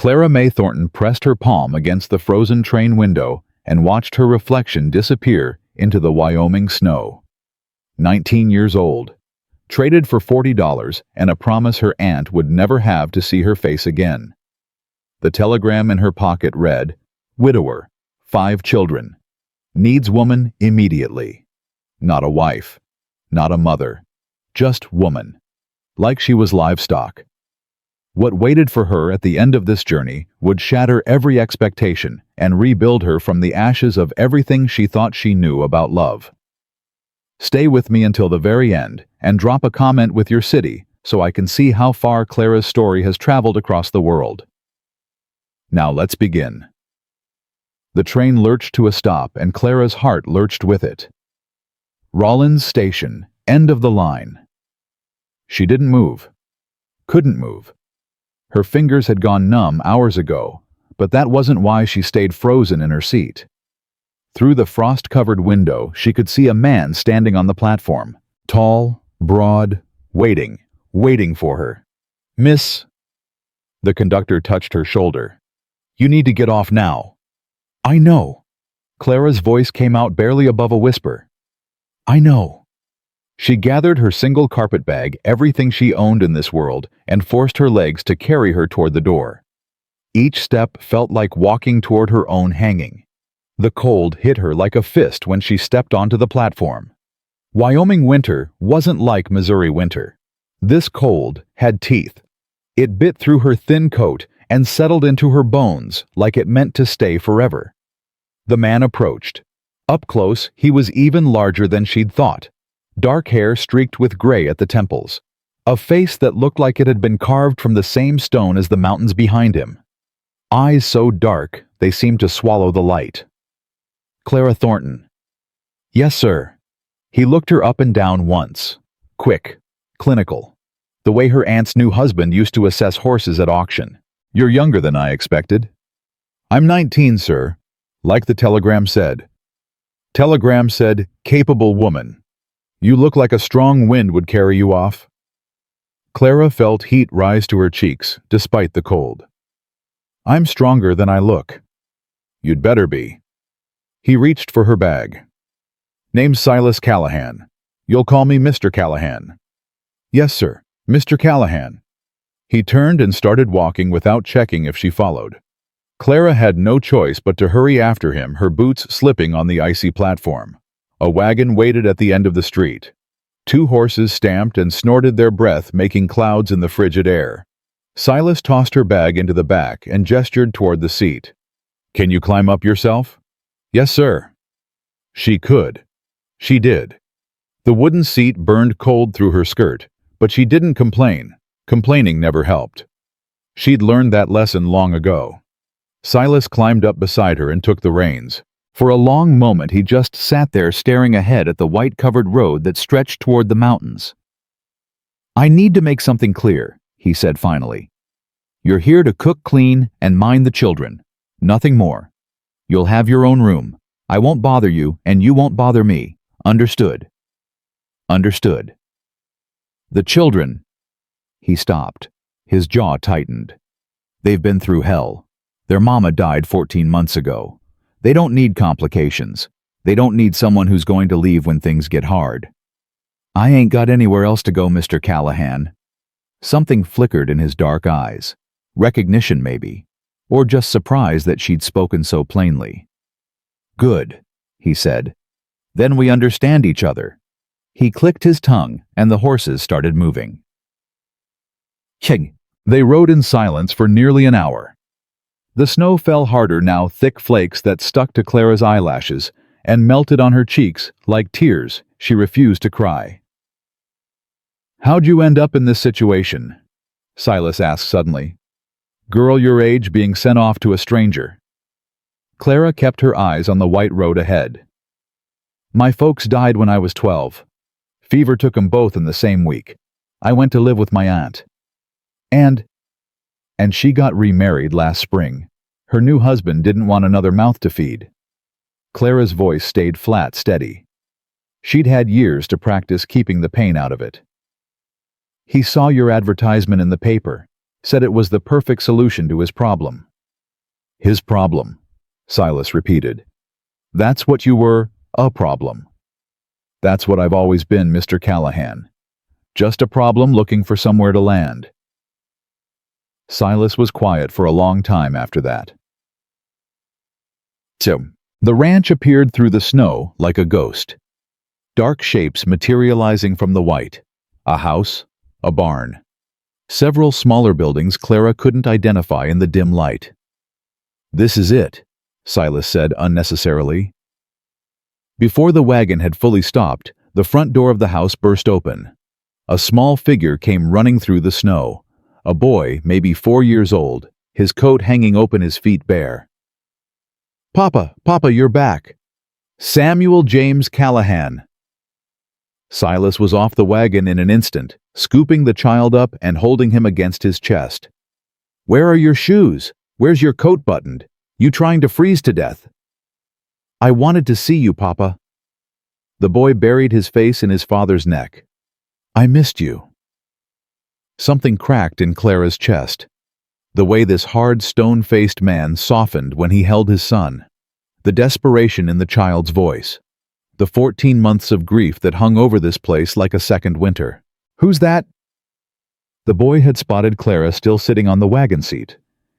Clara May Thornton pressed her palm against the frozen train window and watched her reflection disappear into the Wyoming snow. 19 years old. Traded for $40 and a promise her aunt would never have to see her face again. The telegram in her pocket read, "Widower, 5 children. Needs woman immediately." Not a wife. Not a mother. Just woman. Like she was livestock. What waited for her at the end of this journey would shatter every expectation and rebuild her from the ashes of everything she thought she knew about love. Stay with me until the very end and drop a comment with your city so I can see how far Clara's story has traveled across the world. Now let's begin. The train lurched to a stop and Clara's heart lurched with it. Rollins Station, end of the line. She didn't move. Couldn't move. Her fingers had gone numb hours ago, but that wasn't why she stayed frozen in her seat. Through the frost-covered window, she could see a man standing on the platform. Tall, broad, waiting for her. "Miss..." The conductor touched her shoulder. "You need to get off now." "I know." Clara's voice came out barely above a whisper. "I know." She gathered her single carpet bag, everything she owned in this world, and forced her legs to carry her toward the door. Each step felt like walking toward her own hanging. The cold hit her like a fist when she stepped onto the platform. Wyoming winter wasn't like Missouri winter. This cold had teeth. It bit through her thin coat and settled into her bones like it meant to stay forever. The man approached. Up close, he was even larger than she'd thought. Dark hair streaked with gray at the temples. A face that looked like it had been carved from the same stone as the mountains behind him. Eyes so dark, they seemed to swallow the light. "Clara Thornton." "Yes, sir." He looked her up and down once. Quick. Clinical. The way her aunt's new husband used to assess horses at auction. "You're younger than I expected." "I'm 19, sir." Like the telegram said. Telegram said, "Capable woman. You look like a strong wind would carry you off." Clara felt heat rise to her cheeks, despite the cold. "I'm stronger than I look." "You'd better be." He reached for her bag. "Name's Silas Callahan. You'll call me Mr. Callahan." "Yes, sir, Mr. Callahan." He turned and started walking without checking if she followed. Clara had no choice but to hurry after him, her boots slipping on the icy platform. A wagon waited at the end of the street. 2 horses stamped and snorted their breath, making clouds in the frigid air. Silas tossed her bag into the back and gestured toward the seat. "Can you climb up yourself?" "Yes, sir." She could. She did. The wooden seat burned cold through her skirt, but she didn't complain. Complaining never helped. She'd learned that lesson long ago. Silas climbed up beside her and took the reins. For a long moment he just sat there staring ahead at the white-covered road that stretched toward the mountains. "I need to make something clear," he said finally. "You're here to cook, clean, and mind the children. Nothing more. You'll have your own room. I won't bother you, and you won't bother me. Understood?" "Understood." "The children..." He stopped. His jaw tightened. "They've been through hell. Their mama died 14 months ago. They don't need complications. They don't need someone who's going to leave when things get hard. I ain't got anywhere else to go, Mr. Callahan." Something flickered in his dark eyes. Recognition, maybe. Or just surprise that she'd spoken so plainly. "Good," he said. "Then we understand each other." He clicked his tongue, and the horses started moving. They rode in silence for nearly an hour. The snow fell harder now, thick flakes that stuck to Clara's eyelashes and melted on her cheeks like tears she refused to cry. "How'd you end up in this situation?" Silas asked suddenly. "Girl your age being sent off to a stranger." Clara kept her eyes on the white road ahead. "My folks died when I was 12. Fever took 'em both in the same week. I went to live with my aunt. And she got remarried last spring. Her new husband didn't want another mouth to feed." Clara's voice stayed flat, steady. She'd had years to practice keeping the pain out of it. "He saw your advertisement in the paper. said it was the perfect solution to his problem. His problem, Silas repeated. That's what you were, a problem. That's what I've always been, Mr. Callahan. Just a problem looking for somewhere to land. Silas was quiet for a long time after that. So, the ranch appeared through the snow like a ghost. Dark shapes materializing from the white. A house, a barn. Several smaller buildings Clara couldn't identify in the dim light. This is it, Silas said unnecessarily. Before the wagon had fully stopped, the front door of the house burst open. A small figure came running through the snow. A boy, maybe 4 years old, his coat hanging open, his feet bare. Papa, you're back. Samuel James Callahan. Silas was off the wagon in an instant, scooping the child up and holding him against his chest. Where are your shoes? Where's your coat buttoned? You trying to freeze to death? I wanted to see you, Papa. The boy buried his face in his father's neck. I missed you. Something cracked in Clara's chest. The way this hard, stone-faced man softened when he held his son. The desperation in the child's voice. The 14 months of grief that hung over this place like a second winter. Who's that? The boy had spotted Clara still sitting on the wagon seat.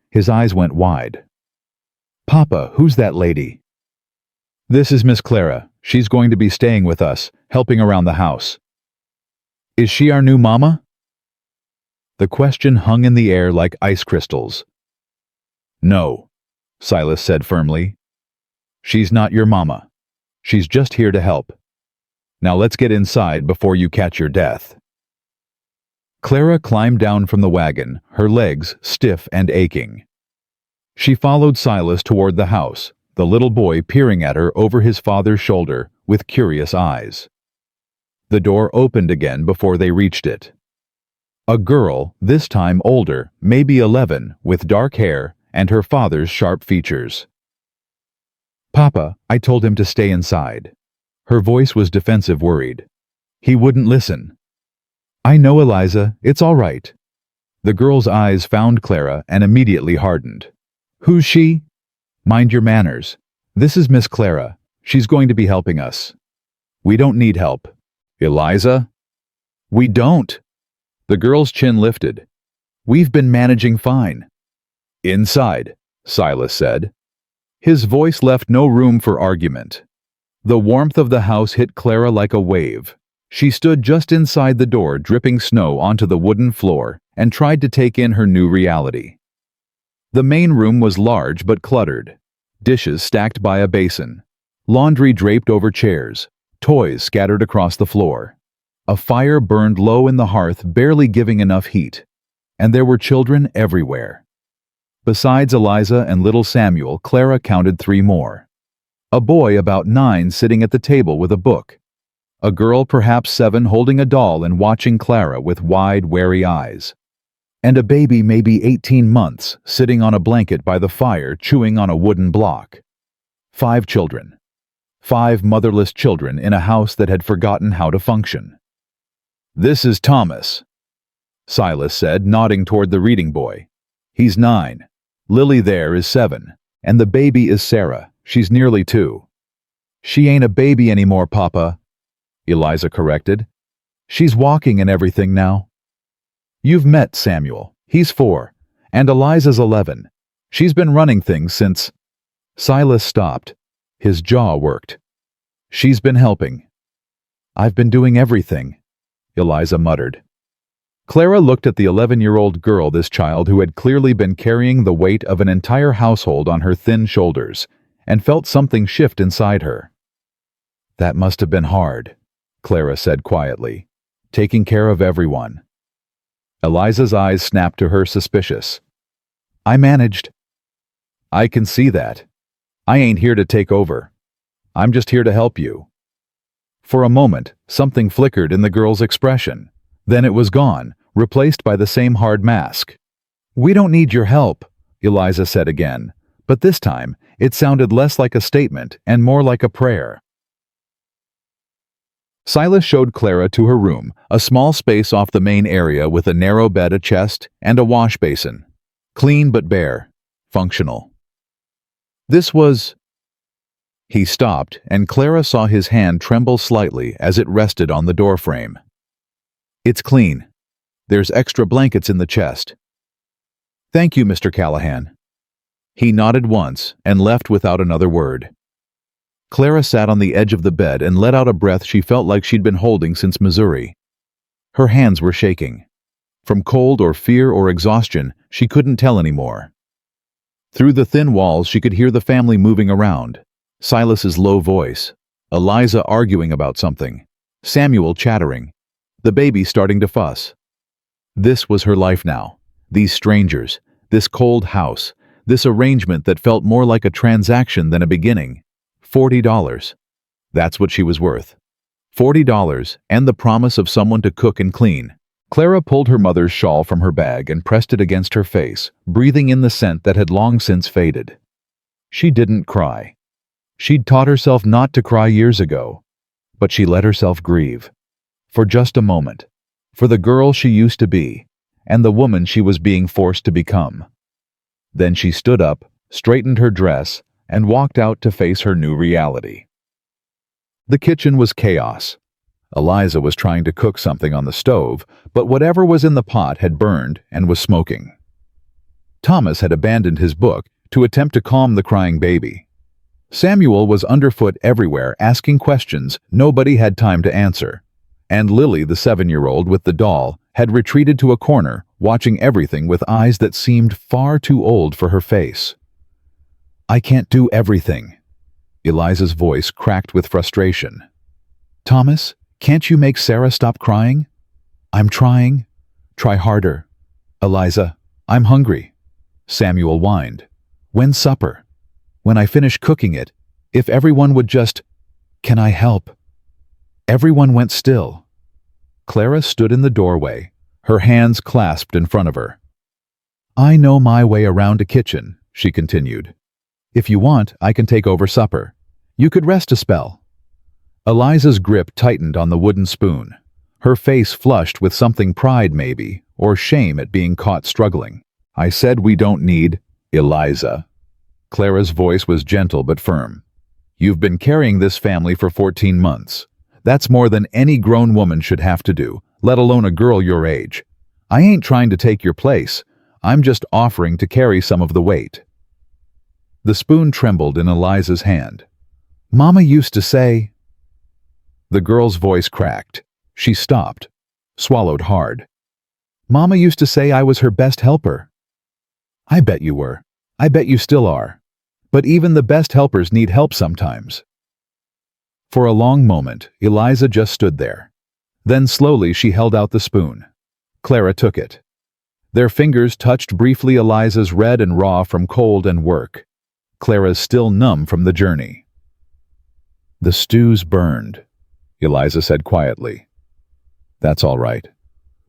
His eyes went wide. Papa, who's that lady? This is Miss Clara. She's going to be staying with us, helping around the house. Is she our new mama? The question hung in the air like ice crystals. No, Silas said firmly. She's not your mama. She's just here to help. Now let's get inside before you catch your death. Clara climbed down from the wagon, her legs stiff and aching. She followed Silas toward the house, the little boy peering at her over his father's shoulder with curious eyes. The door opened again before they reached it. A girl, this time older, maybe 11, with dark hair and her father's sharp features. Papa, I told him to stay inside. Her voice was defensive, worried. He wouldn't listen. I know, Eliza, it's all right. The girl's eyes found Clara and immediately hardened. Who's she? Mind your manners. This is Miss Clara. She's going to be helping us. We don't need help. Eliza? We don't. The girl's chin lifted. We've been managing fine. Inside, Silas said. His voice left no room for argument. The warmth of the house hit Clara like a wave. She stood just inside the door, dripping snow onto the wooden floor, and tried to take in her new reality. The main room was large but cluttered. Dishes stacked by a basin. Laundry draped over chairs. Toys scattered across the floor. A fire burned low in the hearth, barely giving enough heat. And there were children everywhere. Besides Eliza and little Samuel, Clara counted 3 more. A boy about 9 sitting at the table with a book. A girl perhaps 7 holding a doll and watching Clara with wide, wary eyes. And a baby maybe 18 months sitting on a blanket by the fire chewing on a wooden block. 5 children. 5 motherless children in a house that had forgotten how to function. This is Thomas, Silas said, nodding toward the reading boy. He's 9. Lily there is 7, and the baby is Sarah. She's nearly 2. She ain't a baby anymore, Papa, Eliza corrected. She's walking and everything now. You've met Samuel. He's 4, and Eliza's 11. She's been running things since... Silas stopped. His jaw worked. She's been helping. I've been doing everything, Eliza muttered. Clara looked at the 11-year-old girl, this child who had clearly been carrying the weight of an entire household on her thin shoulders, and felt something shift inside her. That must have been hard, Clara said quietly, taking care of everyone. Eliza's eyes snapped to her, suspicious. I managed. I can see that. I ain't here to take over. I'm just here to help you. For a moment, something flickered in the girl's expression. Then it was gone, replaced by the same hard mask. We don't need your help, Eliza said again, but this time it sounded less like a statement and more like a prayer. Silas showed Clara to her room, a small space off the main area with a narrow bed, a chest, and a wash basin. Clean but bare. Functional. This was... He stopped, and Clara saw his hand tremble slightly as it rested on the doorframe. It's clean. There's extra blankets in the chest. Thank you, Mr. Callahan. He nodded once and left without another word. Clara sat on the edge of the bed and let out a breath she felt like she'd been holding since Missouri. Her hands were shaking. From cold or fear or exhaustion, she couldn't tell anymore. Through the thin walls, she could hear the family moving around. Silas's low voice, Eliza arguing about something, Samuel chattering, the baby starting to fuss. This was her life now. These strangers, this cold house, this arrangement that felt more like a transaction than a beginning. $40. That's what she was worth. $40 and the promise of someone to cook and clean. Clara pulled her mother's shawl from her bag and pressed it against her face, breathing in the scent that had long since faded. She didn't cry. She'd taught herself not to cry years ago, but she let herself grieve. For just a moment. For the girl she used to be, and the woman she was being forced to become. Then she stood up, straightened her dress, and walked out to face her new reality. The kitchen was chaos. Eliza was trying to cook something on the stove, but whatever was in the pot had burned and was smoking. Thomas had abandoned his book to attempt to calm the crying baby. Samuel was underfoot everywhere, asking questions nobody had time to answer. And Lily, the 7-year-old with the doll, had retreated to a corner, watching everything with eyes that seemed far too old for her face. I can't do everything. Eliza's voice cracked with frustration. Thomas, can't you make Sarah stop crying? I'm trying. Try harder. Eliza, I'm hungry. Samuel whined. When's supper? When I finish cooking it, if everyone would just... Can I help? Everyone went still. Clara stood in the doorway, her hands clasped in front of her. I know my way around a kitchen, she continued. If you want, I can take over supper. You could rest a spell. Eliza's grip tightened on the wooden spoon. Her face flushed with something, pride maybe, or shame at being caught struggling. I said we don't need Eliza. Clara's voice was gentle but firm. You've been carrying this family for 14 months. That's more than any grown woman should have to do, let alone a girl your age. I ain't trying to take your place. I'm just offering to carry some of the weight. The spoon trembled in Eliza's hand. Mama used to say... The girl's voice cracked. She stopped, swallowed hard. Mama used to say I was her best helper. I bet you were. I bet you still are. But even the best helpers need help sometimes. For a long moment, Eliza just stood there. Then slowly she held out the spoon. Clara took it. Their fingers touched briefly, Eliza's red and raw from cold and work. Clara's still numb from the journey. The stew's burned, Eliza said quietly. That's all right.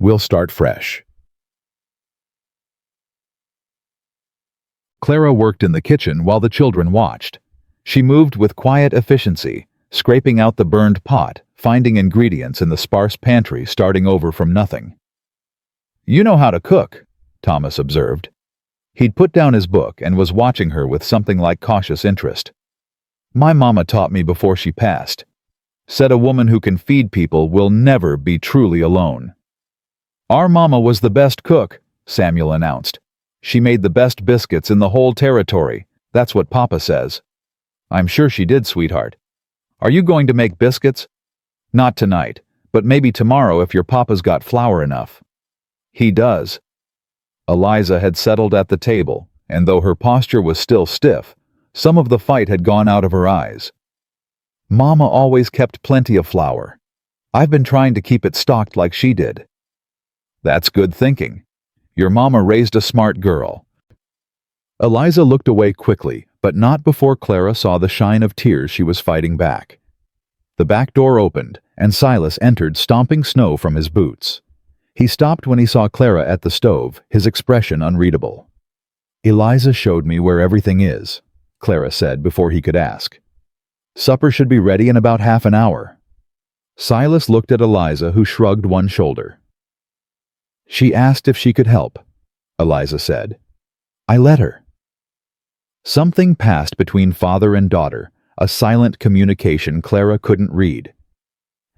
We'll start fresh. Clara worked in the kitchen while the children watched. She moved with quiet efficiency, scraping out the burned pot, finding ingredients in the sparse pantry, starting over from nothing. You know how to cook, Thomas observed. He'd put down his book and was watching her with something like cautious interest. My mama taught me before she passed. Said a woman who can feed people will never be truly alone. Our mama was the best cook, Samuel announced. She made the best biscuits in the whole territory. That's what Papa says. I'm sure she did, sweetheart. Are you going to make biscuits? Not tonight, but maybe tomorrow if your papa's got flour enough. He does. Eliza had settled at the table, and though her posture was still stiff, some of the fight had gone out of her eyes. Mama always kept plenty of flour. I've been trying to keep it stocked like she did. That's good thinking. Your mama raised a smart girl. Eliza looked away quickly, but not before Clara saw the shine of tears she was fighting back. The back door opened, and Silas entered, stomping snow from his boots. He stopped when he saw Clara at the stove, his expression unreadable. Eliza showed me where everything is, Clara said before he could ask. Supper should be ready in about half an hour. Silas looked at Eliza, who shrugged one shoulder. She asked if she could help, Eliza said. I let her. Something passed between father and daughter, a silent communication Clara couldn't read.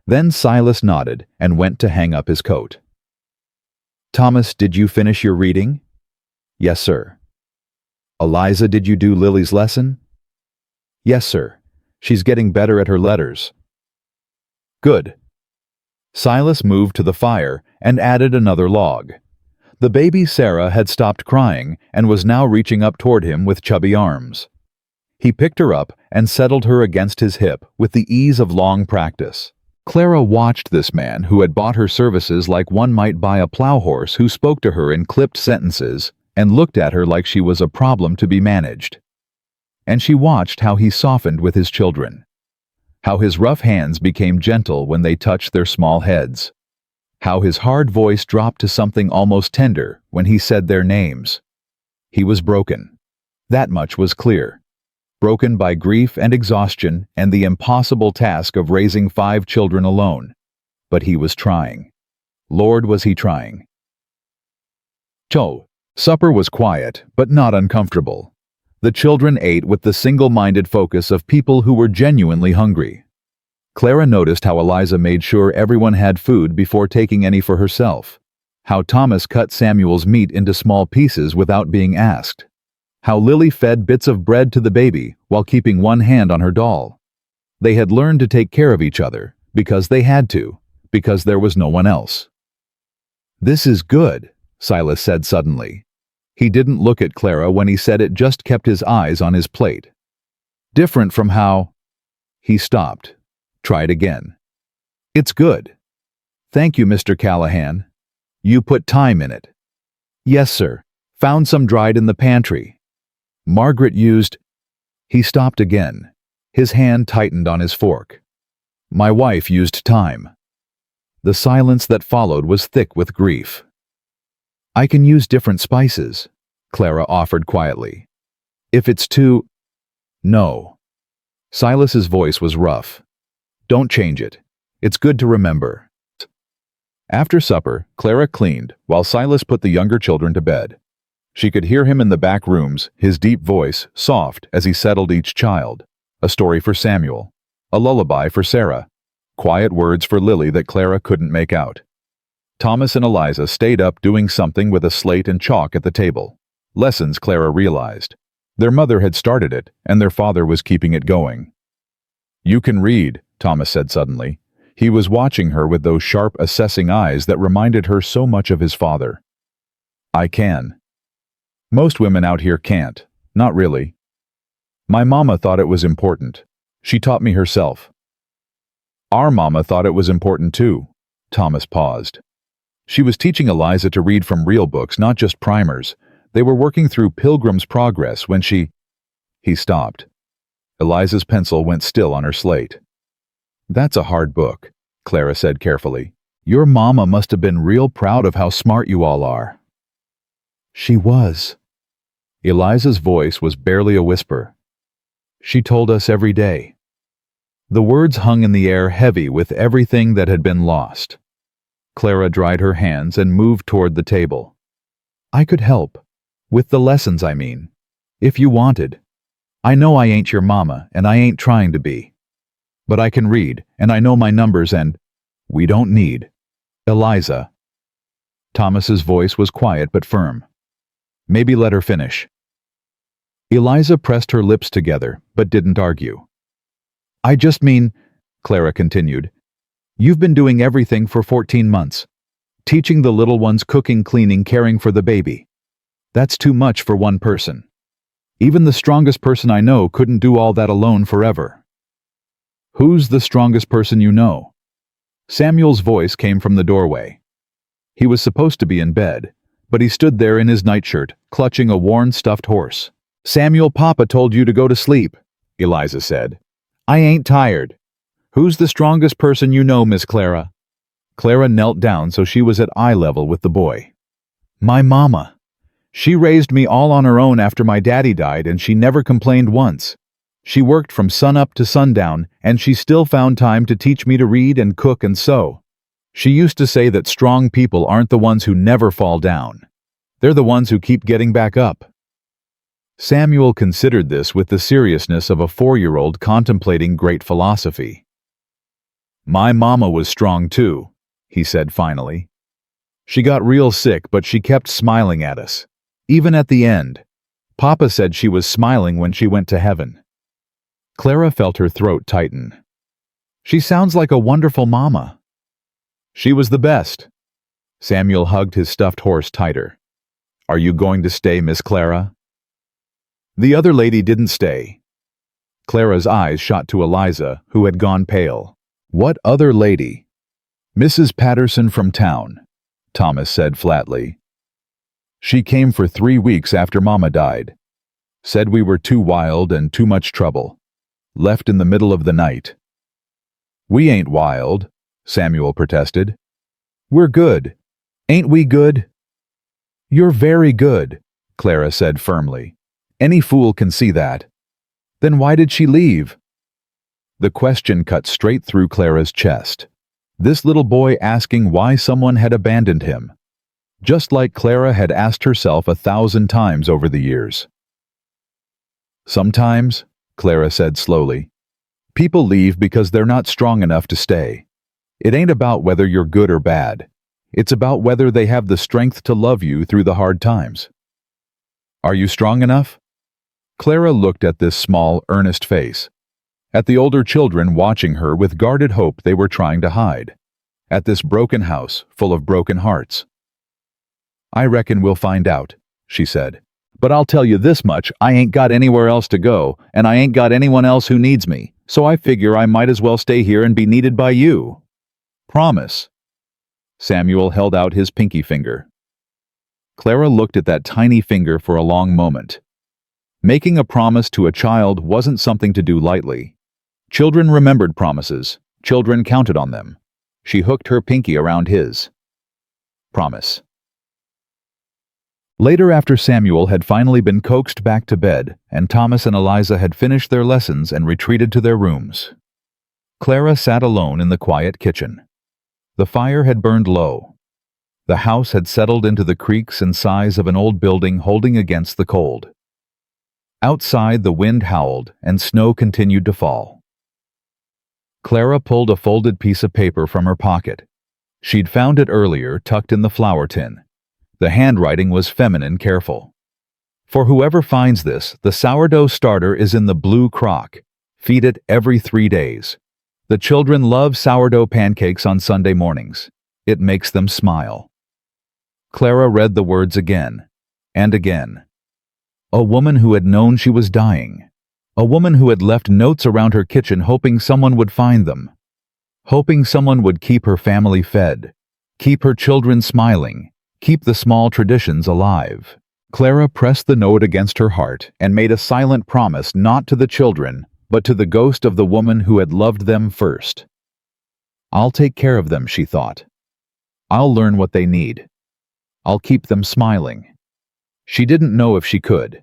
Then Silas nodded and went to hang up his coat. Thomas, did you finish your reading? Yes, sir. Eliza, did you do Lily's lesson? Yes, sir. She's getting better at her letters. Good. Silas moved to the fire and added another log. The baby Sarah had stopped crying and was now reaching up toward him with chubby arms. He picked her up and settled her against his hip with the ease of long practice. Clara watched this man who had bought her services like one might buy a plow horse, who spoke to her in clipped sentences and looked at her like she was a problem to be managed. And she watched how he softened with his children, how his rough hands became gentle when they touched their small heads, how his hard voice dropped to something almost tender when he said their names. He was broken. That much was clear. Broken by grief and exhaustion and the impossible task of raising 5 children alone. But he was trying. Lord, was he trying. Supper was quiet, but not uncomfortable. The children ate with the single-minded focus of people who were genuinely hungry. Clara noticed how Eliza made sure everyone had food before taking any for herself, how Thomas cut Samuel's meat into small pieces without being asked, how Lily fed bits of bread to the baby while keeping one hand on her doll. They had learned to take care of each other because they had to, because there was no one else. This is good, Silas said suddenly. He didn't look at Clara when he said it, just kept his eyes on his plate. Different from how... He stopped. Tried again. It's good. Thank you, Mr. Callahan. You put time in it. Yes, sir. Found some dried in the pantry. Margaret used... He stopped again. His hand tightened on his fork. My wife used time. The silence that followed was thick with grief. I can use different spices, Clara offered quietly. If it's too... No. Silas's voice was rough. Don't change it. It's good to remember. After supper, Clara cleaned while Silas put the younger children to bed. She could hear him in the back rooms, his deep voice soft as he settled each child. A story for Samuel, a lullaby for Sarah, quiet words for Lily that Clara couldn't make out. Thomas and Eliza stayed up doing something with a slate and chalk at the table. Lessons, Clara realized. Their mother had started it, and their father was keeping it going. You can read, Thomas said suddenly. He was watching her with those sharp, assessing eyes that reminded her so much of his father. I can. Most women out here can't. Not really. My mama thought it was important. She taught me herself. Our mama thought it was important too. Thomas paused. She was teaching Eliza to read from real books, not just primers. They were working through Pilgrim's Progress when she... He stopped. Eliza's pencil went still on her slate. That's a hard book, Clara said carefully. Your mama must have been real proud of how smart you all are. She was. Eliza's voice was barely a whisper. She told us every day. The words hung in the air, heavy with everything that had been lost. Clara dried her hands and moved toward the table. I could help. With the lessons, I mean. If you wanted. I know I ain't your mama, and I ain't trying to be. But I can read, and I know my numbers, and... We don't need... Eliza. Thomas's voice was quiet but firm. Maybe let her finish. Eliza pressed her lips together, but didn't argue. I just mean, Clara continued, you've been doing everything for 14 months. Teaching the little ones, cooking, cleaning, caring for the baby. That's too much for one person. Even the strongest person I know couldn't do all that alone forever. Who's the strongest person you know? Samuel's voice came from the doorway. He was supposed to be in bed, but he stood there in his nightshirt, clutching a worn stuffed horse. Samuel, Papa told you to go to sleep, Eliza said. I ain't tired. Who's the strongest person you know, Miss Clara? Clara knelt down so she was at eye level with the boy. My mama. She raised me all on her own after my daddy died, and she never complained once. She worked from sunup to sundown, and she still found time to teach me to read and cook and sew. She used to say that strong people aren't the ones who never fall down. They're the ones who keep getting back up. Samuel considered this with the seriousness of a 4-year-old contemplating great philosophy. My mama was strong too, he said finally. She got real sick, but she kept smiling at us. Even at the end. Papa said she was smiling when she went to heaven. Clara felt her throat tighten. She sounds like a wonderful mama. She was the best. Samuel hugged his stuffed horse tighter. Are you going to stay, Miss Clara? The other lady didn't stay. Clara's eyes shot to Eliza, who had gone pale. What other lady? Mrs. Patterson from town, Thomas said flatly. She came for 3 weeks after Mama died. Said we were too wild and too much trouble. Left in the middle of the night. We ain't wild, Samuel protested. We're good. Ain't we good? You're very good, Clara said firmly. Any fool can see that. Then why did she leave? The question cut straight through Clara's chest. This little boy asking why someone had abandoned him. Just like Clara had asked herself 1,000 times over the years. Sometimes, Clara said slowly, people leave because they're not strong enough to stay. It ain't about whether you're good or bad. It's about whether they have the strength to love you through the hard times. Are you strong enough? Clara looked at this small, earnest face. At the older children watching her with guarded hope they were trying to hide. At this broken house full of broken hearts. I reckon we'll find out, she said. But I'll tell you this much, I ain't got anywhere else to go, and I ain't got anyone else who needs me, so I figure I might as well stay here and be needed by you. Promise. Samuel held out his pinky finger. Clara looked at that tiny finger for a long moment. Making a promise to a child wasn't something to do lightly. Children remembered promises. Children counted on them. She hooked her pinky around his. Promise. Later, after Samuel had finally been coaxed back to bed, and Thomas and Eliza had finished their lessons and retreated to their rooms, Clara sat alone in the quiet kitchen. The fire had burned low. The house had settled into the creaks and sighs of an old building holding against the cold. Outside, the wind howled, and snow continued to fall. Clara pulled a folded piece of paper from her pocket. She'd found it earlier, tucked in the flour tin. The handwriting was feminine, careful. For whoever finds this, the sourdough starter is in the blue crock. Feed it every 3 days. The children love sourdough pancakes on Sunday mornings. It makes them smile. Clara read the words again and again. A woman who had known she was dying. A woman who had left notes around her kitchen hoping someone would find them. Hoping someone would keep her family fed. Keep her children smiling. Keep the small traditions alive. Clara pressed the note against her heart and made a silent promise not to the children, but to the ghost of the woman who had loved them first. I'll take care of them, she thought. I'll learn what they need. I'll keep them smiling. She didn't know if she could.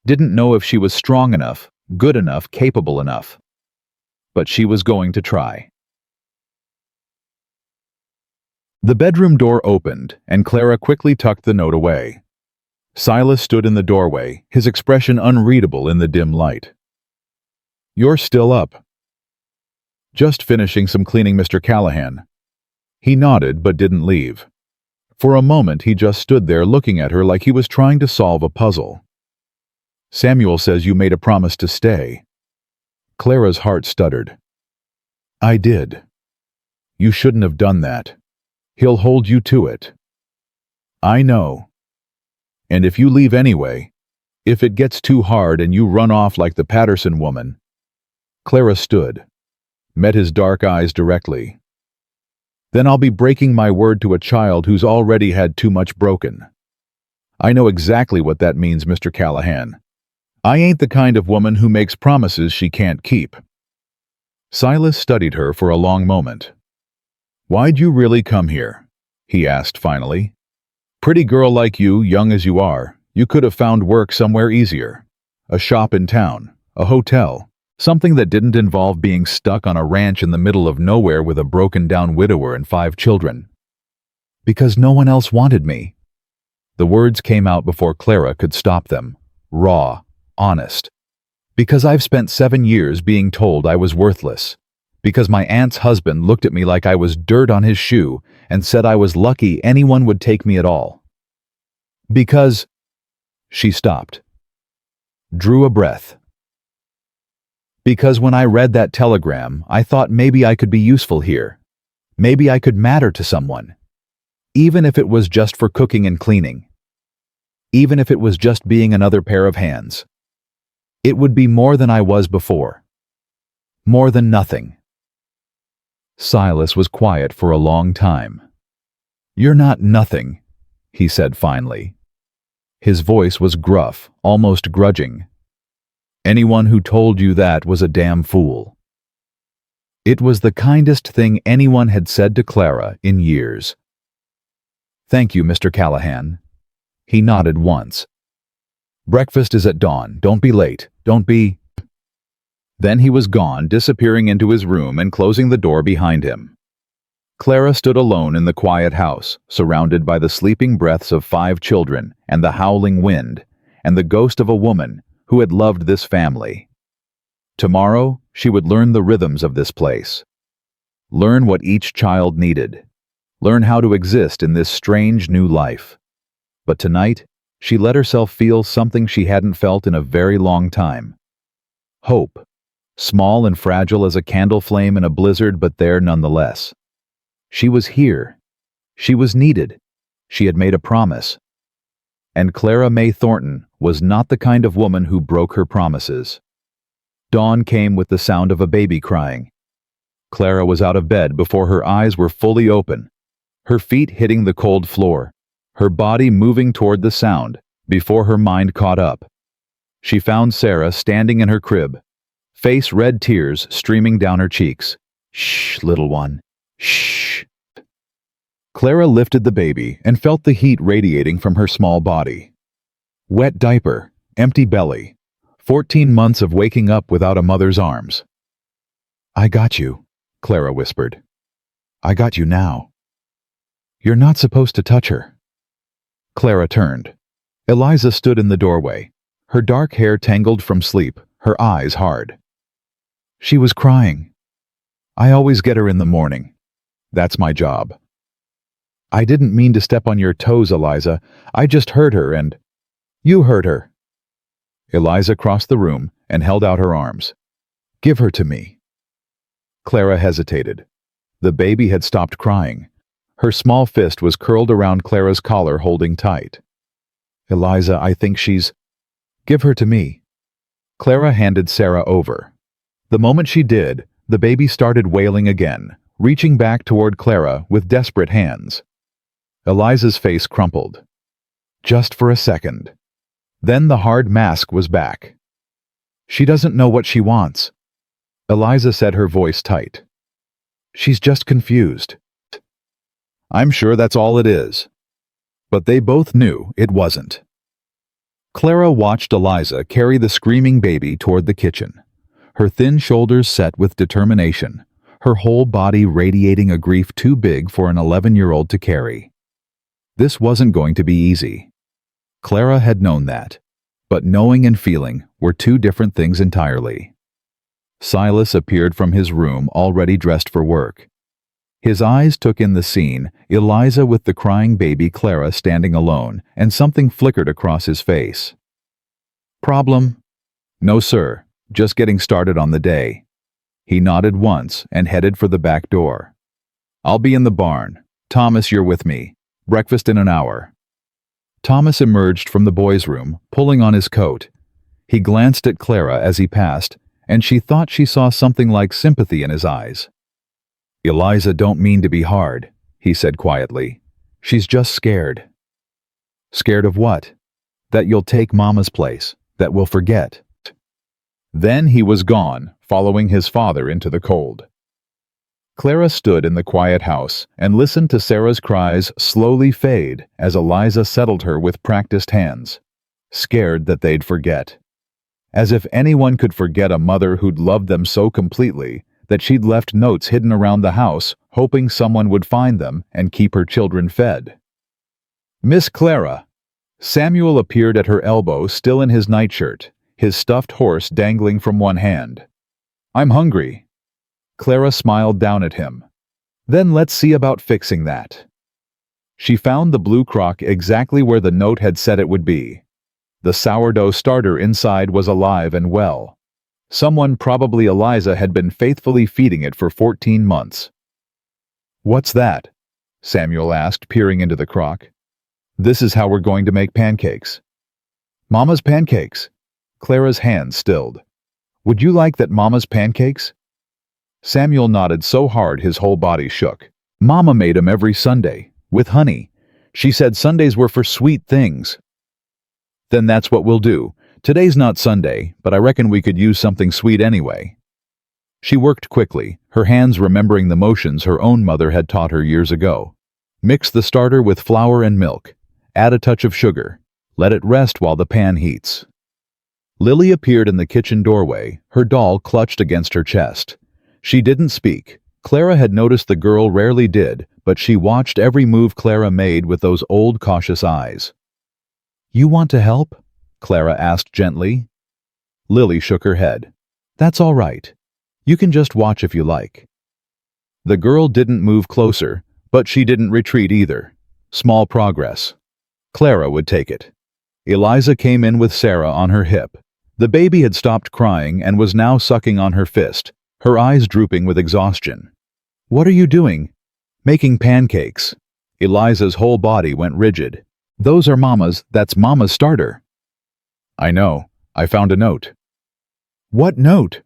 Didn't know if she was strong enough, good enough, capable enough. But she was going to try. The bedroom door opened, and Clara quickly tucked the note away. Silas stood in the doorway, his expression unreadable in the dim light. You're still up. Just finishing some cleaning, Mr. Callahan. He nodded but didn't leave. For a moment he just stood there looking at her like he was trying to solve a puzzle. Samuel says you made a promise to stay. Clara's heart stuttered. I did. You shouldn't have done that. He'll hold you to it. I know. And if you leave anyway, if it gets too hard and you run off like the Patterson woman. Clara stood, met his dark eyes directly. Then I'll be breaking my word to a child who's already had too much broken. I know exactly what that means, Mr. Callahan. I ain't the kind of woman who makes promises she can't keep. Silas studied her for a long moment. Why'd you really come here? He asked finally. Pretty girl like you, young as you are, you could have found work somewhere easier. A shop in town, a hotel, something that didn't involve being stuck on a ranch in the middle of nowhere with a broken-down widower and 5 children. Because no one else wanted me. The words came out before Clara could stop them, raw, honest. Because I've spent 7 years being told I was worthless. Because my aunt's husband looked at me like I was dirt on his shoe and said I was lucky anyone would take me at all. Because... She stopped. Drew a breath. Because when I read that telegram, I thought maybe I could be useful here. Maybe I could matter to someone. Even if it was just for cooking and cleaning. Even if it was just being another pair of hands. It would be more than I was before. More than nothing. Silas was quiet for a long time. "You're not nothing," he said finally. His voice was gruff, almost grudging. "Anyone who told you that was a damn fool." It was the kindest thing anyone had said to Clara in years. "Thank you, Mr. Callahan." He nodded once. "Breakfast is at dawn. Don't be late. Don't be..." Then he was gone, disappearing into his room and closing the door behind him. Clara stood alone in the quiet house, surrounded by the sleeping breaths of 5 children and the howling wind, and the ghost of a woman who had loved this family. Tomorrow, she would learn the rhythms of this place. Learn what each child needed. Learn how to exist in this strange new life. But tonight, she let herself feel something she hadn't felt in a very long time. Hope. Small and fragile as a candle flame in a blizzard, but there nonetheless. She was here. She was needed. She had made a promise. And Clara May Thornton was not the kind of woman who broke her promises. Dawn came with the sound of a baby crying. Clara was out of bed before her eyes were fully open, her feet hitting the cold floor, her body moving toward the sound before her mind caught up. She found Sarah standing in her crib, face red, tears streaming down her cheeks. "Shh, little one. Shh." Clara lifted the baby and felt the heat radiating from her small body. Wet diaper, empty belly, 14 months of waking up without a mother's arms. "I got you," Clara whispered. "I got you now." "You're not supposed to touch her." Clara turned. Eliza stood in the doorway, her dark hair tangled from sleep, her eyes hard. She was crying. "I always get her in the morning. That's my job." "I didn't mean to step on your toes, Eliza. I just heard her and..." "You heard her." Eliza crossed the room and held out her arms. "Give her to me." Clara hesitated. The baby had stopped crying. Her small fist was curled around Clara's collar, holding tight. "Eliza, I think she's..." "Give her to me." Clara handed Sarah over. The moment she did, the baby started wailing again, reaching back toward Clara with desperate hands. Eliza's face crumpled. Just for a second. Then the hard mask was back. "She doesn't know what she wants." Eliza said, her voice tight. "She's just confused." "I'm sure that's all it is." But they both knew it wasn't. Clara watched Eliza carry the screaming baby toward the kitchen, her thin shoulders set with determination, her whole body radiating a grief too big for an 11-year-old to carry. This wasn't going to be easy. Clara had known that, but knowing and feeling were 2 different things entirely. Silas appeared from his room already dressed for work. His eyes took in the scene, Eliza with the crying baby, Clara standing alone, and something flickered across his face. "Problem?" "No, sir. Just getting started on the day." He nodded once and headed for the back door. "I'll be in the barn. Thomas, you're with me. Breakfast in an hour." Thomas emerged from the boys' room, pulling on his coat. He glanced at Clara as he passed, and she thought she saw something like sympathy in his eyes. "Eliza don't mean to be hard," he said quietly. "She's just scared." "Scared of what?" "That you'll take Mama's place, that we'll forget." Then he was gone, following his father into the cold. Clara stood in the quiet house and listened to Sarah's cries slowly fade as Eliza settled her with practiced hands, scared that they'd forget. As if anyone could forget a mother who'd loved them so completely that she'd left notes hidden around the house, hoping someone would find them and keep her children fed. Miss Clara. Samuel appeared at her elbow, still in his nightshirt, his stuffed horse dangling from one hand. I'm hungry. Clara smiled down at him. Then let's see about fixing that. She found the blue crock exactly where the note had said it would be. The sourdough starter inside was alive and well. Someone, probably Eliza, had been faithfully feeding it for 14 months. What's that? Samuel asked, peering into the crock. This is how we're going to make pancakes. Mama's pancakes. Clara's hand stilled. Would you like that, Mama's pancakes? Samuel nodded so hard his whole body shook. Mama made 'em every Sunday, with honey. She said Sundays were for sweet things. Then that's what we'll do. Today's not Sunday, but I reckon we could use something sweet anyway. She worked quickly, her hands remembering the motions her own mother had taught her years ago. Mix the starter with flour and milk. Add a touch of sugar. Let it rest while the pan heats. Lily appeared in the kitchen doorway, her doll clutched against her chest. She didn't speak. Clara had noticed the girl rarely did, but she watched every move Clara made with those old, cautious eyes. You want to help? Clara asked gently. Lily shook her head. That's all right. You can just watch if you like. The girl didn't move closer, but she didn't retreat either. Small progress. Clara would take it. Eliza came in with Sarah on her hip. The baby had stopped crying and was now sucking on her fist, her eyes drooping with exhaustion. What are you doing? Making pancakes. Eliza's whole body went rigid. Those are Mama's, that's Mama's starter. I know. I found a note. What note?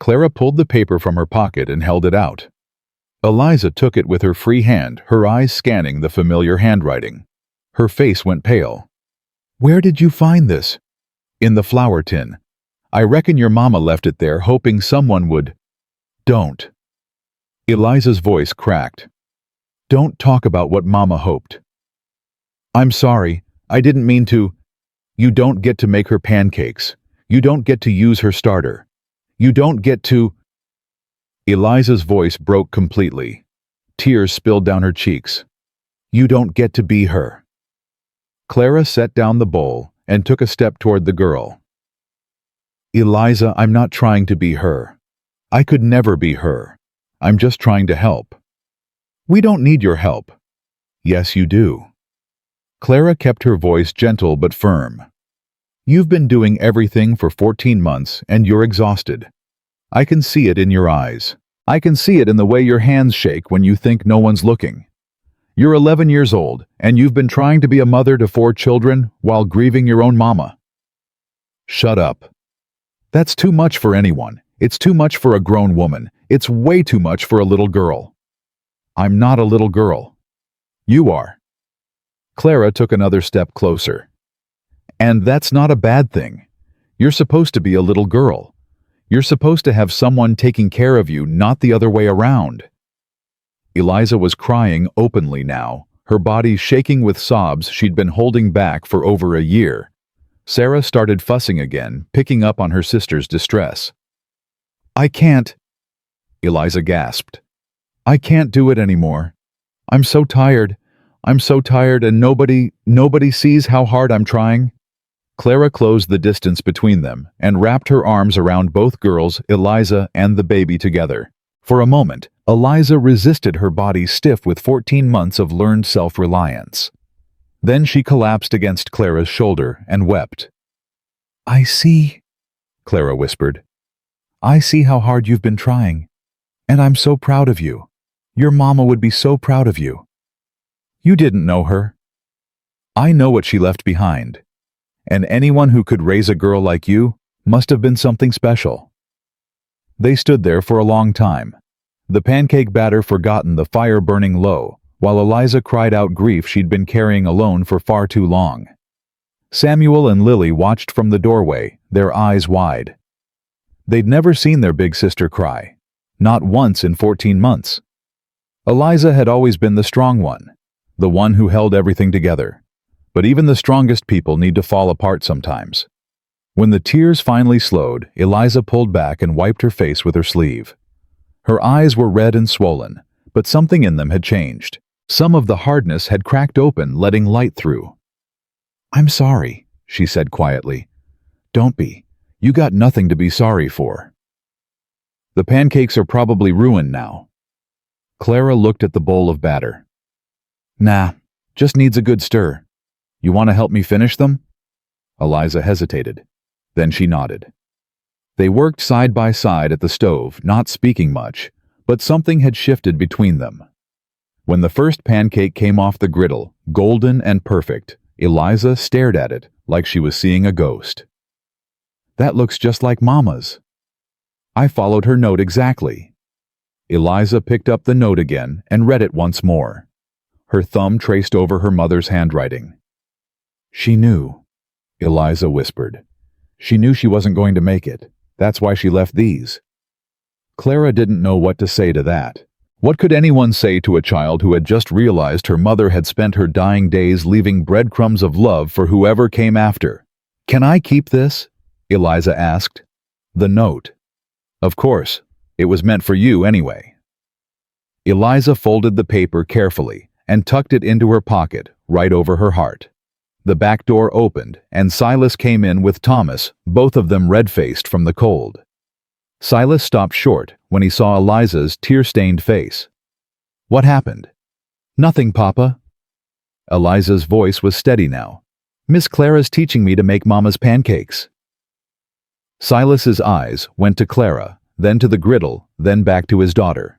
Clara pulled the paper from her pocket and held it out. Eliza took it with her free hand, her eyes scanning the familiar handwriting. Her face went pale. Where did you find this? In the flour tin. I reckon your mama left it there hoping someone would. Don't. Eliza's voice cracked. Don't talk about what Mama hoped. I'm sorry, I didn't mean to. You don't get to make her pancakes. You don't get to use her starter. You don't get to. Eliza's voice broke completely. Tears spilled down her cheeks. You don't get to be her. Clara set down the bowl and took a step toward the girl. Eliza, I'm not trying to be her. I could never be her. I'm just trying to help. We don't need your help. Yes, you do. Clara kept her voice gentle but firm. You've been doing everything for 14 months and you're exhausted. I can see it in your eyes. I can see it in the way your hands shake when you think no one's looking. You're 11 years old and you've been trying to be a mother to 4 children while grieving your own mama. Shut up. That's too much for anyone. It's too much for a grown woman. It's way too much for a little girl. I'm not a little girl. You are. Clara took another step closer. And that's not a bad thing. You're supposed to be a little girl. You're supposed to have someone taking care of you, not the other way around. Eliza was crying openly now, her body shaking with sobs she'd been holding back for over a year. Sarah started fussing again, picking up on her sister's distress. I can't, Eliza gasped. I can't do it anymore. I'm so tired. I'm so tired and nobody sees how hard I'm trying. Clara closed the distance between them and wrapped her arms around both girls, Eliza and the baby together. For a moment, Eliza resisted, her body stiff with 14 months of learned self-reliance. Then she collapsed against Clara's shoulder and wept. I see, Clara whispered. I see how hard you've been trying. And I'm so proud of you. Your mama would be so proud of you. You didn't know her. I know what she left behind. And anyone who could raise a girl like you must have been something special. They stood there for a long time, the pancake batter forgotten, the fire burning low, while Eliza cried out grief she'd been carrying alone for far too long. Samuel and Lily watched from the doorway, their eyes wide. They'd never seen their big sister cry, not once in 14 months. Eliza had always been the strong one, the one who held everything together. But even the strongest people need to fall apart sometimes. When the tears finally slowed, Eliza pulled back and wiped her face with her sleeve. Her eyes were red and swollen, but something in them had changed. Some of the hardness had cracked open, letting light through. "I'm sorry," she said quietly. "Don't be. You got nothing to be sorry for." "The pancakes are probably ruined now." Clara looked at the bowl of batter. "Nah, just needs a good stir. You want to help me finish them?" Eliza hesitated. Then she nodded. They worked side by side at the stove, not speaking much, but something had shifted between them. When the first pancake came off the griddle, golden and perfect, Eliza stared at it like she was seeing a ghost. "That looks just like Mama's." I followed her note exactly. Eliza picked up the note again and read it once more. Her thumb traced over her mother's handwriting. "She knew," Eliza whispered. "She knew she wasn't going to make it. That's why she left these." Clara didn't know what to say to that. What could anyone say to a child who had just realized her mother had spent her dying days leaving breadcrumbs of love for whoever came after? "Can I keep this?" Eliza asked. "The note." "Of course. It was meant for you anyway." Eliza folded the paper carefully and tucked it into her pocket, right over her heart. The back door opened, and Silas came in with Thomas, both of them red-faced from the cold. Silas stopped short when he saw Eliza's tear-stained face. "What happened?" "Nothing, Papa." Eliza's voice was steady now. "Miss Clara's teaching me to make Mama's pancakes." Silas's eyes went to Clara, then to the griddle, then back to his daughter.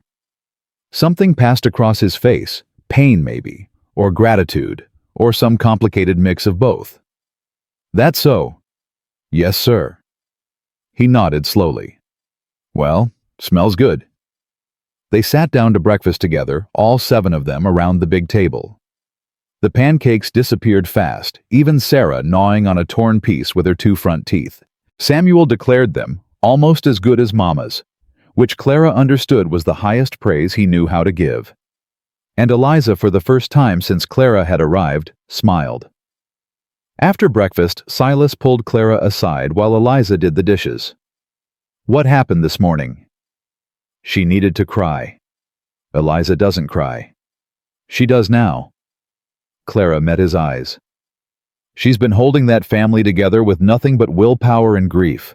Something passed across his face, pain maybe, or gratitude, or some complicated mix of both. "That's so." "Yes, sir." He nodded slowly. "Well, smells good." They sat down to breakfast together, all 7 of them around the big table. The pancakes disappeared fast, even Sarah gnawing on a torn piece with her 2 front teeth. Samuel declared them almost as good as Mama's, which Clara understood was the highest praise he knew how to give. And Eliza, for the first time since Clara had arrived, smiled. After breakfast, Silas pulled Clara aside while Eliza did the dishes. "What happened this morning?" "She needed to cry." "Eliza doesn't cry." "She does now." Clara met his eyes. "She's been holding that family together with nothing but willpower and grief.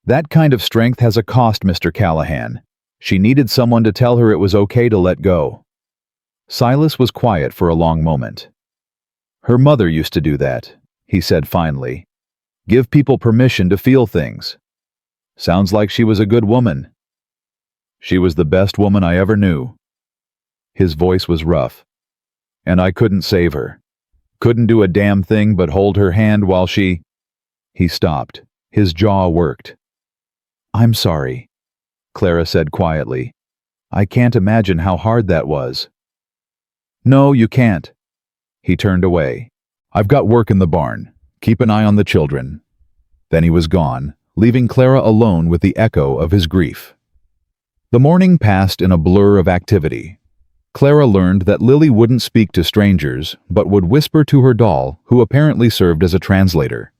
That kind of strength has a cost, Mr. Callahan. She needed someone to tell her it was okay to let go." Silas was quiet for a long moment. "Her mother used to do that," he said finally. "Give people permission to feel things. Sounds like she was a good woman." "She was the best woman I ever knew." His voice was rough. "And I couldn't save her. Couldn't do a damn thing but hold her hand while she—" He stopped. His jaw worked. "I'm sorry," Clara said quietly. "I can't imagine how hard that was." "No, you can't." He turned away. "I've got work in the barn. Keep an eye on the children." Then he was gone, leaving Clara alone with the echo of his grief. The morning passed in a blur of activity. Clara learned that Lily wouldn't speak to strangers, but would whisper to her doll, who apparently served as a translator.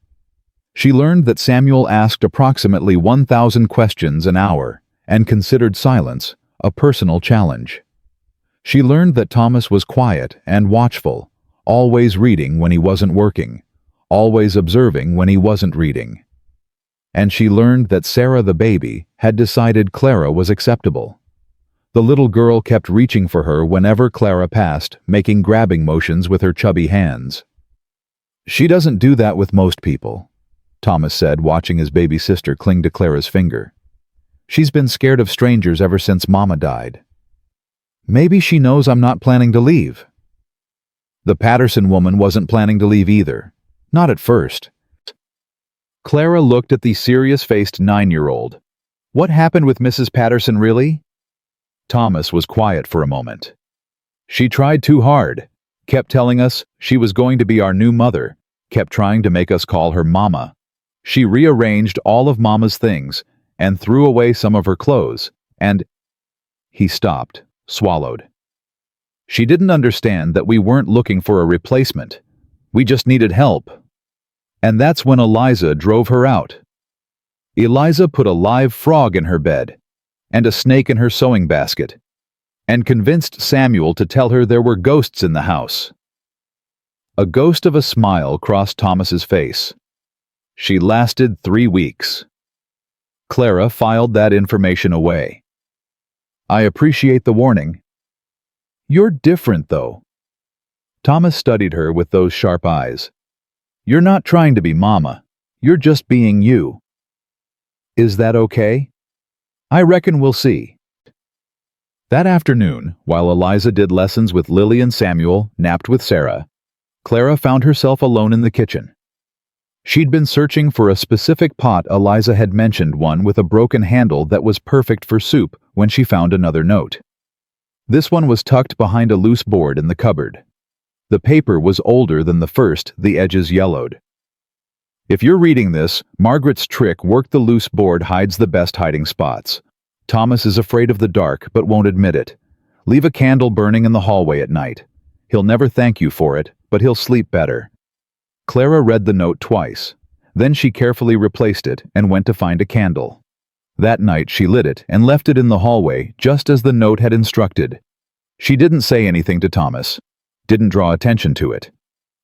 She learned that Samuel asked approximately 1,000 questions an hour and considered silence a personal challenge. She learned that Thomas was quiet and watchful, always reading when he wasn't working, always observing when he wasn't reading. And she learned that Sarah the baby had decided Clara was acceptable. The little girl kept reaching for her whenever Clara passed, making grabbing motions with her chubby hands. "She doesn't do that with most people," Thomas said, watching his baby sister cling to Clara's finger. "She's been scared of strangers ever since Mama died." "Maybe she knows I'm not planning to leave." The Patterson woman wasn't planning to leave either. Not at first. Clara looked at the serious-faced 9-year-old. "What happened with Mrs. Patterson, really?" Thomas was quiet for a moment. "She tried too hard. Kept telling us she was going to be our new mother. Kept trying to make us call her Mama. She rearranged all of Mama's things and threw away some of her clothes, and—" He stopped, swallowed. "She didn't understand that we weren't looking for a replacement. We just needed help." And that's when Eliza drove her out. Eliza put a live frog in her bed and a snake in her sewing basket and convinced Samuel to tell her there were ghosts in the house. A ghost of a smile crossed Thomas's face. She lasted 3 weeks. Clara filed that information away. I appreciate the warning. You're different, though. Thomas studied her with those sharp eyes. You're not trying to be Mama. You're just being you. Is that okay? I reckon we'll see. That afternoon, while Eliza did lessons with Lily and Samuel, napped with Sarah, Clara found herself alone in the kitchen. She'd been searching for a specific pot. Eliza had mentioned one with a broken handle that was perfect for soup when she found another note. This one was tucked behind a loose board in the cupboard. The paper was older than the first, the edges yellowed. If you're reading this, Margaret's trick worked. The loose board hides the best hiding spots. Thomas is afraid of the dark but won't admit it. Leave a candle burning in the hallway at night. He'll never thank you for it, but he'll sleep better. Clara read the note twice. Then she carefully replaced it and went to find a candle. That night she lit it and left it in the hallway just as the note had instructed. She didn't say anything to Thomas, didn't draw attention to it.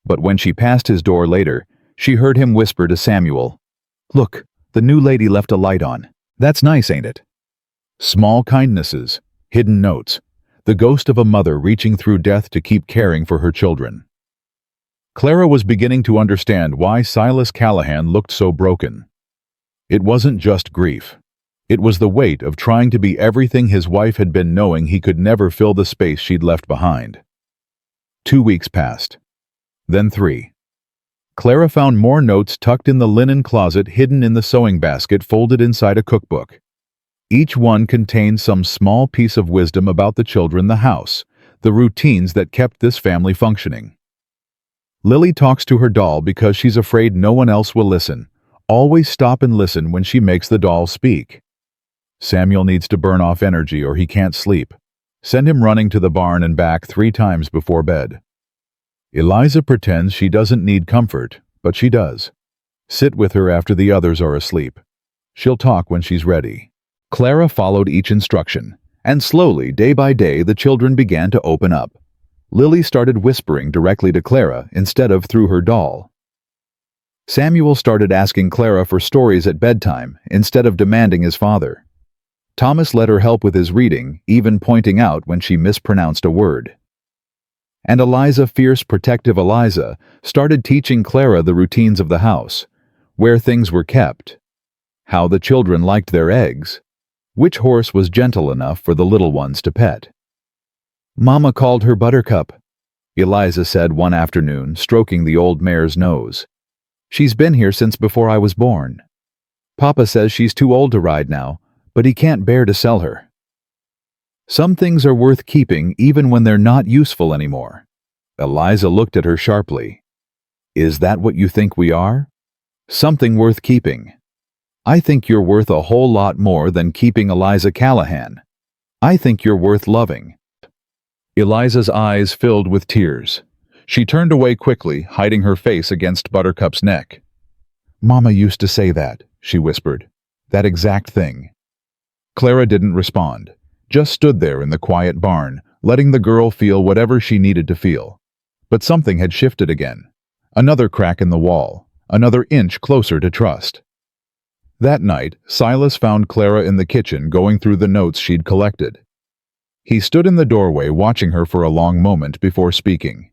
But when she passed his door later, she heard him whisper to Samuel, "Look, the new lady left a light on. That's nice, ain't it?" Small kindnesses, hidden notes, the ghost of a mother reaching through death to keep caring for her children. Clara was beginning to understand why Silas Callahan looked so broken. It wasn't just grief. It was the weight of trying to be everything his wife had been, knowing he could never fill the space she'd left behind. 2 weeks passed. Then 3. Clara found more notes tucked in the linen closet, hidden in the sewing basket, folded inside a cookbook. Each one contained some small piece of wisdom about the children, the house, the routines that kept this family functioning. Lily talks to her doll because she's afraid no one else will listen. Always stop and listen when she makes the doll speak. Samuel needs to burn off energy or he can't sleep. Send him running to the barn and back 3 times before bed. Eliza pretends she doesn't need comfort, but she does. Sit with her after the others are asleep. She'll talk when she's ready. Clara followed each instruction, and slowly, day by day, the children began to open up. Lily started whispering directly to Clara instead of through her doll. Samuel started asking Clara for stories at bedtime instead of demanding his father. Thomas let her help with his reading, even pointing out when she mispronounced a word. And Eliza, fierce, protective Eliza, started teaching Clara the routines of the house, where things were kept, how the children liked their eggs, which horse was gentle enough for the little ones to pet. "Mama called her Buttercup," Eliza said one afternoon, stroking the old mare's nose. "She's been here since before I was born. Papa says she's too old to ride now, but he can't bear to sell her." Some things are worth keeping even when they're not useful anymore. Eliza looked at her sharply. "Is that what you think we are? Something worth keeping? I think you're worth a whole lot more than keeping Eliza Callahan. I think you're worth loving." Eliza's eyes filled with tears. She turned away quickly, hiding her face against Buttercup's neck. "Mama used to say that," she whispered. "That exact thing." Clara didn't respond, just stood there in the quiet barn, letting the girl feel whatever she needed to feel. But something had shifted again. Another crack in the wall, another inch closer to trust. That night, Silas found Clara in the kitchen going through the notes she'd collected. He stood in the doorway watching her for a long moment before speaking.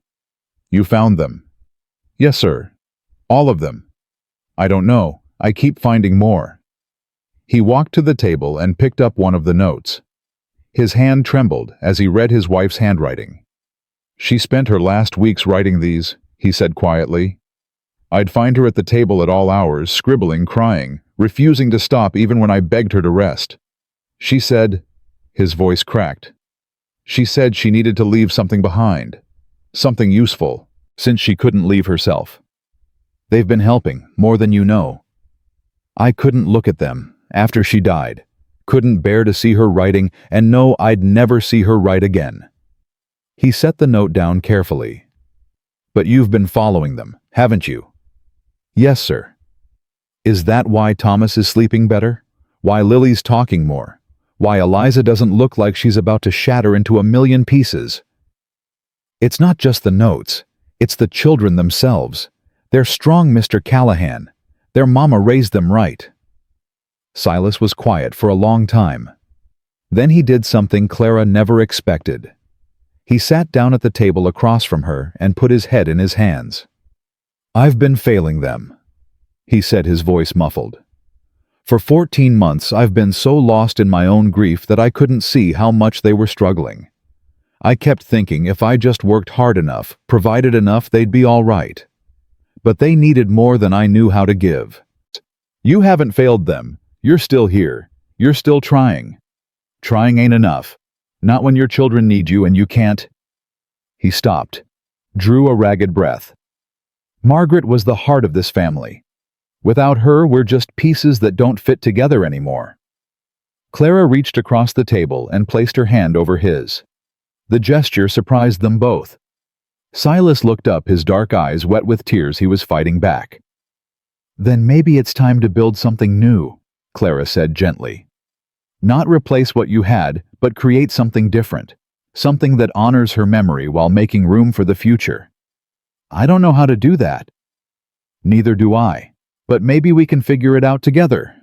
"You found them?" "Yes, sir. All of them." "I don't know. I keep finding more." He walked to the table and picked up one of the notes. His hand trembled as he read his wife's handwriting. "She spent her last weeks writing these," he said quietly. "I'd find her at the table at all hours, scribbling, crying, refusing to stop even when I begged her to rest. She said," his voice cracked, "she said she needed to leave something behind, something useful, since she couldn't leave herself. They've been helping, more than you know. I couldn't look at them after she died, couldn't bear to see her writing, and know I'd never see her write again." He set the note down carefully. "But you've been following them, haven't you?" Yes, sir. Is that why Thomas is sleeping better? Why Lily's talking more? Why Eliza doesn't look like she's about to shatter into a million pieces? It's not just the notes. It's the children themselves. They're strong, Mr. Callahan. Their mama raised them right. Silas was quiet for a long time. Then he did something Clara never expected. He sat down at the table across from her and put his head in his hands. I've been failing them, he said, his voice muffled. For 14 months I've been so lost in my own grief that I couldn't see how much they were struggling. I kept thinking if I just worked hard enough, provided enough, they'd be all right. But they needed more than I knew how to give. You haven't failed them. You're still here. You're still trying. Trying ain't enough. Not when your children need you and you can't. He stopped, drew a ragged breath. Margaret was the heart of this family. Without her, we're just pieces that don't fit together anymore. Clara reached across the table and placed her hand over his. The gesture surprised them both. Silas looked up, his dark eyes wet with tears he was fighting back. Then maybe it's time to build something new, Clara said gently. Not replace what you had, but create something different. Something that honors her memory while making room for the future. I don't know how to do that. Neither do I. But maybe we can figure it out together.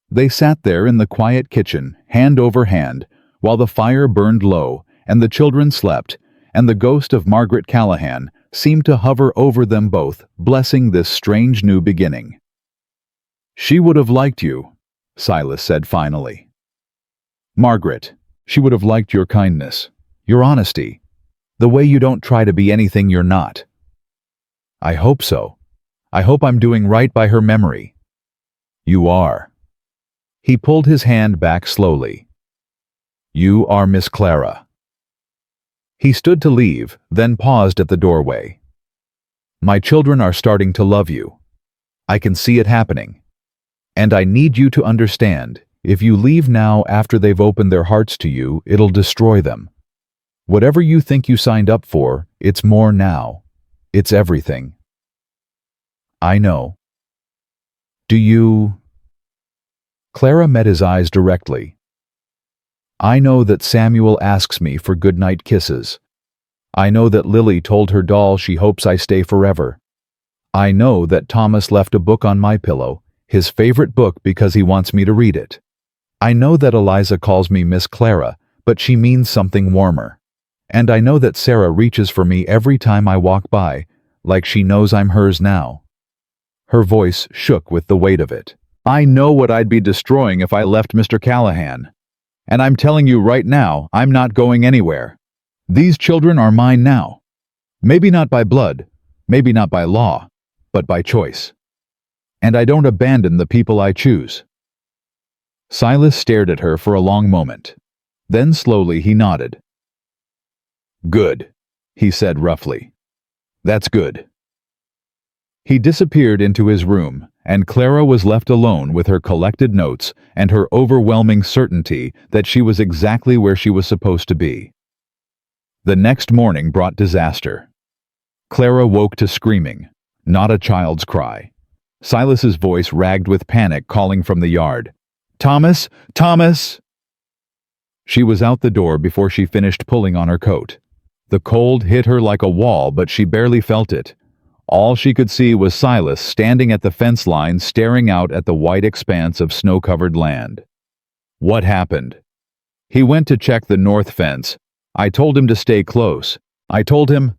They sat there in the quiet kitchen, hand over hand, while the fire burned low and the children slept, and the ghost of Margaret Callahan seemed to hover over them both, blessing this strange new beginning. She would have liked you, Silas said finally. Margaret, she would have liked your kindness, your honesty, the way you don't try to be anything you're not. I hope so. I hope I'm doing right by her memory. You are. He pulled his hand back slowly. You are Miss Clara. He stood to leave, then paused at the doorway. My children are starting to love you. I can see it happening. And I need you to understand, if you leave now after they've opened their hearts to you, it'll destroy them. Whatever you think you signed up for, it's more now. It's everything. I know. Do you? Clara met his eyes directly. I know that Samuel asks me for goodnight kisses. I know that Lily told her doll she hopes I stay forever. I know that Thomas left a book on my pillow, his favorite book, because he wants me to read it. I know that Eliza calls me Miss Clara, but she means something warmer. And I know that Sarah reaches for me every time I walk by, like she knows I'm hers now. Her voice shook with the weight of it. I know what I'd be destroying if I left Mr. Callahan. And I'm telling you right now, I'm not going anywhere. These children are mine now. Maybe not by blood, maybe not by law, but by choice. And I don't abandon the people I choose. Silas stared at her for a long moment. Then slowly he nodded. Good, he said roughly. That's good. He disappeared into his room, and Clara was left alone with her collected notes and her overwhelming certainty that she was exactly where she was supposed to be. The next morning brought disaster. Clara woke to screaming, not a child's cry. Silas's voice ragged with panic, calling from the yard. Thomas! Thomas! She was out the door before she finished pulling on her coat. The cold hit her like a wall, but she barely felt it. All she could see was Silas standing at the fence line, staring out at the white expanse of snow-covered land. What happened? He went to check the north fence. I told him to stay close. I told him...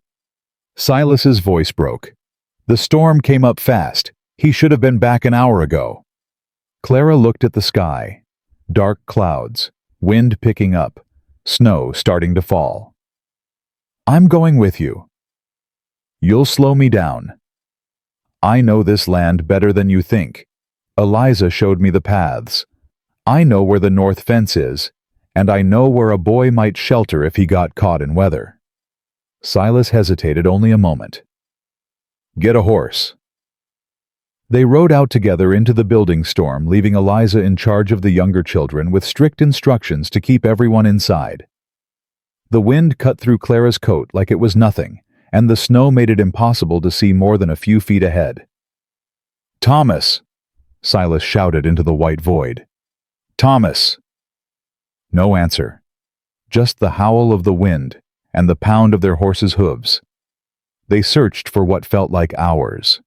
Silas's voice broke. The storm came up fast. He should have been back an hour ago. Clara looked at the sky. Dark clouds, wind picking up, snow starting to fall. I'm going with you. You'll slow me down. I know this land better than you think. Eliza showed me the paths. I know where the north fence is, and I know where a boy might shelter if he got caught in weather. Silas hesitated only a moment. Get a horse. They rode out together into the building storm, leaving Eliza in charge of the younger children with strict instructions to keep everyone inside. The wind cut through Clara's coat like it was nothing, and the snow made it impossible to see more than a few feet ahead. "Thomas!" Silas shouted into the white void. "Thomas!" No answer. Just the howl of the wind and the pound of their horses' hooves. They searched for what felt like hours.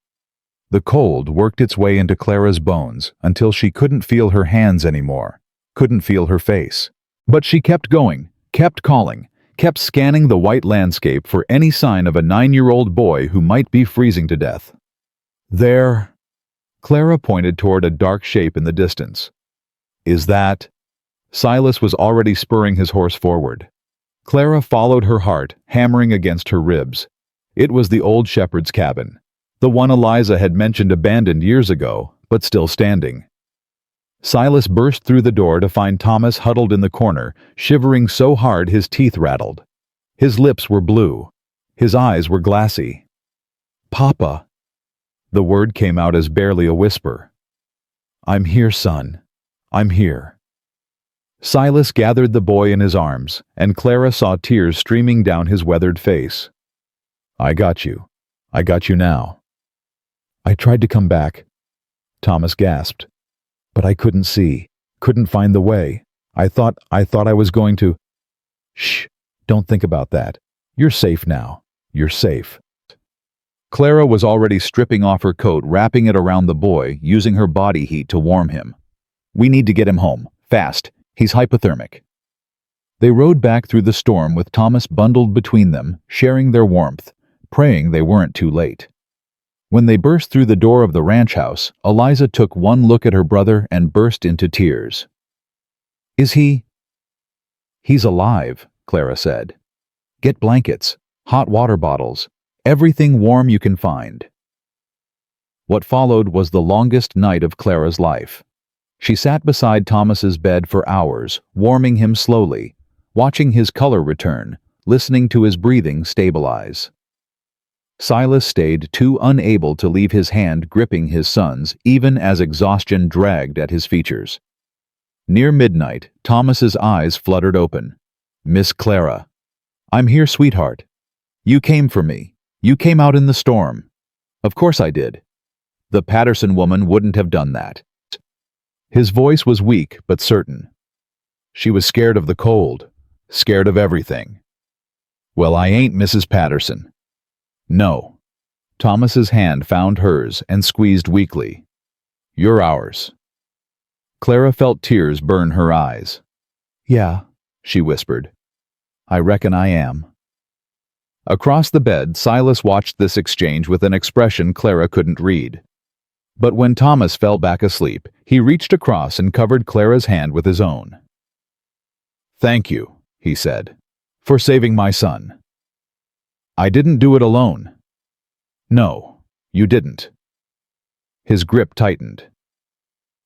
The cold worked its way into Clara's bones until she couldn't feel her hands anymore, couldn't feel her face. But she kept going, kept calling, kept scanning the white landscape for any sign of a 9-year-old boy who might be freezing to death. "There," Clara pointed toward a dark shape in the distance. "Is that—" Silas was already spurring his horse forward. Clara followed her heart, hammering against her ribs. It was the old shepherd's cabin, the one Eliza had mentioned abandoned years ago, but still standing. Silas burst through the door to find Thomas huddled in the corner, shivering so hard his teeth rattled. His lips were blue. His eyes were glassy. "Papa." The word came out as barely a whisper. "I'm here, son. I'm here." Silas gathered the boy in his arms, and Clara saw tears streaming down his weathered face. "I got you. I got you now." "I tried to come back," Thomas gasped. "But I couldn't see, couldn't find the way. I thought I was going to—" "Shh, don't think about that. You're safe now. You're safe." Clara was already stripping off her coat, wrapping it around the boy, using her body heat to warm him. "We need to get him home. Fast. He's hypothermic." They rode back through the storm with Thomas bundled between them, sharing their warmth, praying they weren't too late. When they burst through the door of the ranch house, Eliza took one look at her brother and burst into tears. "Is he—" "He's alive," Clara said. "Get blankets, hot water bottles, everything warm you can find." What followed was the longest night of Clara's life. She sat beside Thomas's bed for hours, warming him slowly, watching his color return, listening to his breathing stabilize. Silas stayed too unable to leave his hand gripping his son's, even as exhaustion dragged at his features. Near midnight, Thomas's eyes fluttered open. "Miss Clara." "I'm here, sweetheart. You came for me. You came out in the storm." "Of course I did. The Patterson woman wouldn't have done that." His voice was weak but certain. "She was scared of the cold, scared of everything." "Well, I ain't Mrs. Patterson." "No." Thomas's hand found hers and squeezed weakly. "You're ours." Clara felt tears burn her eyes. "Yeah," she whispered. "I reckon I am." Across the bed, Silas watched this exchange with an expression Clara couldn't read. But when Thomas fell back asleep, he reached across and covered Clara's hand with his own. "Thank you," he said, "for saving my son." "I didn't do it alone." "No, you didn't." His grip tightened.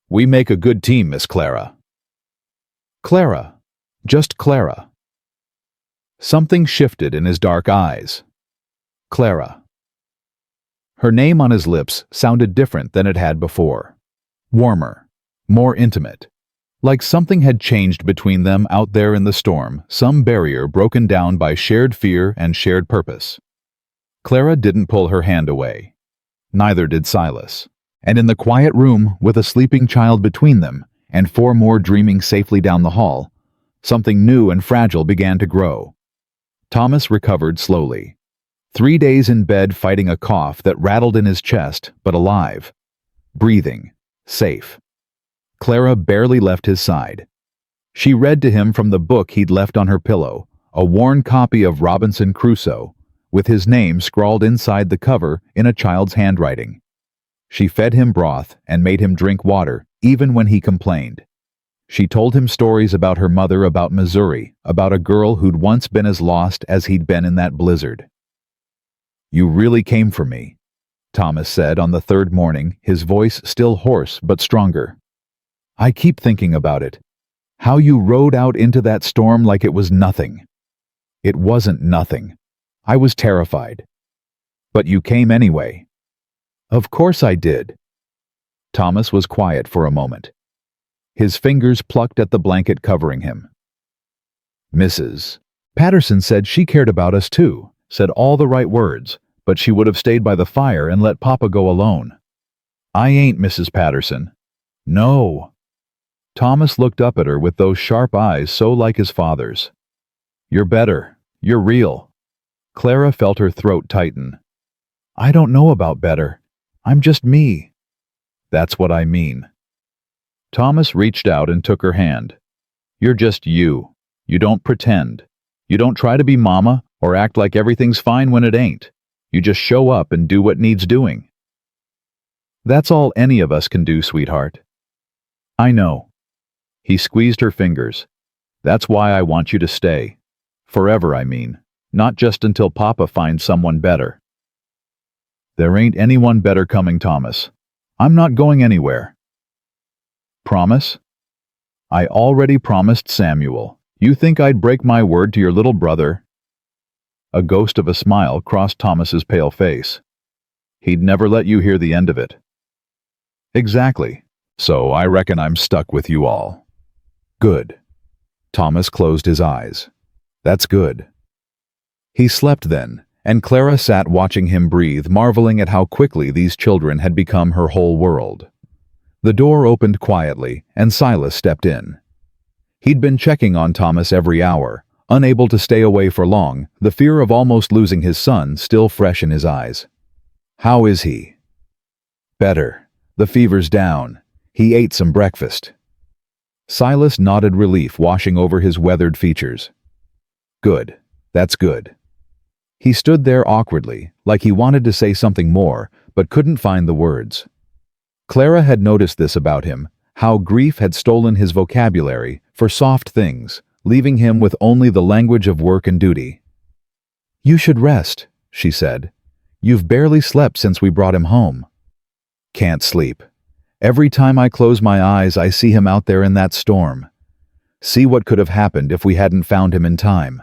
"We make a good team, Miss Clara." "Clara. Just Clara." Something shifted in his dark eyes. "Clara." Her name on his lips sounded different than it had before. Warmer, more intimate. Like something had changed between them out there in the storm, some barrier broken down by shared fear and shared purpose. Clara didn't pull her hand away. Neither did Silas. And in the quiet room, with a sleeping child between them, and 4 more dreaming safely down the hall, something new and fragile began to grow. Thomas recovered slowly. 3 days in bed fighting a cough that rattled in his chest, but alive. Breathing. Safe. Clara barely left his side. She read to him from the book he'd left on her pillow, a worn copy of Robinson Crusoe, with his name scrawled inside the cover in a child's handwriting. She fed him broth and made him drink water, even when he complained. She told him stories about her mother, about Missouri, about a girl who'd once been as lost as he'd been in that blizzard. "You really came for me," Thomas said on the 3rd morning, his voice still hoarse but stronger. "I keep thinking about it. How you rode out into that storm like it was nothing. It wasn't nothing. I was terrified. But you came anyway." "Of course I did." Thomas was quiet for a moment. His fingers plucked at the blanket covering him. "Mrs. Patterson said she cared about us too, said all the right words, but she would have stayed by the fire and let Papa go alone." I ain't Mrs. Patterson. No. Thomas looked up at her with those sharp eyes so like his father's. You're better. You're real. Clara felt her throat tighten. I don't know about better. I'm just me. That's what I mean. Thomas reached out and took her hand. You're just you. You don't pretend. You don't try to be mama or act like everything's fine when it ain't. You just show up and do what needs doing. That's all any of us can do, sweetheart. I know. He squeezed her fingers. That's why I want you to stay. Forever, I mean. Not just until Papa finds someone better. There ain't anyone better coming, Thomas. I'm not going anywhere. Promise? I already promised Samuel. You think I'd break my word to your little brother? A ghost of a smile crossed Thomas's pale face. He'd never let you hear the end of it. Exactly. So I reckon I'm stuck with you all. Good. Thomas closed his eyes. That's good. He slept then, and Clara sat watching him breathe, marveling at how quickly these children had become her whole world. The door opened quietly, and Silas stepped in. He'd been checking on Thomas every hour, unable to stay away for long, the fear of almost losing his son still fresh in his eyes. How is he? Better. The fever's down. He ate some breakfast. Silas nodded relief, washing over his weathered features. Good. That's good. He stood there awkwardly, like he wanted to say something more, but couldn't find the words. Clara had noticed this about him, how grief had stolen his vocabulary for soft things, leaving him with only the language of work and duty. You should rest, she said. You've barely slept since we brought him home. Can't sleep. Every time I close my eyes, I see him out there in that storm. See what could have happened if we hadn't found him in time.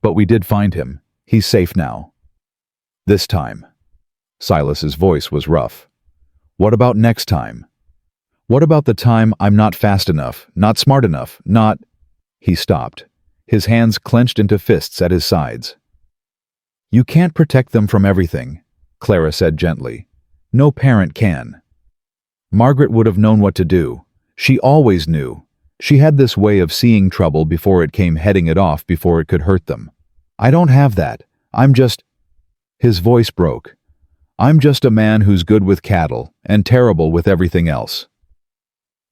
But we did find him. He's safe now. This time. Silas's voice was rough. What about next time? What about the time I'm not fast enough, not smart enough, not... He stopped, his hands clenched into fists at his sides. You can't protect them from everything, Clara said gently. No parent can. Margaret would have known what to do. She always knew. She had this way of seeing trouble before it came, heading it off before it could hurt them. I don't have that. I'm just... His voice broke. I'm just a man who's good with cattle and terrible with everything else.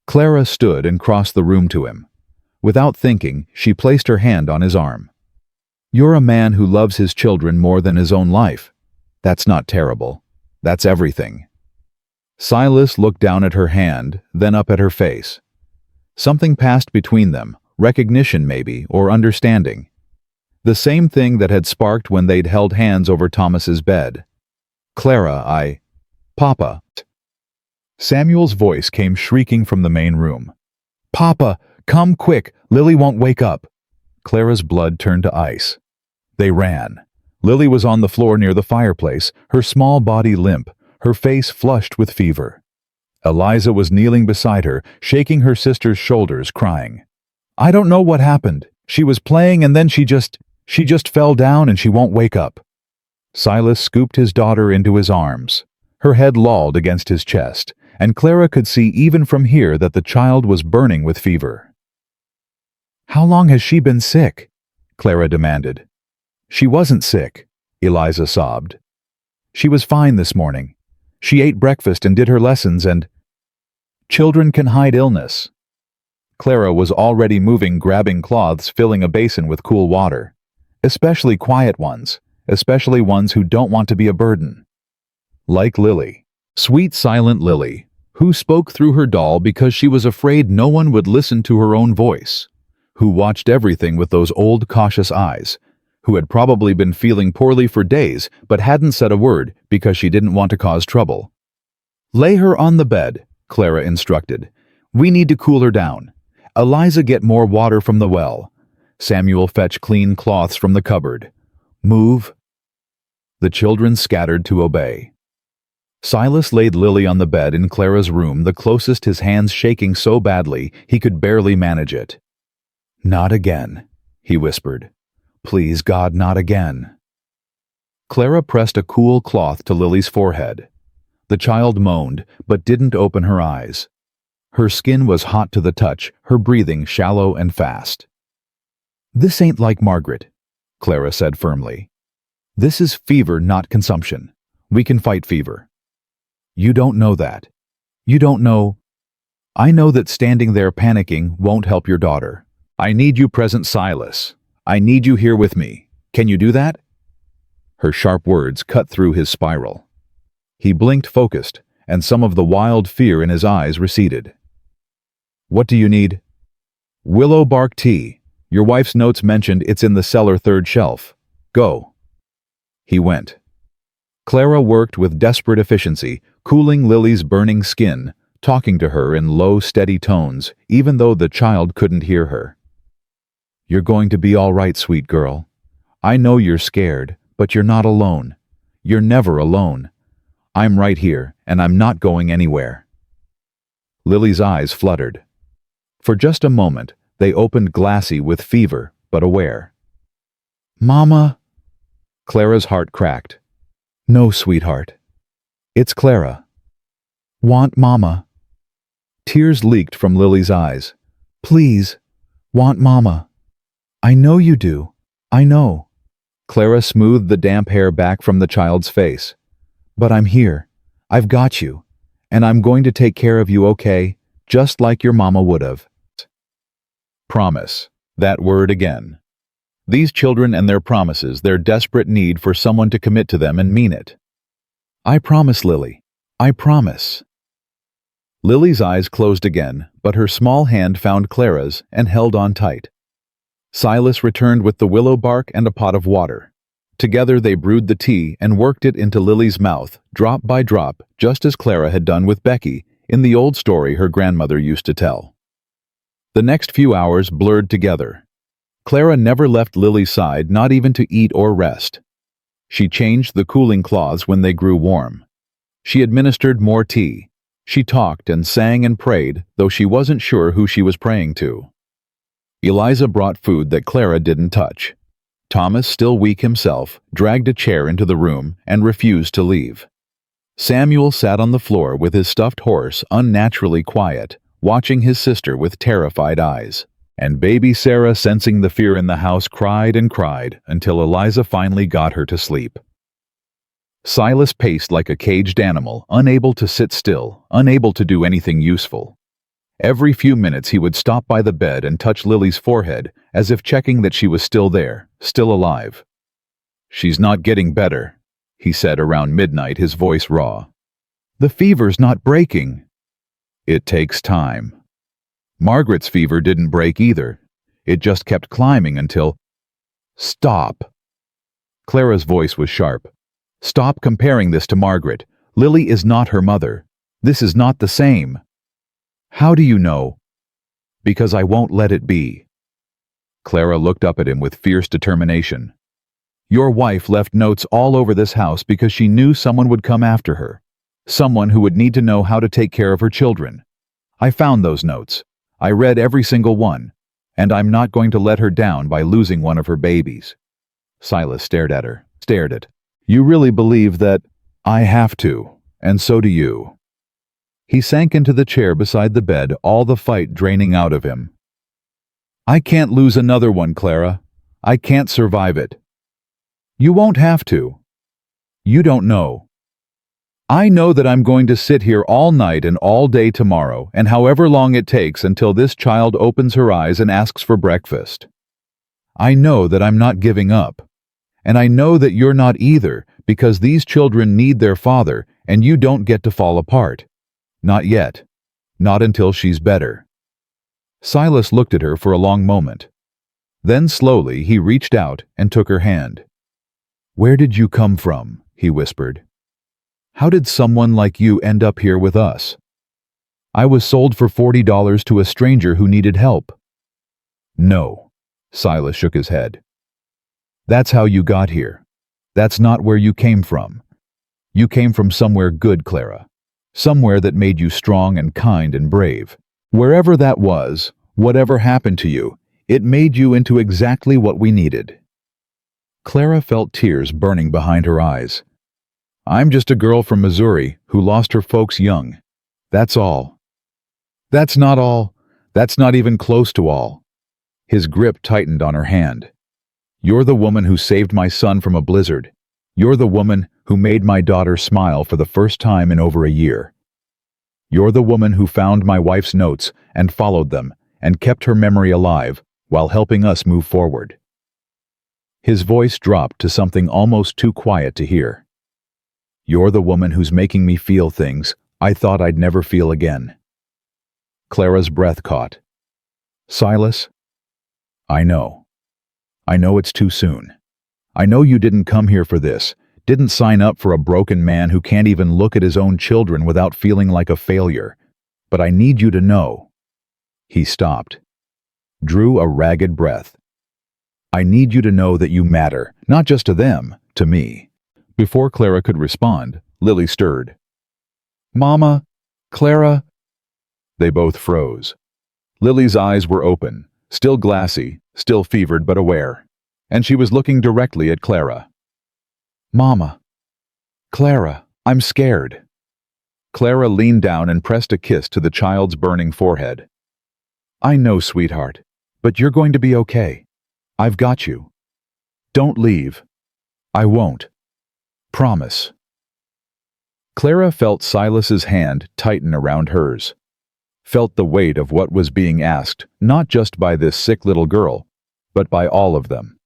Clara stood and crossed the room to him. Without thinking, she placed her hand on his arm. You're a man who loves his children more than his own life. That's not terrible. That's everything. Silas looked down at her hand, then up at her face. Something passed between them, recognition maybe, or understanding. The same thing that had sparked when they'd held hands over Thomas's bed. Clara, Papa. Samuel's voice came shrieking from the main room. Papa, come quick, Lily won't wake up. Clara's blood turned to ice. They ran. Lily was on the floor near the fireplace, her small body limp, her face flushed with fever. Eliza was kneeling beside her, shaking her sister's shoulders, crying. I don't know what happened. She was playing and then she just fell down and she won't wake up. Silas scooped his daughter into his arms. Her head lolled against his chest, and Clara could see even from here that the child was burning with fever. How long has she been sick? Clara demanded. She wasn't sick, Eliza sobbed. She was fine this morning. She ate breakfast and did her lessons and... Children can hide illness. Clara was already moving, grabbing cloths, filling a basin with cool water. Especially quiet ones, especially ones who don't want to be a burden. Like Lily. Sweet silent Lily, who spoke through her doll because she was afraid no one would listen to her own voice, who watched everything with those old cautious eyes, who had probably been feeling poorly for days but hadn't said a word because she didn't want to cause trouble. Lay her on the bed, Clara instructed. We need to cool her down. Eliza, get more water from the well. Samuel, fetch clean cloths from the cupboard. Move. The children scattered to obey. Silas laid Lily on the bed in Clara's room, the closest, his hands shaking so badly he could barely manage it. Not again, he whispered. Please, God, not again. Clara pressed a cool cloth to Lily's forehead. The child moaned, but didn't open her eyes. Her skin was hot to the touch, her breathing shallow and fast. "This ain't like Margaret," Clara said firmly. "This is fever, not consumption. We can fight fever." "You don't know that. You don't know." "I know that standing there panicking won't help your daughter. I need you present, Silas. I need you here with me. Can you do that?" Her sharp words cut through his spiral. He blinked focused, and some of the wild fear in his eyes receded. "What do you need?" "Willow bark tea. Your wife's notes mentioned it's in the cellar third shelf. Go." He went. Clara worked with desperate efficiency, cooling Lily's burning skin, talking to her in low, steady tones, even though the child couldn't hear her. "You're going to be all right, sweet girl. I know you're scared, but you're not alone. You're never alone. I'm right here, and I'm not going anywhere." Lily's eyes fluttered. For just a moment, they opened glassy with fever, but aware. "Mama!" Clara's heart cracked. "No, sweetheart. It's Clara. Want Mama." Tears leaked from Lily's eyes. "Please, want Mama. I know you do. I know." Clara smoothed the damp hair back from the child's face. "But I'm here. I've got you. And I'm going to take care of you, okay? Just like your mama would have." Promise. That word again. These children and their promises, their desperate need for someone to commit to them and mean it. "I promise, Lily. I promise." Lily's eyes closed again, but her small hand found Clara's and held on tight. Silas returned with the willow bark and a pot of water. Together they brewed the tea and worked it into Lily's mouth, drop by drop, just as Clara had done with Becky in the old story her grandmother used to tell. The next few hours blurred together. Clara never left Lily's side, not even to eat or rest. She changed the cooling cloths when they grew warm. She administered more tea. She talked and sang and prayed, though she wasn't sure who she was praying to. Eliza brought food that Clara didn't touch. Thomas, still weak himself, dragged a chair into the room and refused to leave. Samuel sat on the floor with his stuffed horse, unnaturally quiet, watching his sister with terrified eyes. And baby Sarah, sensing the fear in the house, cried and cried until Eliza finally got her to sleep. Silas paced like a caged animal, unable to sit still, unable to do anything useful. Every few minutes he would stop by the bed and touch Lily's forehead, as if checking that she was still there, still alive. "She's not getting better," he said around midnight, his voice raw. "The fever's not breaking." "It takes time." Margaret's fever didn't break either. It just kept climbing until— "Stop." Clara's voice was sharp. "Stop comparing this to Margaret. Lily is not her mother. This is not the same." "How do you know?" "Because I won't let it be." Clara looked up at him with fierce determination. "Your wife left notes all over this house because she knew someone would come after her. Someone who would need to know how to take care of her children. I found those notes. I read every single one. And I'm not going to let her down by losing one of her babies." Silas stared at her, stared at. "You really believe that—" "I have to, and so do you." He sank into the chair beside the bed, all the fight draining out of him. "I can't lose another one, Clara. I can't survive it." "You won't have to. You don't know. I know that I'm going to sit here all night and all day tomorrow, and however long it takes until this child opens her eyes and asks for breakfast. I know that I'm not giving up. And I know that you're not either, because these children need their father, and you don't get to fall apart. Not yet. Not until she's better." Silas looked at her for a long moment. Then slowly he reached out and took her hand. "Where did you come from?" he whispered. "How did someone like you end up here with us?" "I was sold for $40 to a stranger who needed help." "No." Silas shook his head. "That's how you got here. That's not where you came from. You came from somewhere good, Clara. Somewhere that made you strong and kind and brave. Wherever that was, whatever happened to you, it made you into exactly what we needed." Clara felt tears burning behind her eyes. I'm just a girl from Missouri who lost her folks young. That's all. That's not all. That's not even close to all. His grip tightened on her hand. You're the woman who saved my son from a blizzard. You're the woman who made my daughter smile for the first time in over a year. You're the woman who found my wife's notes and followed them and kept her memory alive while helping us move forward. His voice dropped to something almost too quiet to hear. You're the woman who's making me feel things I thought I'd never feel again. Clara's breath caught. Silas? I know. I know it's too soon. I know you didn't come here for this, didn't sign up for a broken man who can't even look at his own children without feeling like a failure. But I need you to know. He stopped, drew a ragged breath. I need you to know that you matter, not just to them, to me. Before Clara could respond, Lily stirred. Mama, Clara. They both froze. Lily's eyes were open, still glassy, still fevered but aware, and she was looking directly at Clara. Mama. Clara, I'm scared. Clara leaned down and pressed a kiss to the child's burning forehead. I know, sweetheart, but you're going to be okay. I've got you. Don't leave. I won't. Promise. Clara felt Silas's hand tighten around hers. Felt the weight of what was being asked, not just by this sick little girl, but by all of them.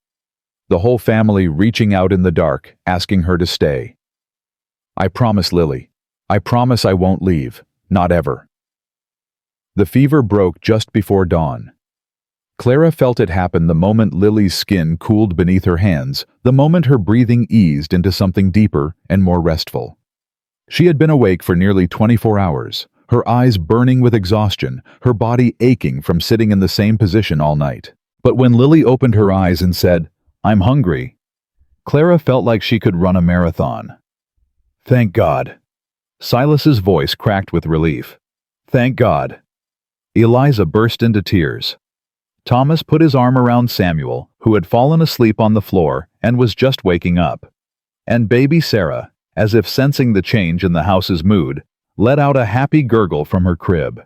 The whole family reaching out in the dark, asking her to stay. I promise, Lily. I promise I won't leave. Not ever. The fever broke just before dawn. Clara felt it happen the moment Lily's skin cooled beneath her hands, the moment her breathing eased into something deeper and more restful. She had been awake for nearly 24 hours, her eyes burning with exhaustion, her body aching from sitting in the same position all night. But when Lily opened her eyes and said, I'm hungry, Clara felt like she could run a marathon. Thank God. Silas's voice cracked with relief. Thank God. Eliza burst into tears. Thomas put his arm around Samuel, who had fallen asleep on the floor and was just waking up. And baby Sarah, as if sensing the change in the house's mood, let out a happy gurgle from her crib.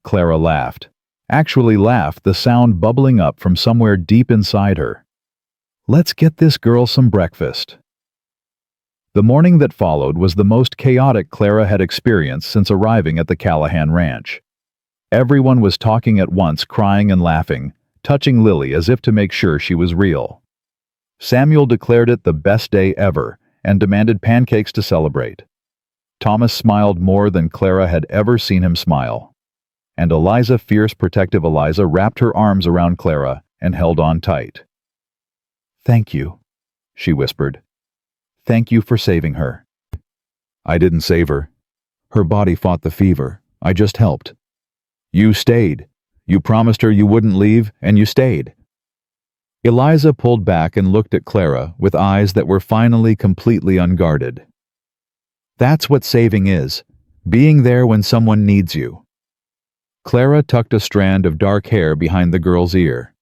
Clara laughed. Actually laughed, the sound bubbling up from somewhere deep inside her. Let's get this girl some breakfast. The morning that followed was the most chaotic Clara had experienced since arriving at the Callahan Ranch. Everyone was talking at once, crying and laughing, touching Lily as if to make sure she was real. Samuel declared it the best day ever and demanded pancakes to celebrate. Thomas smiled more than Clara had ever seen him smile. And Eliza, fierce, protective Eliza, wrapped her arms around Clara and held on tight. Thank you, she whispered. Thank you for saving her. I didn't save her. Her body fought the fever. I just helped. You stayed. You promised her you wouldn't leave, and you stayed. Eliza pulled back and looked at Clara with eyes that were finally completely unguarded. That's what saving is, being there when someone needs you. Clara tucked a strand of dark hair behind the girl's ear.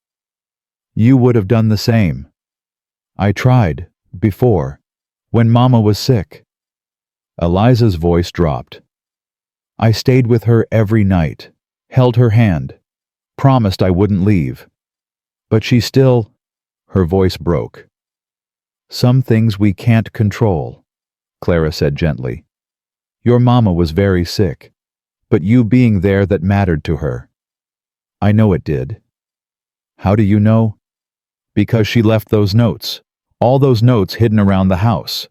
You would have done the same. I tried, before, when Mama was sick. Eliza's voice dropped. I stayed with her every night, held her hand, promised I wouldn't leave. But she still, her voice broke. Some things we can't control, Clara said gently. Your Mama was very sick, but you being there that mattered to her. I know it did. How do you know? Because she left those notes, all those notes hidden around the house.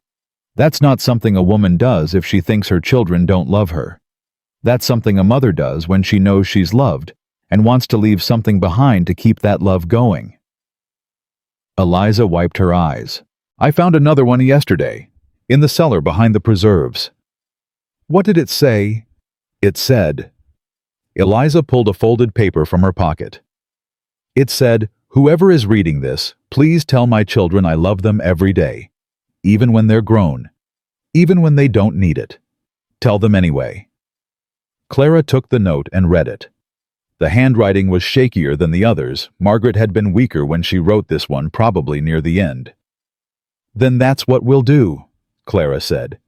That's not something a woman does if she thinks her children don't love her. That's something a mother does when she knows she's loved and wants to leave something behind to keep that love going. Eliza wiped her eyes. I found another one yesterday, in the cellar behind the preserves. What did it say? It said. Eliza pulled a folded paper from her pocket. It said, whoever is reading this, please tell my children I love them every day, even when they're grown, even when they don't need it. Tell them anyway. Clara took the note and read it. The handwriting was shakier than the others. Margaret had been weaker when she wrote this one, probably near the end. Then that's what we'll do, Clara said.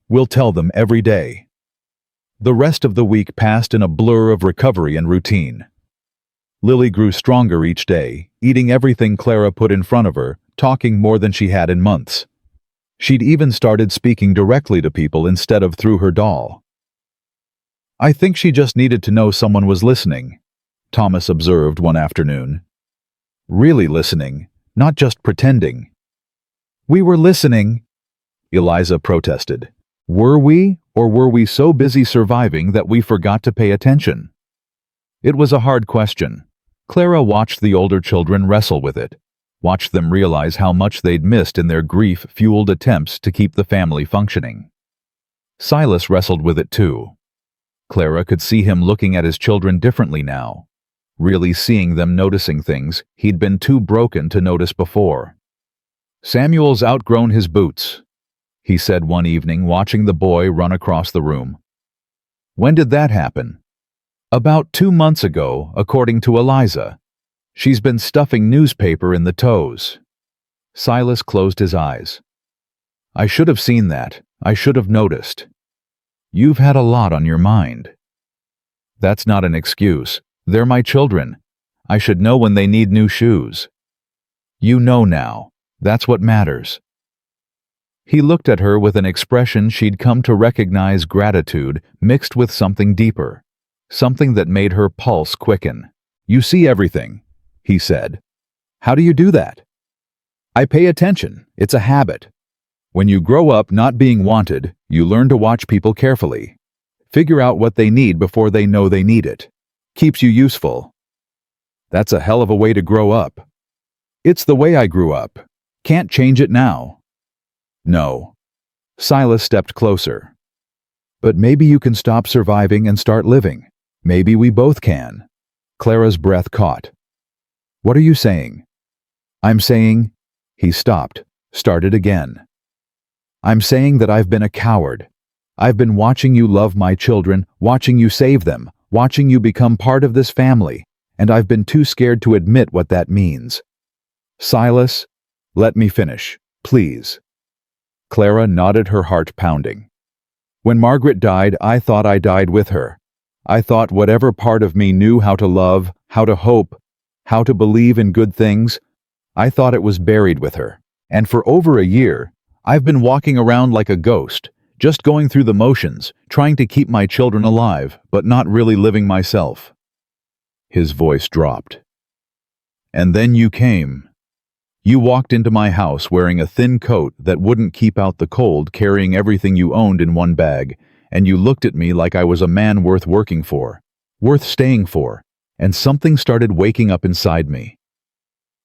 "We'll tell them every day." The rest of the week passed in a blur of recovery and routine. Lily grew stronger each day, eating everything Clara put in front of her, talking more than she had in months. She'd even started speaking directly to people instead of through her doll. "I think she just needed to know someone was listening," Thomas observed one afternoon. "Really listening, not just pretending." "We were listening," Eliza protested. "Were we, or were we so busy surviving that we forgot to pay attention?" It was a hard question. Clara watched the older children wrestle with it, watched them realize how much they'd missed in their grief-fueled attempts to keep the family functioning. Silas wrestled with it too. Clara could see him looking at his children differently now, really seeing them noticing things he'd been too broken to notice before. "Samuel's outgrown his boots," he said one evening, watching the boy run across the room. "When did that happen?" "About 2 months ago, according to Eliza. She's been stuffing newspaper in the toes." Silas closed his eyes. "I should have seen that. I should have noticed." "You've had a lot on your mind." "That's not an excuse. They're my children. I should know when they need new shoes." "You know now. That's what matters." He looked at her with an expression she'd come to recognize, gratitude mixed with something deeper, something that made her pulse quicken. "You see everything," he said. "How do you do that?" "I pay attention. It's a habit. When you grow up not being wanted, you learn to watch people carefully. Figure out what they need before they know they need it. Keeps you useful." "That's a hell of a way to grow up." "It's the way I grew up. Can't change it now." "No." Silas stepped closer. "But maybe you can stop surviving and start living. Maybe we both can." Clara's breath caught. "What are you saying?" "I'm saying—" He stopped, started again. "I'm saying that I've been a coward. I've been watching you love my children, watching you save them, watching you become part of this family, and I've been too scared to admit what that means." "Silas, let me finish, please." Clara nodded, her heart pounding. "When Margaret died, I thought I died with her. I thought whatever part of me knew how to love, how to hope, how to believe in good things, I thought it was buried with her. And for over a year, I've been walking around like a ghost, just going through the motions, trying to keep my children alive, but not really living myself." His voice dropped. "And then you came. You walked into my house wearing a thin coat that wouldn't keep out the cold, carrying everything you owned in one bag, and you looked at me like I was a man worth working for, worth staying for, and something started waking up inside me.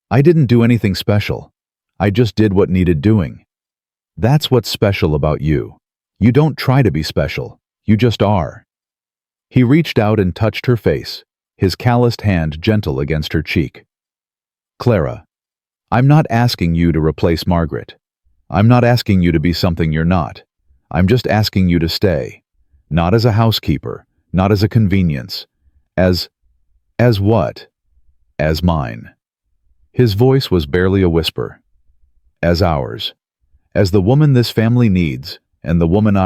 I didn't do anything special. I just did what needed doing. That's what's special about you. You don't try to be special. You just are." He reached out and touched her face, his calloused hand gentle against her cheek. "Clara, I'm not asking you to replace Margaret. I'm not asking you to be something you're not. I'm just asking you to stay. Not as a housekeeper, not as a convenience. As what? As mine." His voice was barely a whisper. "As ours. As the woman this family needs, and the woman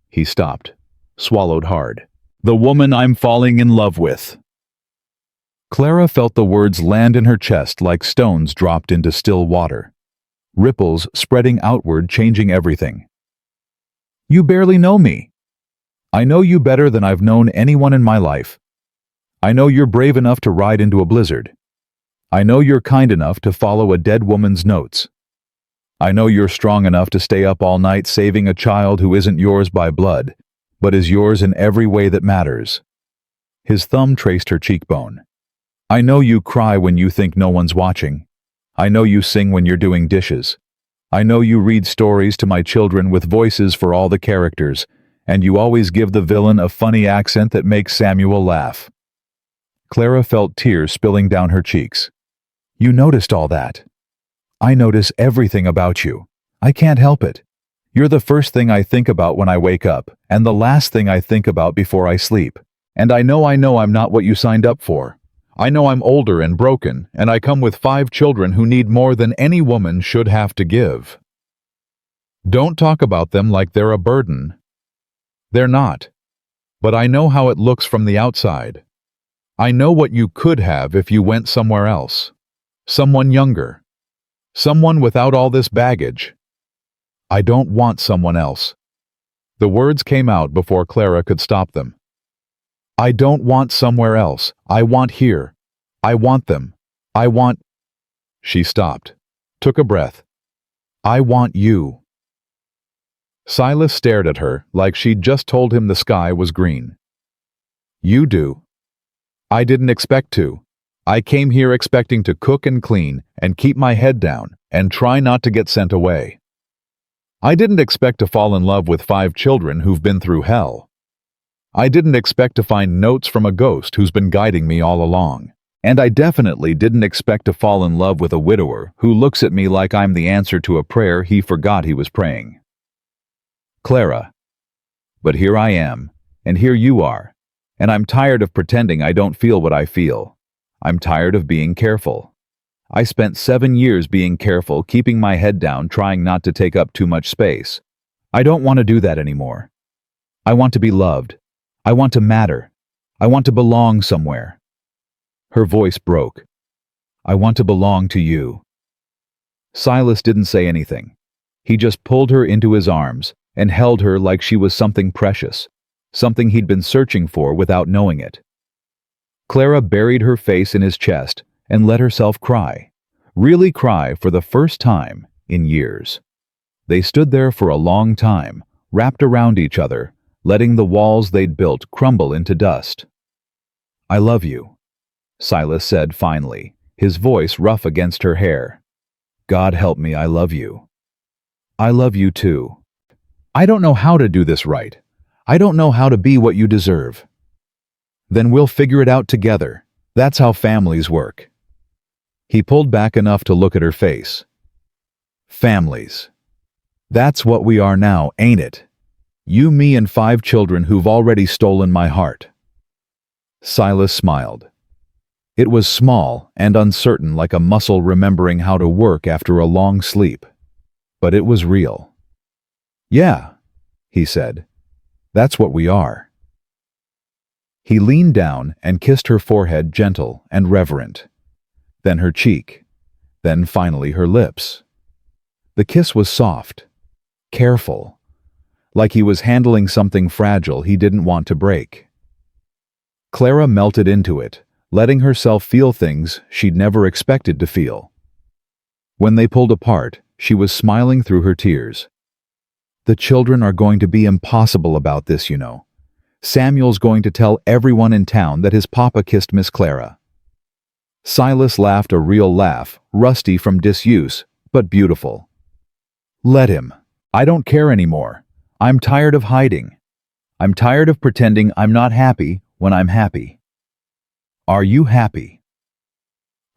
He stopped, swallowed hard. "The woman I'm falling in love with." Clara felt the words land in her chest like stones dropped into still water. Ripples spreading outward, changing everything. "You barely know me. I know you better than I've known anyone in my life. I know you're brave enough to ride into a blizzard. I know you're kind enough to follow a dead woman's notes. I know you're strong enough to stay up all night saving a child who isn't yours by blood, but is yours in every way that matters." His thumb traced her cheekbone. "I know you cry when you think no one's watching. I know you sing when you're doing dishes. I know you read stories to my children with voices for all the characters, and you always give the villain a funny accent that makes Samuel laugh." Clara felt tears spilling down her cheeks. "You noticed all that. I notice everything about you. I can't help it. You're the first thing I think about when I wake up, and the last thing I think about before I sleep. And I know I'm not what you signed up for. I know I'm older and broken, and I come with 5 children who need more than any woman should have to give." Don't talk about them like they're a burden. They're not. But I know how it looks from the outside. I know what you could have if you went somewhere else. Someone younger. Someone without all this baggage. I don't want someone else. The words came out before Clara could stop them. I don't want somewhere else. I want here. I want them. I want... She stopped, took a breath. I want you. Silas stared at her like she'd just told him the sky was green. You do. I didn't expect to. I came here expecting to cook and clean and keep my head down and try not to get sent away. I didn't expect to fall in love with 5 children who've been through hell. I didn't expect to find notes from a ghost who's been guiding me all along. And I definitely didn't expect to fall in love with a widower who looks at me like I'm the answer to a prayer he forgot he was praying. Clara. But here I am, and here you are, and I'm tired of pretending I don't feel what I feel. I'm tired of being careful. I spent 7 years being careful, keeping my head down, trying not to take up too much space. I don't want to do that anymore. I want to be loved. I want to matter. I want to belong somewhere. Her voice broke. I want to belong to you. Silas didn't say anything. He just pulled her into his arms and held her like she was something precious, something he'd been searching for without knowing it. Clara buried her face in his chest and let herself cry, really cry for the first time in years. They stood there for a long time, wrapped around each other, letting the walls they'd built crumble into dust. I love you, Silas said finally, his voice rough against her hair. God help me, I love you. I love you too. I don't know how to do this right. I don't know how to be what you deserve. Then we'll figure it out together. That's how families work. He pulled back enough to look at her face. Families. That's what we are now, ain't it? You, me, and 5 children who've already stolen my heart. Silas smiled. It was small and uncertain, like a muscle remembering how to work after a long sleep. But it was real. Yeah, he said. That's what we are. He leaned down and kissed her forehead, gentle and reverent. Then her cheek. Then finally her lips. The kiss was soft, careful, like he was handling something fragile he didn't want to break. Clara melted into it, letting herself feel things she'd never expected to feel. When they pulled apart, she was smiling through her tears. The children are going to be impossible about this, you know. Samuel's going to tell everyone in town that his papa kissed Miss Clara. Silas laughed a real laugh, rusty from disuse, but beautiful. Let him. I don't care anymore. I'm tired of hiding. I'm tired of pretending I'm not happy when I'm happy. Are you happy?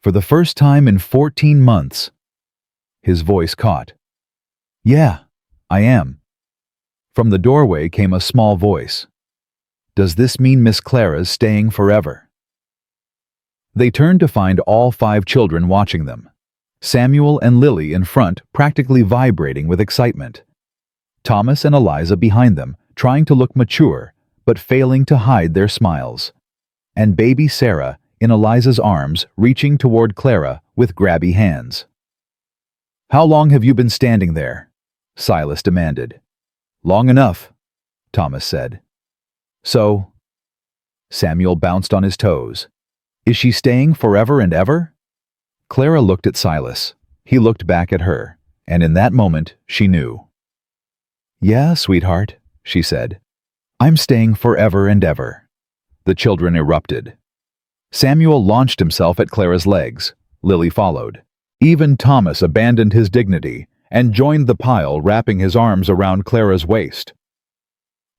For the first time in 14 months, his voice caught. Yeah, I am. From the doorway came a small voice. Does this mean Miss Clara's staying forever? They turned to find all 5 children watching them. Samuel and Lily in front, practically vibrating with excitement. Thomas and Eliza behind them, trying to look mature, but failing to hide their smiles. And baby Sarah in Eliza's arms, reaching toward Clara with grabby hands. How long have you been standing there? Silas demanded. Long enough, Thomas said. So? Samuel bounced on his toes. Is she staying forever and ever? Clara looked at Silas. He looked back at her, and in that moment she knew. Yeah, sweetheart, she said. I'm staying forever and ever. The children erupted. Samuel launched himself at Clara's legs. Lily followed. Even Thomas abandoned his dignity and joined the pile, wrapping his arms around Clara's waist.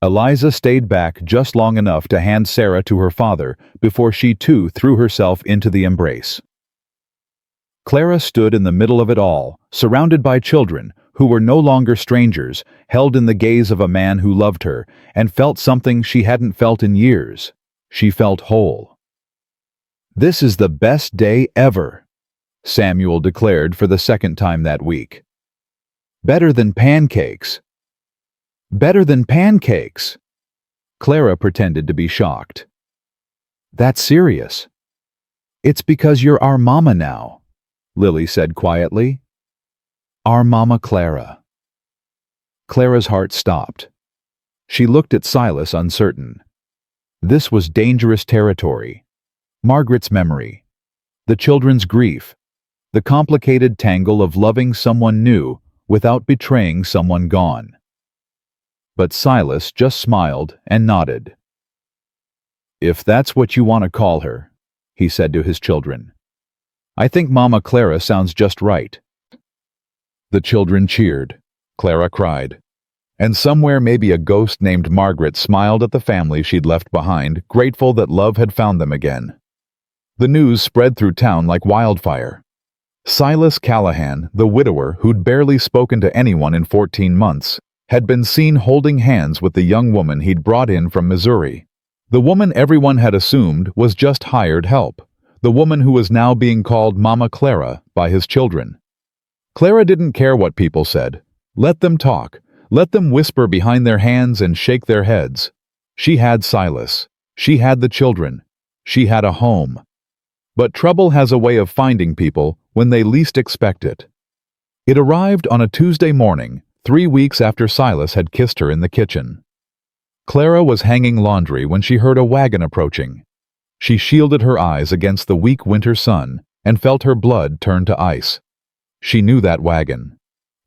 Eliza stayed back just long enough to hand Sarah to her father before she too threw herself into the embrace. Clara stood in the middle of it all, surrounded by children who were no longer strangers, held in the gaze of a man who loved her and felt something she hadn't felt in years. She felt whole. This is the best day ever, Samuel declared for the second time that week. Better than pancakes. Better than pancakes. Clara pretended to be shocked. That's serious. It's because you're our mama now, Lily said quietly. Our mama Clara. Clara's heart stopped. She looked at Silas uncertain. This was dangerous territory. Margaret's memory, the children's grief, the complicated tangle of loving someone new without betraying someone gone. But Silas just smiled and nodded. If that's what you want to call her, he said to his children. I think Mama Clara sounds just right. The children cheered. Clara cried. And somewhere maybe a ghost named Margaret smiled at the family she'd left behind, grateful that love had found them again. The news spread through town like wildfire. Silas Callahan, the widower who'd barely spoken to anyone in 14 months, had been seen holding hands with the young woman he'd brought in from Missouri. The woman everyone had assumed was just hired help, the woman who was now being called Mama Clara by his children. Clara didn't care what people said. Let them talk. Let them whisper behind their hands and shake their heads. She had Silas. She had the children. She had a home. But trouble has a way of finding people when they least expect it. It arrived on a Tuesday morning, 3 weeks after Silas had kissed her in the kitchen. Clara was hanging laundry when she heard a wagon approaching. She shielded her eyes against the weak winter sun and felt her blood turn to ice. She knew that wagon.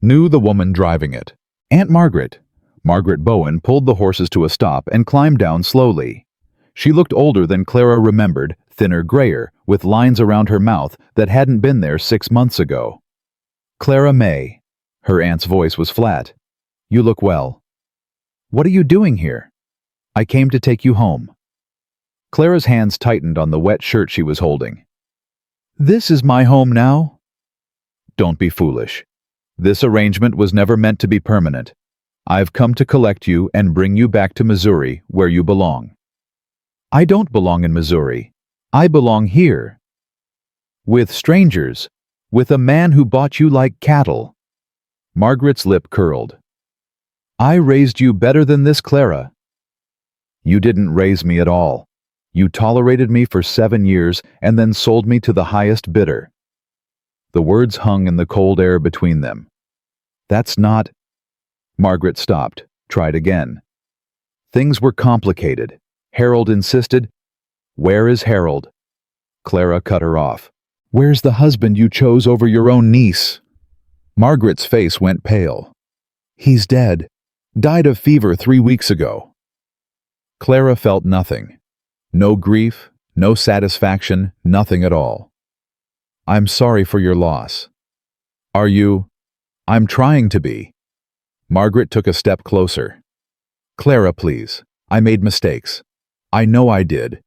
Knew the woman driving it. Aunt Margaret. Margaret Bowen pulled the horses to a stop and climbed down slowly. She looked older than Clara remembered, thinner, grayer, with lines around her mouth that hadn't been there 6 months ago. Clara May. Her aunt's voice was flat. You look well. What are you doing here? I came to take you home. Clara's hands tightened on the wet shirt she was holding. This is my home now? Don't be foolish. This arrangement was never meant to be permanent. I've come to collect you and bring you back to Missouri, where you belong. I don't belong in Missouri. I belong here. With strangers. With a man who bought you like cattle. Margaret's lip curled. I raised you better than this, Clara. You didn't raise me at all. You tolerated me for 7 years and then sold me to the highest bidder. The words hung in the cold air between them. That's not... Margaret stopped, tried again. Things were complicated. Harold insisted. Where is Harold? Clara cut her off. Where's the husband you chose over your own niece? Margaret's face went pale. He's dead. Died of fever 3 weeks ago. Clara felt nothing. No grief, no satisfaction, nothing at all. I'm sorry for your loss. Are you? I'm trying to be. Margaret took a step closer. Clara, please. I made mistakes. I know I did.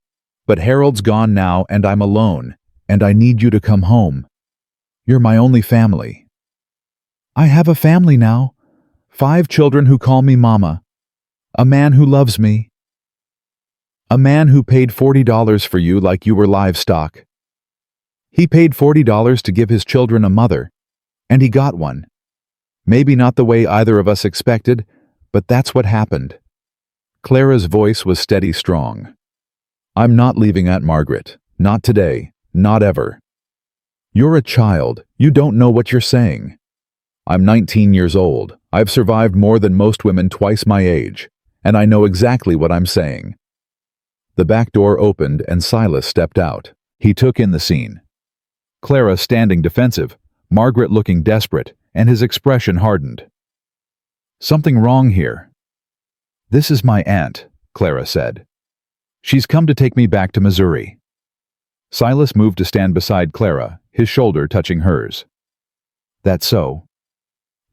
But Harold's gone now and I'm alone, and I need you to come home. You're my only family. I have a family now. 5 children who call me Mama. A man who loves me. A man who paid $40 for you like you were livestock. He paid $40 to give his children a mother, and he got one. Maybe not the way either of us expected, but that's what happened. Clara's voice was steady, strong. I'm not leaving Aunt Margaret. Not today. Not ever. You're a child. You don't know what you're saying. I'm 19 years old. I've survived more than most women twice my age, and I know exactly what I'm saying. The back door opened and Silas stepped out. He took in the scene. Clara standing defensive, Margaret looking desperate, and his expression hardened. Something wrong here. This is my aunt, Clara said. She's come to take me back to Missouri. Silas moved to stand beside Clara, his shoulder touching hers. That's so.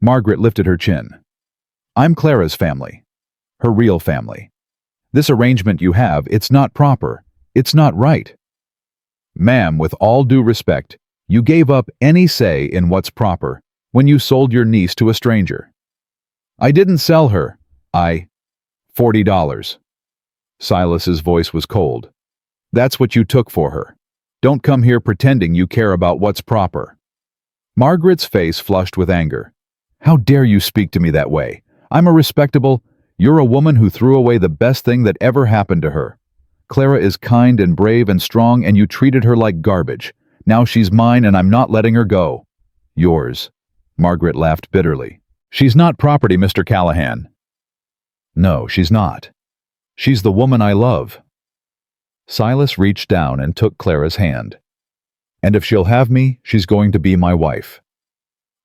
Margaret lifted her chin. I'm Clara's family. Her real family. This arrangement you have, it's not proper. It's not right. Ma'am, with all due respect, you gave up any say in what's proper when you sold your niece to a stranger. I didn't sell her. $40. Silas's voice was cold. That's what you took for her. Don't come here pretending you care about what's proper. Margaret's face flushed with anger. How dare you speak to me that way? I'm a respectable... You're a woman who threw away the best thing that ever happened to her. Clara is kind and brave and strong, and you treated her like garbage. Now she's mine, and I'm not letting her go. Yours. Margaret laughed bitterly. She's not property, Mr. Callahan. No, she's not. She's the woman I love. Silas reached down and took Clara's hand. And if she'll have me, she's going to be my wife.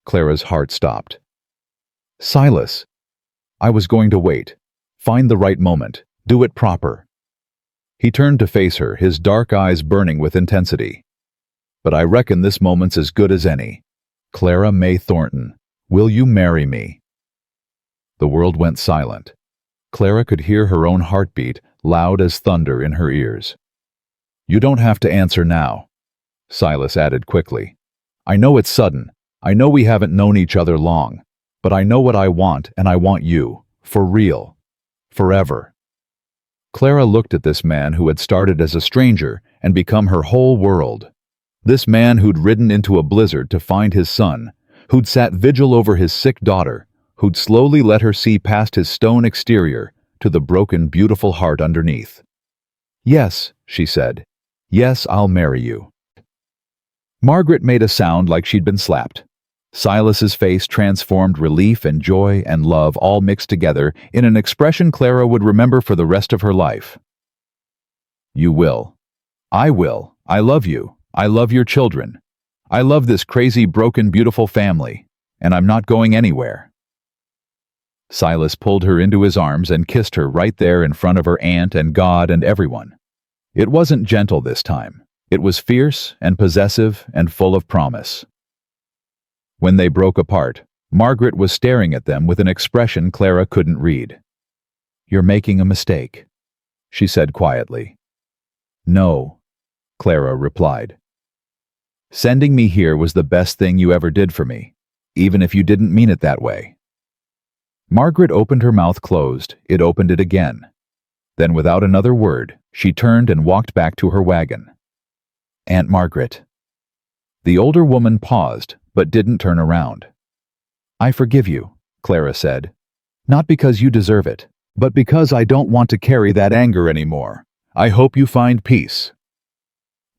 Clara's heart stopped. Silas. I was going to wait. Find the right moment. Do it proper. He turned to face her, his dark eyes burning with intensity. But I reckon this moment's as good as any. Clara May Thornton, will you marry me? The world went silent. Clara could hear her own heartbeat, loud as thunder in her ears. You don't have to answer now, Silas added quickly. I know it's sudden. I know we haven't known each other long. But I know what I want, and I want you. For real. Forever. Clara looked at this man who had started as a stranger and become her whole world. This man who'd ridden into a blizzard to find his son, who'd sat vigil over his sick daughter, who'd slowly let her see past his stone exterior to the broken, beautiful heart underneath. Yes, she said. Yes, I'll marry you. Margaret made a sound like she'd been slapped. Silas's face transformed relief and joy and love all mixed together in an expression Clara would remember for the rest of her life. You will. I will. I love you. I love your children. I love this crazy, broken, beautiful family, and I'm not going anywhere. Silas pulled her into his arms and kissed her right there in front of her aunt and God and everyone. It wasn't gentle this time. It was fierce and possessive and full of promise. When they broke apart, Margaret was staring at them with an expression Clara couldn't read. You're making a mistake, she said quietly. No, Clara replied. Sending me here was the best thing you ever did for me, even if you didn't mean it that way. Margaret opened her mouth closed. It opened it again. Then without another word, she turned and walked back to her wagon. Aunt Margaret. The older woman paused, but didn't turn around. I forgive you, Clara said. Not because you deserve it, but because I don't want to carry that anger anymore. I hope you find peace.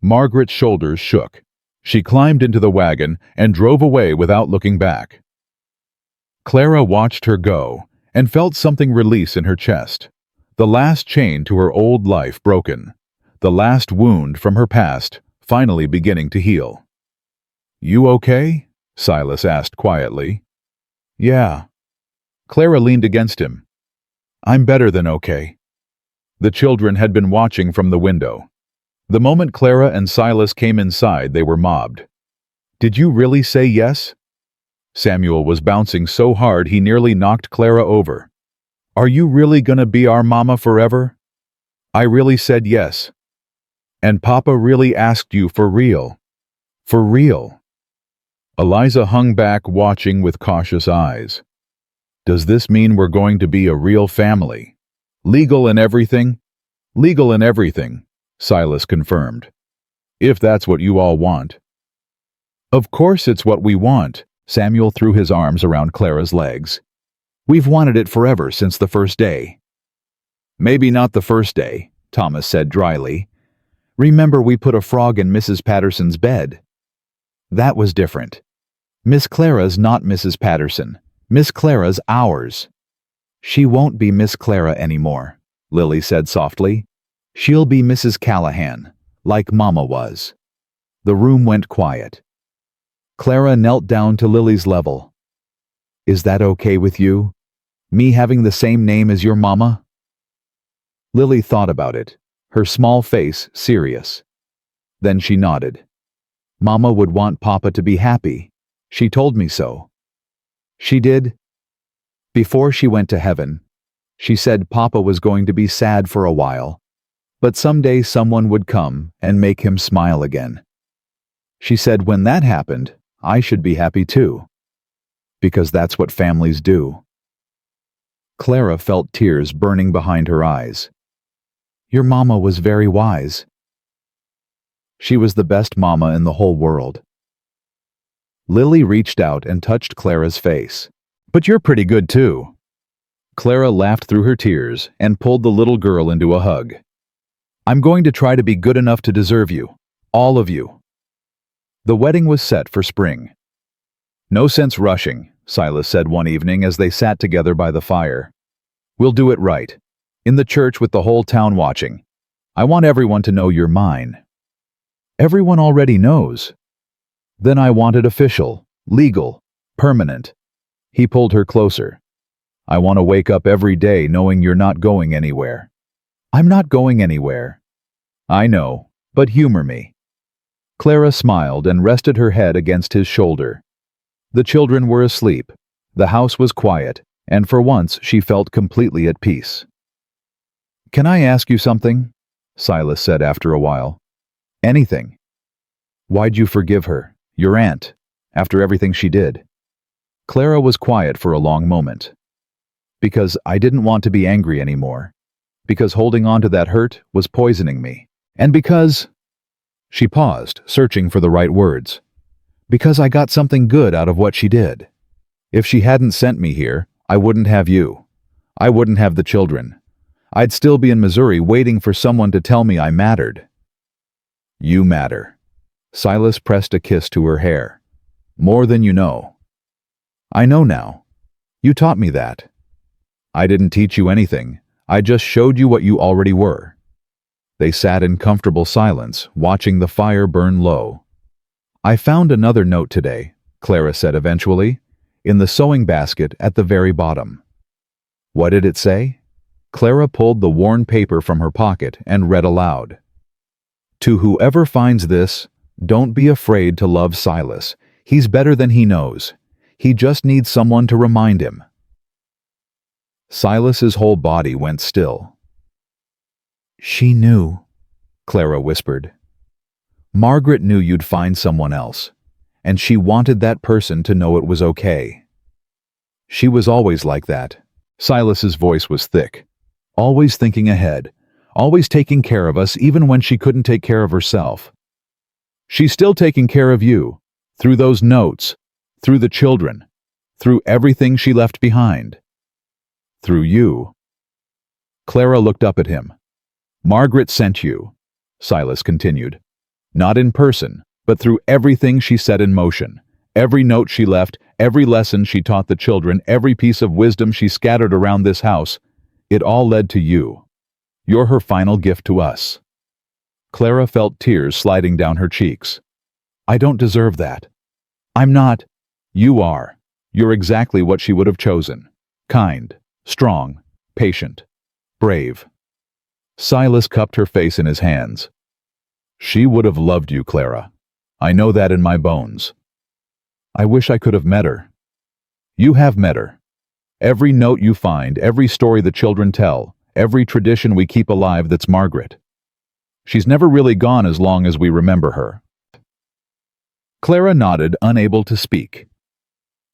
Margaret's shoulders shook. She climbed into the wagon and drove away without looking back. Clara watched her go and felt something release in her chest. The last chain to her old life broken. The last wound from her past finally beginning to heal. You okay? Silas asked quietly. Yeah. Clara leaned against him. I'm better than okay. The children had been watching from the window. The moment Clara and Silas came inside, they were mobbed. Did you really say yes? Samuel was bouncing so hard he nearly knocked Clara over. Are you really gonna be our mama forever? I really said yes. And Papa really asked you for real. For real. Eliza hung back, watching with cautious eyes. Does this mean we're going to be a real family? Legal and everything? Legal and everything, Silas confirmed. If that's what you all want. Of course it's what we want. Samuel threw his arms around Clara's legs. We've wanted it forever, since the first day. Maybe not the first day, Thomas said dryly. Remember we put a frog in Mrs. Patterson's bed? That was different. Miss Clara's not Mrs. Patterson. Miss Clara's ours. She won't be Miss Clara anymore, Lily said softly. She'll be Mrs. Callahan, like Mama was. The room went quiet. Clara knelt down to Lily's level. Is that okay with you? Me having the same name as your mama? Lily thought about it, her small face serious. Then she nodded. Mama would want Papa to be happy. She told me so. She did? Before she went to heaven, she said Papa was going to be sad for a while, but someday someone would come and make him smile again. She said when that happened, I should be happy too, because that's what families do. Clara felt tears burning behind her eyes. Your mama was very wise. She was the best mama in the whole world. Lily reached out and touched Clara's face. But you're pretty good too. Clara laughed through her tears and pulled the little girl into a hug. I'm going to try to be good enough to deserve you. All of you. The wedding was set for spring. No sense rushing, Silas said one evening as they sat together by the fire. We'll do it right. In the church with the whole town watching. I want everyone to know you're mine. Everyone already knows. Then I want it official, legal, permanent. He pulled her closer. I want to wake up every day knowing you're not going anywhere. I'm not going anywhere. I know, but humor me. Clara smiled and rested her head against his shoulder. The children were asleep. The house was quiet, and for once she felt completely at peace. Can I ask you something? Silas said after a while. Anything. Why'd you forgive her, your aunt, after everything she did? Clara was quiet for a long moment. Because I didn't want to be angry anymore. Because holding on to that hurt was poisoning me. And because... She paused, searching for the right words. Because I got something good out of what she did. If she hadn't sent me here, I wouldn't have you. I wouldn't have the children. I'd still be in Missouri waiting for someone to tell me I mattered. You matter. Silas pressed a kiss to her hair. More than you know. I know now. You taught me that. I didn't teach you anything. I just showed you what you already were. They sat in comfortable silence, watching the fire burn low. I found another note today, Clara said eventually, in the sewing basket at the very bottom. What did it say? Clara pulled the worn paper from her pocket and read aloud. To whoever finds this, don't be afraid to love Silas. He's better than he knows. He just needs someone to remind him. Silas's whole body went still. She knew, Clara whispered. Margaret knew you'd find someone else, and she wanted that person to know it was okay. She was always like that. Silas's voice was thick, always thinking ahead, always taking care of us even when she couldn't take care of herself. She's still taking care of you, through those notes, through the children, through everything she left behind. Through you. Clara looked up at him. Margaret sent you, Silas continued. Not in person, but through everything she set in motion. Every note she left, every lesson she taught the children, every piece of wisdom she scattered around this house, it all led to you. You're her final gift to us. Clara felt tears sliding down her cheeks. I don't deserve that. I'm not. You are. You're exactly what she would have chosen. Kind, strong, patient, brave. Silas cupped her face in his hands. She would have loved you, Clara. I know that in my bones. I wish I could have met her. You have met her. Every note you find, every story the children tell, every tradition we keep alive that's Margaret. She's never really gone as long as we remember her. Clara nodded, unable to speak.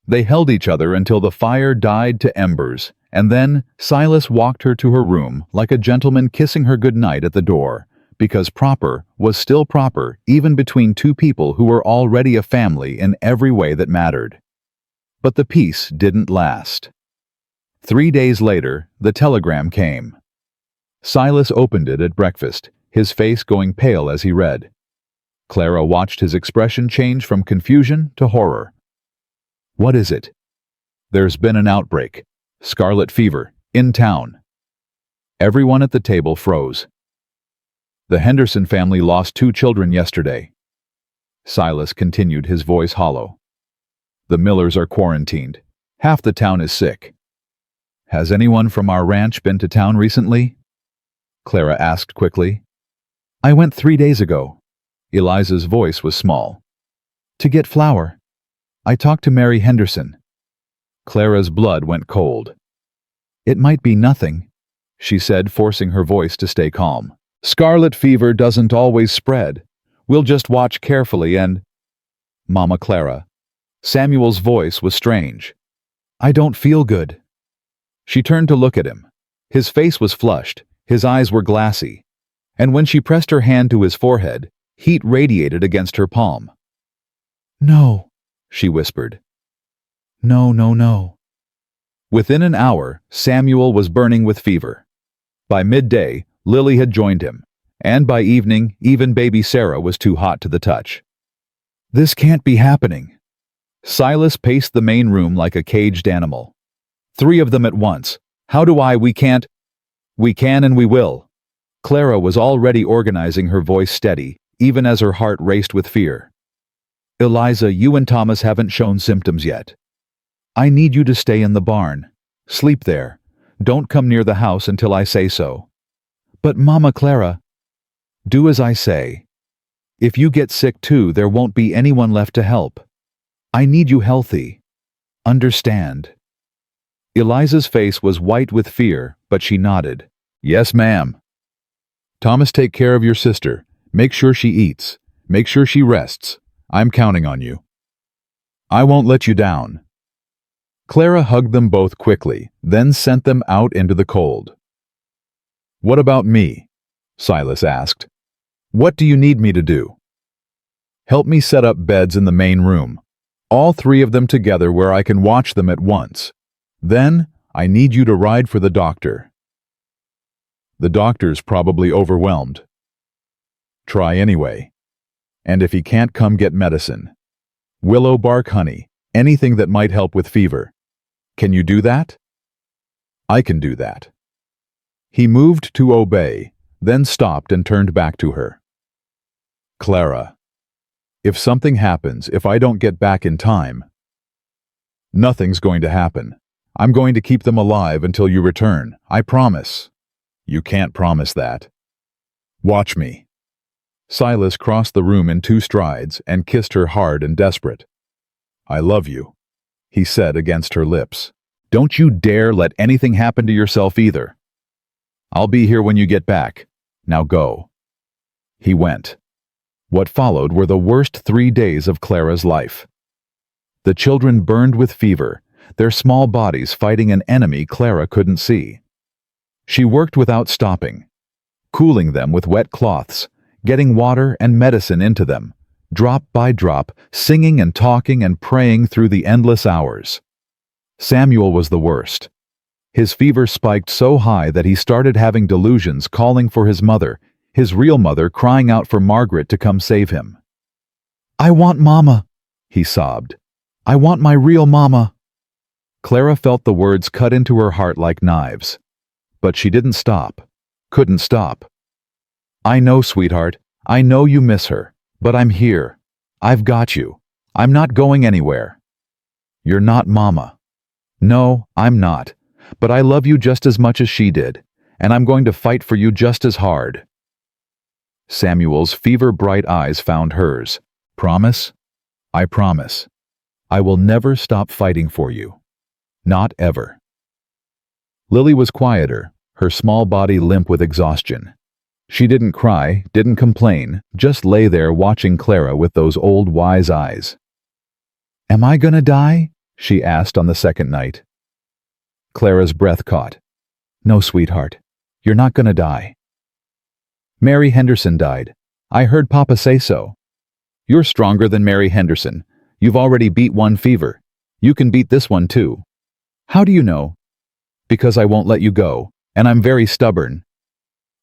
They held each other until the fire died to embers, and then Silas walked her to her room like a gentleman kissing her goodnight at the door, because proper was still proper even between two people who were already a family in every way that mattered. But the peace didn't last. 3 days later, the telegram came. Silas opened it at breakfast, his face going pale as he read. Clara watched his expression change from confusion to horror. What is it? There's been an outbreak. Scarlet fever, in town. Everyone at the table froze. The Henderson family lost 2 children yesterday. Silas continued, his voice hollow. The Millers are quarantined. Half the town is sick. Has anyone from our ranch been to town recently? Clara asked quickly. I went 3 days ago. Eliza's voice was small. To get flour. I talked to Mary Henderson. Clara's blood went cold. It might be nothing, she said, forcing her voice to stay calm. Scarlet fever doesn't always spread. We'll just watch carefully and... Mama Clara. Samuel's voice was strange. I don't feel good. She turned to look at him. His face was flushed, his eyes were glassy, and when she pressed her hand to his forehead, heat radiated against her palm. No, she whispered. No, no, no. Within an hour, Samuel was burning with fever. By midday, Lily had joined him, and by evening, even baby Sarah was too hot to the touch. This can't be happening. Silas paced the main room like a caged animal. 3 of them at once. We can't. We can and we will. Clara was already organizing, her voice steady, even as her heart raced with fear. Eliza, you and Thomas haven't shown symptoms yet. I need you to stay in the barn. Sleep there. Don't come near the house until I say so. But Mama Clara, do as I say. If you get sick too, there won't be anyone left to help. I need you healthy. Understand? Eliza's face was white with fear, but she nodded. Yes, ma'am. Thomas, take care of your sister. Make sure she eats. Make sure she rests. I'm counting on you. I won't let you down. Clara hugged them both quickly, then sent them out into the cold. What about me? Silas asked. What do you need me to do? Help me set up beds in the main room. All 3 of them together where I can watch them at once. Then, I need you to ride for the doctor. The doctor's probably overwhelmed. Try anyway. And if he can't come, get medicine. Willow bark honey, anything that might help with fever. Can you do that? I can do that. He moved to obey, then stopped and turned back to her. Clara, if something happens, if I don't get back in time, nothing's going to happen. I'm going to keep them alive until you return. I promise. You can't promise that. Watch me. Silas crossed the room in 2 strides and kissed her hard and desperate. I love you, he said against her lips. Don't you dare let anything happen to yourself either. I'll be here when you get back. Now go. He went. What followed were the worst 3 days of Clara's life. The children burned with fever, their small bodies fighting an enemy Clara couldn't see. She worked without stopping, cooling them with wet cloths, getting water and medicine into them, drop by drop, singing and talking and praying through the endless hours. Samuel was the worst. His fever spiked so high that he started having delusions, calling for his mother, his real mother, crying out for Margaret to come save him. I want Mama, he sobbed. I want my real Mama. Clara felt the words cut into her heart like knives. But she didn't stop. Couldn't stop. I know, sweetheart. I know you miss her. But I'm here. I've got you. I'm not going anywhere. You're not Mama. No, I'm not. But I love you just as much as she did, and I'm going to fight for you just as hard. Samuel's fever-bright eyes found hers. Promise? I promise. I will never stop fighting for you. Not ever. Lily was quieter, her small body limp with exhaustion. She didn't cry, didn't complain, just lay there watching Clara with those old wise eyes. Am I gonna die? She asked on the second night. Clara's breath caught. No, sweetheart. You're not gonna die. Mary Henderson died. I heard Papa say so. You're stronger than Mary Henderson. You've already beat one fever. You can beat this one too. How do you know? Because I won't let you go, and I'm very stubborn.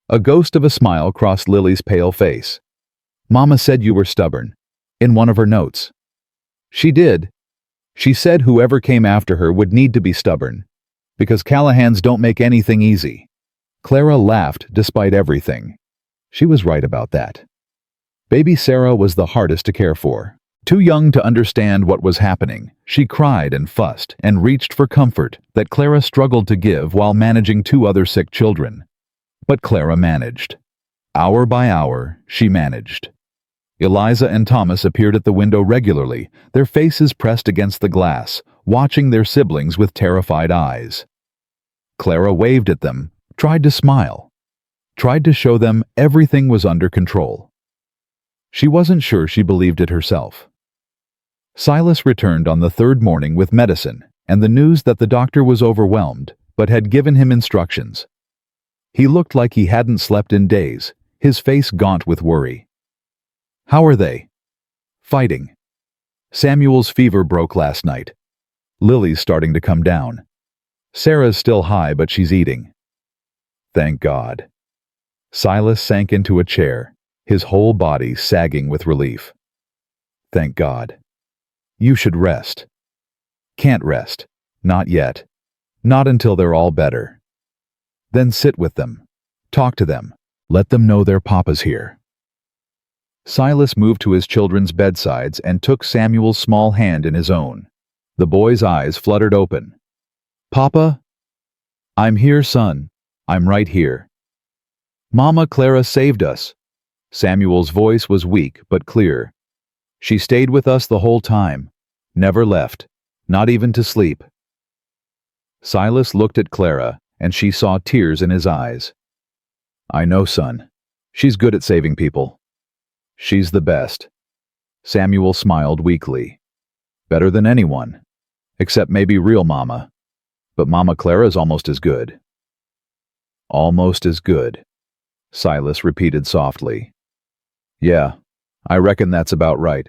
A ghost of a smile crossed Lily's pale face. Mama said you were stubborn, in one of her notes. She did. She said whoever came after her would need to be stubborn, because Callahans don't make anything easy. Clara laughed despite everything. She was right about that. Baby Sarah was the hardest to care for. Too young to understand what was happening, she cried and fussed and reached for comfort that Clara struggled to give while managing 2 other sick children. But Clara managed. Hour by hour, she managed. Eliza and Thomas appeared at the window regularly, their faces pressed against the glass, watching their siblings with terrified eyes. Clara waved at them, tried to smile, tried to show them everything was under control. She wasn't sure she believed it herself. Silas returned on the 3rd morning with medicine and the news that the doctor was overwhelmed, but had given him instructions. He looked like he hadn't slept in days, his face gaunt with worry. How are they? Fighting. Samuel's fever broke last night. Lily's starting to come down. Sarah's still high, but she's eating. Thank God. Silas sank into a chair, his whole body sagging with relief. Thank God. You should rest. Can't rest. Not yet. Not until they're all better. Then sit with them. Talk to them. Let them know their papa's here. Silas moved to his children's bedsides and took Samuel's small hand in his own. The boy's eyes fluttered open. Papa? I'm here, son. I'm right here. Mama Clara saved us. Samuel's voice was weak but clear. She stayed with us the whole time. Never left. Not even to sleep. Silas looked at Clara, and she saw tears in his eyes. I know, son. She's good at saving people. She's the best. Samuel smiled weakly. Better than anyone. Except maybe real Mama. But Mama Clara's almost as good. Almost as good, Silas repeated softly. Yeah, I reckon that's about right.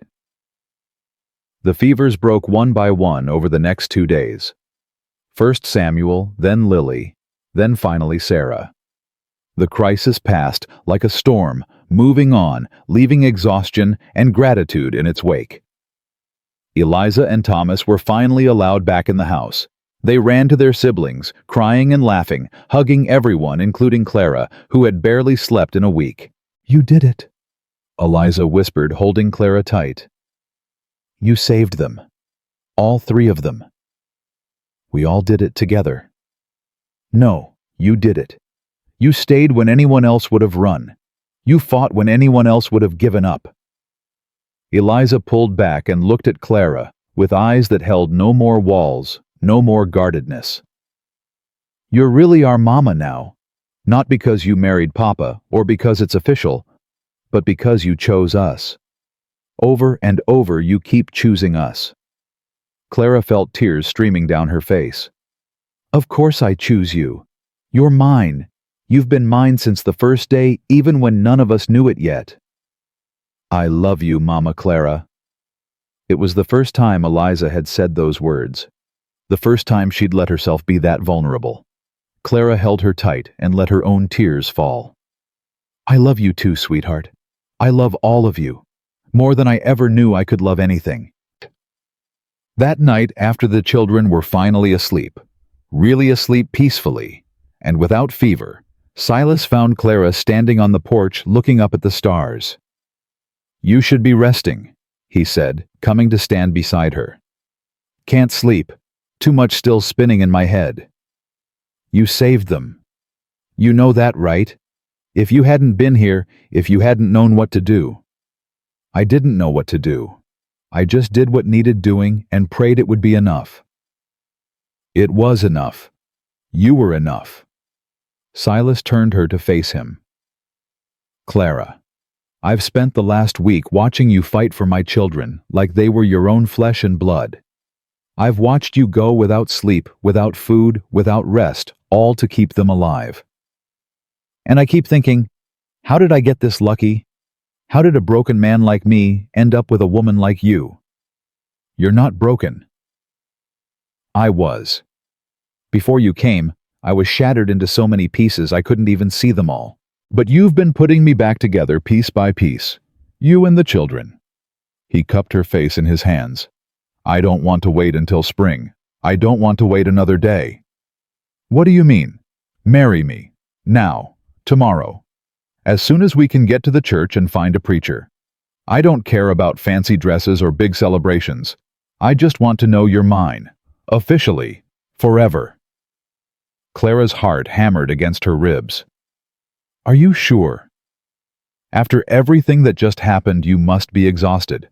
The fevers broke one by one over the next 2 days. First Samuel, then Lily, then finally Sarah. The crisis passed like a storm, moving on, leaving exhaustion and gratitude in its wake. Eliza and Thomas were finally allowed back in the house. They ran to their siblings, crying and laughing, hugging everyone, including Clara, who had barely slept in a week. You did it, Eliza whispered, holding Clara tight. You saved them. All 3 of them. We all did it together. No, you did it. You stayed when anyone else would have run. You fought when anyone else would have given up. Eliza pulled back and looked at Clara, with eyes that held no more walls, no more guardedness. You're really our mama now, not because you married Papa or because it's official, but because you chose us. Over and over you keep choosing us. Clara felt tears streaming down her face. Of course I choose you. You're mine. You've been mine since the first day, even when none of us knew it yet. I love you, Mama Clara. It was the first time Eliza had said those words. The first time she'd let herself be that vulnerable. Clara held her tight and let her own tears fall. I love you too, sweetheart. I love all of you. More than I ever knew I could love anything. That night, after the children were finally asleep, really asleep peacefully, and without fever, Silas found Clara standing on the porch looking up at the stars. You should be resting, he said, coming to stand beside her. Can't sleep. Too much still spinning in my head. You saved them. You know that, right? If you hadn't been here, if you hadn't known what to do. I didn't know what to do. I just did what needed doing and prayed it would be enough. It was enough. You were enough. Silas turned her to face him. Clara, I've spent the last week watching you fight for my children like they were your own flesh and blood. I've watched you go without sleep, without food, without rest, all to keep them alive. And I keep thinking, how did I get this lucky? How did a broken man like me end up with a woman like you? You're not broken. I was. Before you came, I was shattered into so many pieces I couldn't even see them all. But you've been putting me back together piece by piece. You and the children. He cupped her face in his hands. I don't want to wait until spring. I don't want to wait another day. What do you mean? Marry me. Now. Tomorrow. As soon as we can get to the church and find a preacher. I don't care about fancy dresses or big celebrations. I just want to know you're mine. Officially. Forever. Clara's heart hammered against her ribs. Are you sure? After everything that just happened, you must be exhausted.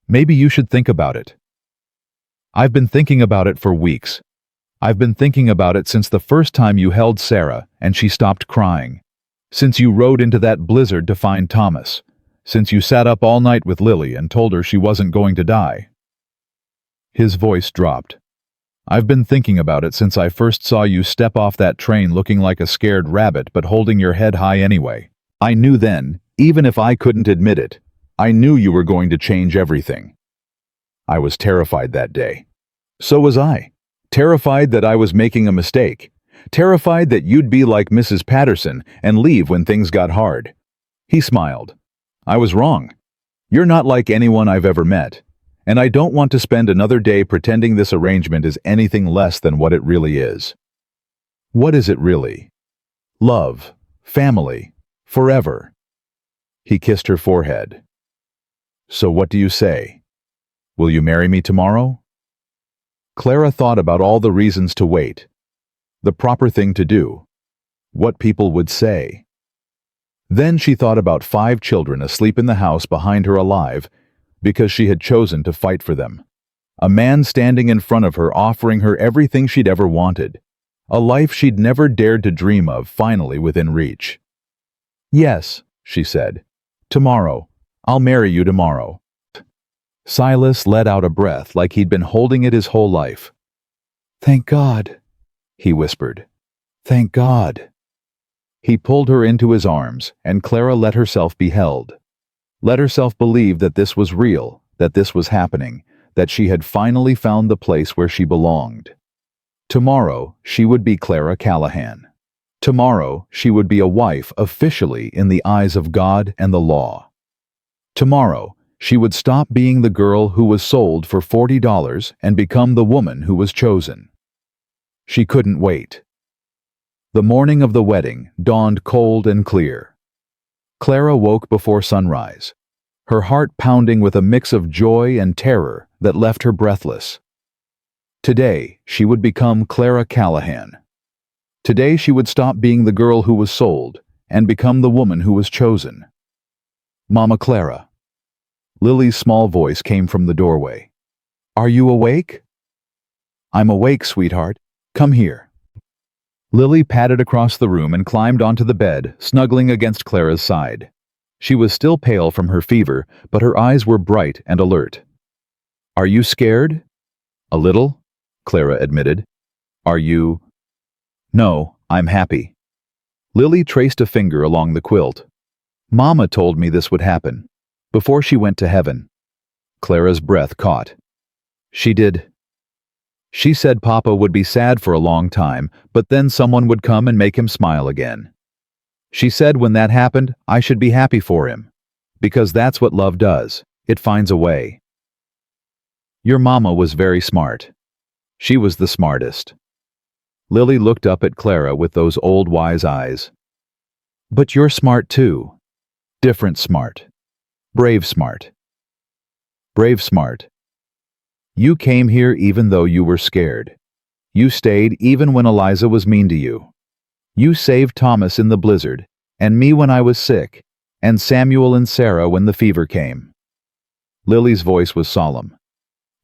Maybe you should think about it. I've been thinking about it for weeks. I've been thinking about it since the first time you held Sarah and she stopped crying. Since you rode into that blizzard to find Thomas. Since you sat up all night with Lily and told her she wasn't going to die. His voice dropped. I've been thinking about it since I first saw you step off that train looking like a scared rabbit but holding your head high anyway. I knew then, even if I couldn't admit it, I knew you were going to change everything. I was terrified that day. So was I. Terrified that I was making a mistake. Terrified that you'd be like Mrs. Patterson and leave when things got hard. He smiled. I was wrong. You're not like anyone I've ever met, and I don't want to spend another day pretending this arrangement is anything less than what it really is. What is it really? Love, family, forever. He kissed her forehead. So what do you say? Will you marry me tomorrow? Clara thought about all the reasons to wait. The proper thing to do. What people would say. Then she thought about 5 children asleep in the house behind her alive because she had chosen to fight for them. A man standing in front of her offering her everything she'd ever wanted. A life she'd never dared to dream of finally within reach. Yes, she said. Tomorrow. I'll marry you tomorrow. Silas let out a breath like he'd been holding it his whole life. Thank God, he whispered. Thank God. He pulled her into his arms, and Clara let herself be held. Let herself believe that this was real, that this was happening, that she had finally found the place where she belonged. Tomorrow, she would be Clara Callahan. Tomorrow, she would be a wife officially in the eyes of God and the law. Tomorrow, she would stop being the girl who was sold for $40 and become the woman who was chosen. She couldn't wait. The morning of the wedding dawned cold and clear. Clara woke before sunrise, her heart pounding with a mix of joy and terror that left her breathless. Today, she would become Clara Callahan. Today, she would stop being the girl who was sold and become the woman who was chosen. Mama Clara. Lily's small voice came from the doorway. Are you awake? I'm awake, sweetheart. Come here. Lily padded across the room and climbed onto the bed, snuggling against Clara's side. She was still pale from her fever, but her eyes were bright and alert. Are you scared? A little, Clara admitted. Are you? No, I'm happy. Lily traced a finger along the quilt. Mama told me this would happen, before she went to heaven. Clara's breath caught. She did. She said Papa would be sad for a long time, but then someone would come and make him smile again. She said when that happened, I should be happy for him. Because that's what love does. It finds a way. Your mama was very smart. She was the smartest. Lily looked up at Clara with those old wise eyes. But you're smart too. Different smart. Brave smart. Brave smart. You came here even though you were scared. You stayed even when Eliza was mean to you. You saved Thomas in the blizzard, and me when I was sick, and Samuel and Sarah when the fever came. Lily's voice was solemn.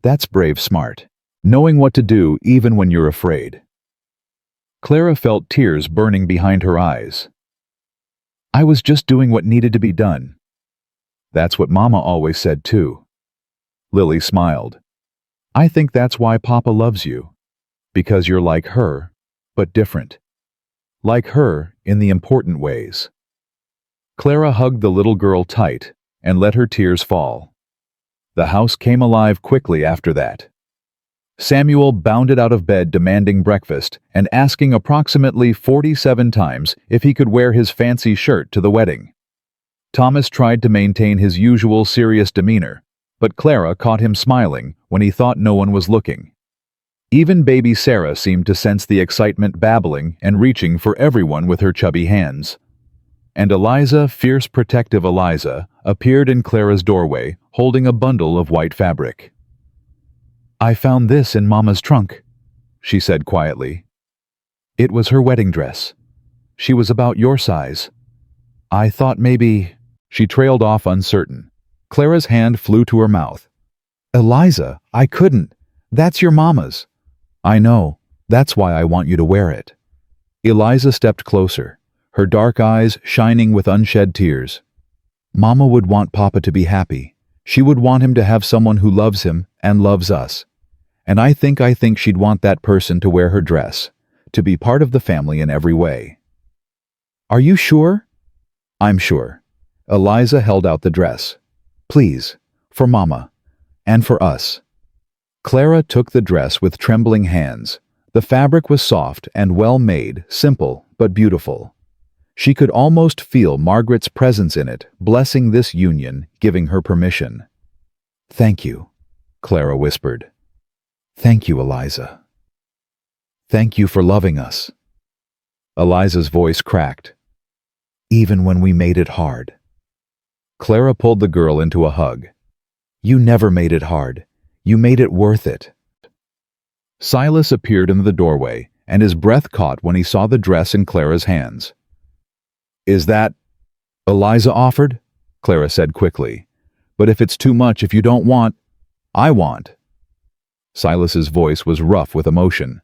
That's brave smart. Knowing what to do even when you're afraid. Clara felt tears burning behind her eyes. I was just doing what needed to be done. That's what Mama always said too. Lily smiled. I think that's why Papa loves you. Because you're like her, but different. Like her in the important ways. Clara hugged the little girl tight and let her tears fall. The house came alive quickly after that. Samuel bounded out of bed demanding breakfast and asking approximately 47 times if he could wear his fancy shirt to the wedding. Thomas tried to maintain his usual serious demeanor, but Clara caught him smiling when he thought no one was looking. Even baby Sarah seemed to sense the excitement, babbling and reaching for everyone with her chubby hands. And Eliza, fierce protective Eliza, appeared in Clara's doorway holding a bundle of white fabric. I found this in Mama's trunk, she said quietly. It was her wedding dress. She was about your size. I thought maybe... She trailed off uncertain. Clara's hand flew to her mouth. Eliza, I couldn't. That's your Mama's. I know. That's why I want you to wear it. Eliza stepped closer, her dark eyes shining with unshed tears. Mama would want Papa to be happy. She would want him to have someone who loves him and loves us. And I think she'd want that person to wear her dress, to be part of the family in every way. Are you sure? I'm sure. Eliza held out the dress. Please, for Mama, and for us. Clara took the dress with trembling hands. The fabric was soft and well made, simple but beautiful. She could almost feel Margaret's presence in it, blessing this union, giving her permission. "Thank you," Clara whispered. "Thank you, Eliza. Thank you for loving us." Eliza's voice cracked. "Even when we made it hard." Clara pulled the girl into a hug. "You never made it hard. You made it worth it." Silas appeared in the doorway, and his breath caught when he saw the dress in Clara's hands. "Is that—" Eliza offered, Clara said quickly. "But if it's too much, if you don't want, I want." Silas's voice was rough with emotion.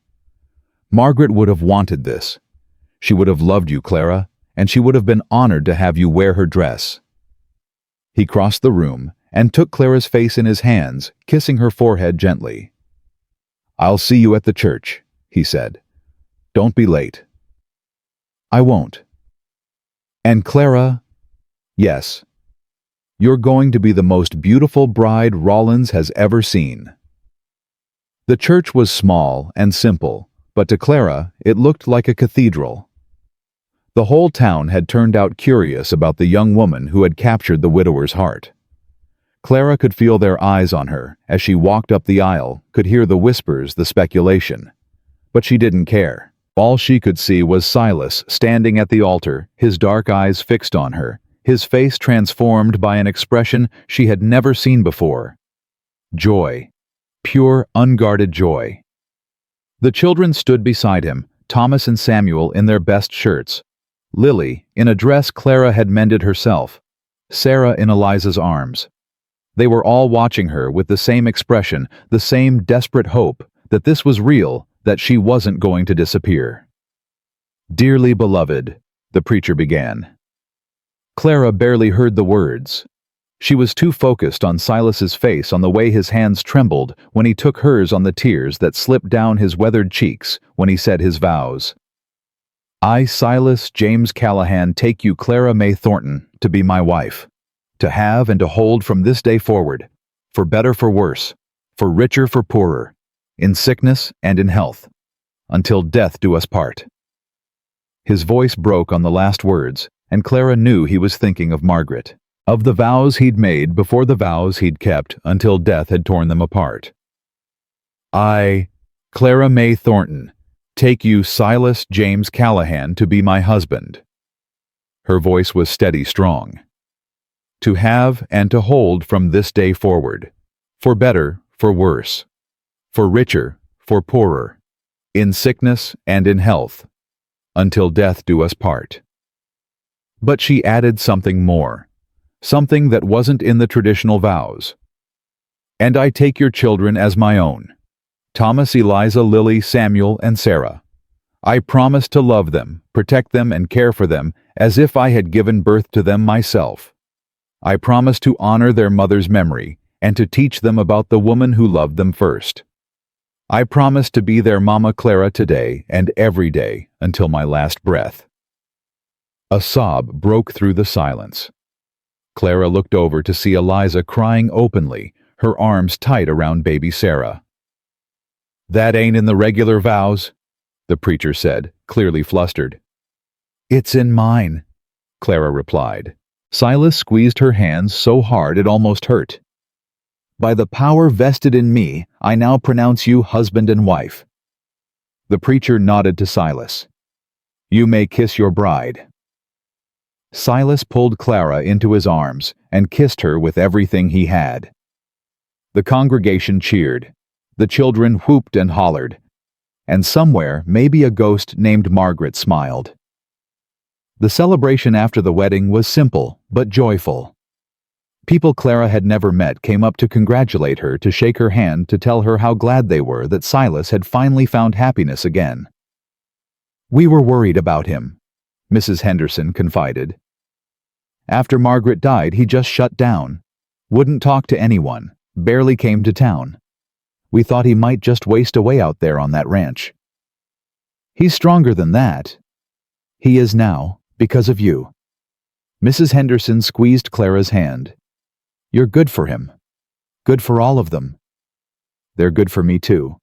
"Margaret would have wanted this. She would have loved you, Clara, and she would have been honored to have you wear her dress." He crossed the room and took Clara's face in his hands, kissing her forehead gently. "I'll see you at the church," he said. "Don't be late." "I won't." "And Clara—" "Yes. You're going to be the most beautiful bride Rollins has ever seen." The church was small and simple, but to Clara it looked like a cathedral. The whole town had turned out curious about the young woman who had captured the widower's heart. Clara could feel their eyes on her as she walked up the aisle, could hear the whispers, the speculation. But she didn't care. All she could see was Silas standing at the altar, his dark eyes fixed on her, his face transformed by an expression she had never seen before. Joy. Pure, unguarded joy. The children stood beside him, Thomas and Samuel in their best shirts, Lily in a dress Clara had mended herself, Sarah in Eliza's arms. They were all watching her with the same expression, the same desperate hope that this was real, that she wasn't going to disappear. "Dearly beloved," the preacher began. Clara barely heard the words. She was too focused on Silas's face, on the way his hands trembled when he took hers, on the tears that slipped down his weathered cheeks when he said his vows. "I, Silas James Callahan, take you, Clara May Thornton, to be my wife, to have and to hold from this day forward, for better for worse, for richer for poorer, in sickness and in health, until death do us part." His voice broke on the last words, and Clara knew he was thinking of Margaret, of the vows he'd made before the vows he'd kept until death had torn them apart. "I, Clara May Thornton, take you, Silas James Callahan, to be my husband." Her voice was steady, strong. "To have and to hold from this day forward, for better, for worse, for richer, for poorer, in sickness and in health, until death do us part." But she added something more, something that wasn't in the traditional vows. "And I take your children as my own, Thomas, Eliza, Lily, Samuel, and Sarah. I promise to love them, protect them, and care for them as if I had given birth to them myself. I promise to honor their mother's memory and to teach them about the woman who loved them first. I promise to be their Mama Clara today and every day until my last breath." A sob broke through the silence. Clara looked over to see Eliza crying openly, her arms tight around baby Sarah. "That ain't in the regular vows," the preacher said, clearly flustered. "It's in mine," Clara replied. Silas squeezed her hands so hard it almost hurt. "By the power vested in me, I now pronounce you husband and wife." The preacher nodded to Silas. "You may kiss your bride." Silas pulled Clara into his arms and kissed her with everything he had. The congregation cheered. The children whooped and hollered. And somewhere, maybe a ghost named Margaret smiled. The celebration after the wedding was simple but joyful. People Clara had never met came up to congratulate her, to shake her hand, to tell her how glad they were that Silas had finally found happiness again. "We were worried about him," Mrs. Henderson confided. "After Margaret died, he just shut down. Wouldn't talk to anyone, barely came to town. We thought he might just waste away out there on that ranch. He's stronger than that. He is now, because of you." Mrs. Henderson squeezed Clara's hand. "You're good for him. Good for all of them." They're good for me too.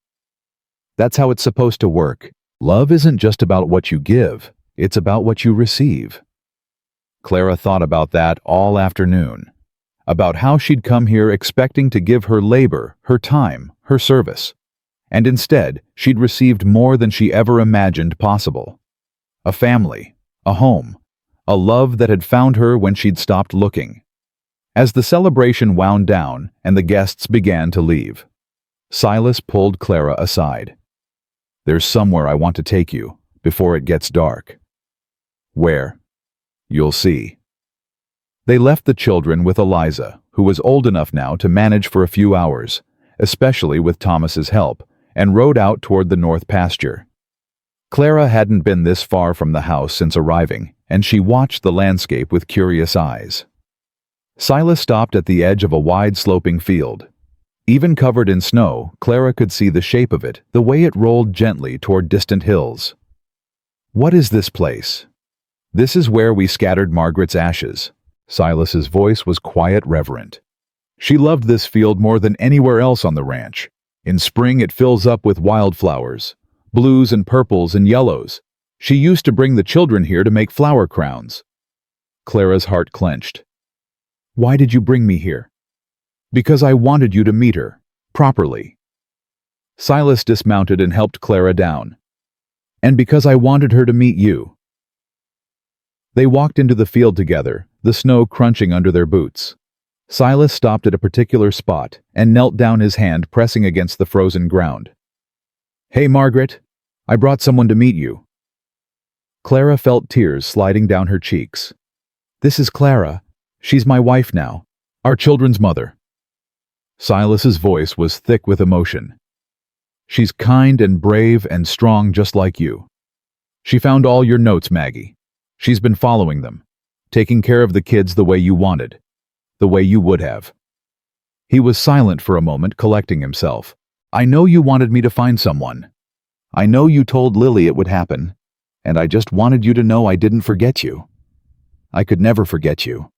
That's how it's supposed to work. Love isn't just about what you give, it's about what you receive. Clara thought about that all afternoon, about how she'd come here expecting to give her labor, her time, her service. And instead, she'd received more than she ever imagined possible. A family, a home, a love that had found her when she'd stopped looking. As the celebration wound down and the guests began to leave, Silas pulled Clara aside. "There's somewhere I want to take you, before it gets dark." "Where?" "You'll see." They left the children with Eliza, who was old enough now to manage for a few hours, especially with Thomas's help, and rode out toward the north pasture. Clara hadn't been this far from the house since arriving, and she watched the landscape with curious eyes. Silas stopped at the edge of a wide sloping field. Even covered in snow, Clara could see the shape of it, the way it rolled gently toward distant hills. "What is this place?" "This is where we scattered Margaret's ashes." Silas's voice was quiet, reverent. She loved this field more than anywhere else on the ranch. In spring it fills up with wildflowers, blues and purples and yellows. She used to bring the children here to make flower crowns. Clara's heart clenched. "Why did you bring me here?" "Because I wanted you to meet her, properly." Silas dismounted and helped Clara down. "And because I wanted her to meet you." They walked into the field together, the snow crunching under their boots. Silas stopped at a particular spot and knelt down, his hand pressing against the frozen ground. "Hey, Margaret, I brought someone to meet you." Clara felt tears sliding down her cheeks. "This is Clara. She's my wife now, our children's mother." Silas's voice was thick with emotion. "She's kind and brave and strong just like you. She found all your notes, Maggie. She's been following them, taking care of the kids the way you wanted, the way you would have." He was silent for a moment, collecting himself. "I know you wanted me to find someone. I know you told Lily it would happen, and I just wanted you to know I didn't forget you. I could never forget you.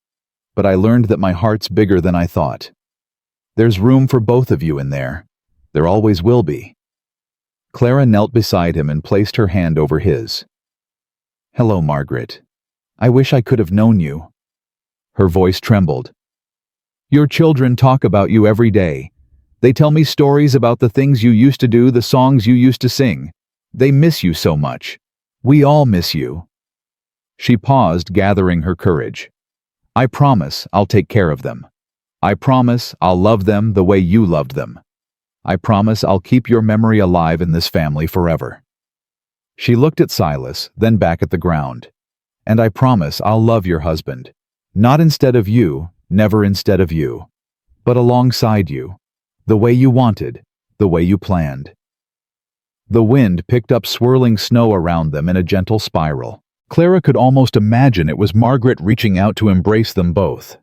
But I learned that my heart's bigger than I thought. There's room for both of you in there. There always will be." Clara knelt beside him and placed her hand over his. "Hello, Margaret. I wish I could have known you." Her voice trembled. "Your children talk about you every day. They tell me stories about the things you used to do, the songs you used to sing. They miss you so much. We all miss you." She paused, gathering her courage. "I promise I'll take care of them. I promise I'll love them the way you loved them. I promise I'll keep your memory alive in this family forever." She looked at Silas, then back at the ground. "And I promise I'll love your husband. Not instead of you, never instead of you, but alongside you, the way you wanted, the way you planned." The wind picked up swirling snow around them in a gentle spiral. Clara could almost imagine it was Margaret reaching out to embrace them both.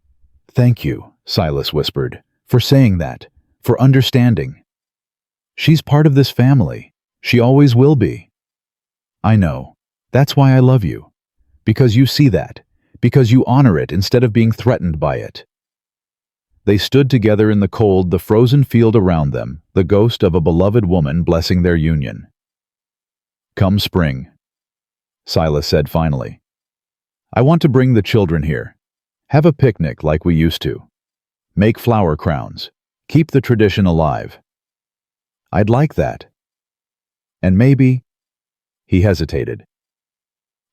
"Thank you," Silas whispered, "for saying that, for understanding. She's part of this family. She always will be." "I know. That's why I love you. Because you see that. Because you honor it instead of being threatened by it." They stood together in the cold, the frozen field around them, the ghost of a beloved woman blessing their union. "Come spring," Silas said finally, "I want to bring the children here. Have a picnic like we used to. Make flower crowns. Keep the tradition alive." "I'd like that. And maybe—" He hesitated.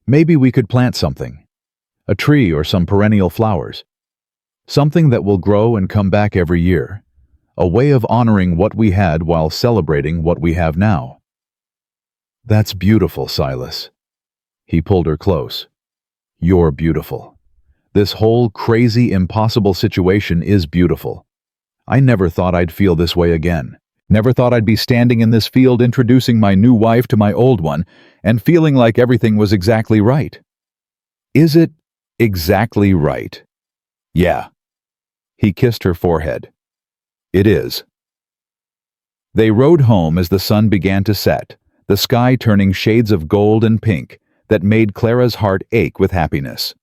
"Maybe we could plant something. A tree or some perennial flowers. Something that will grow and come back every year. A way of honoring what we had while celebrating what we have now." "That's beautiful, Silas." He pulled her close. "You're beautiful. This whole crazy, impossible situation is beautiful. I never thought I'd feel this way again. Never thought I'd be standing in this field introducing my new wife to my old one and feeling like everything was exactly right." "Is it exactly right?" "Yeah." He kissed her forehead. "It is." They rode home as the sun began to set, the sky turning shades of gold and pink that made Clara's heart ache with happiness.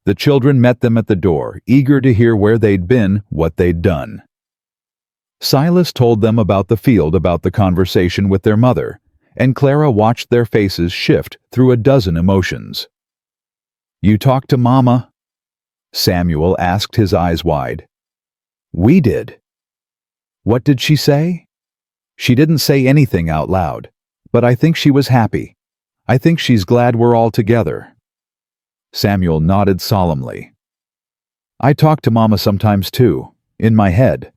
The children met them at the door, eager to hear where they'd been, what they'd done. Silas told them about the field, about the conversation with their mother, and Clara watched their faces shift through a dozen emotions. "You talked to Mama?" Samuel asked, his eyes wide. "We did." "What did she say?" "She didn't say anything out loud, but I think she was happy. I think she's glad we're all together." Samuel nodded solemnly. "I talk to Mama sometimes too, in my head.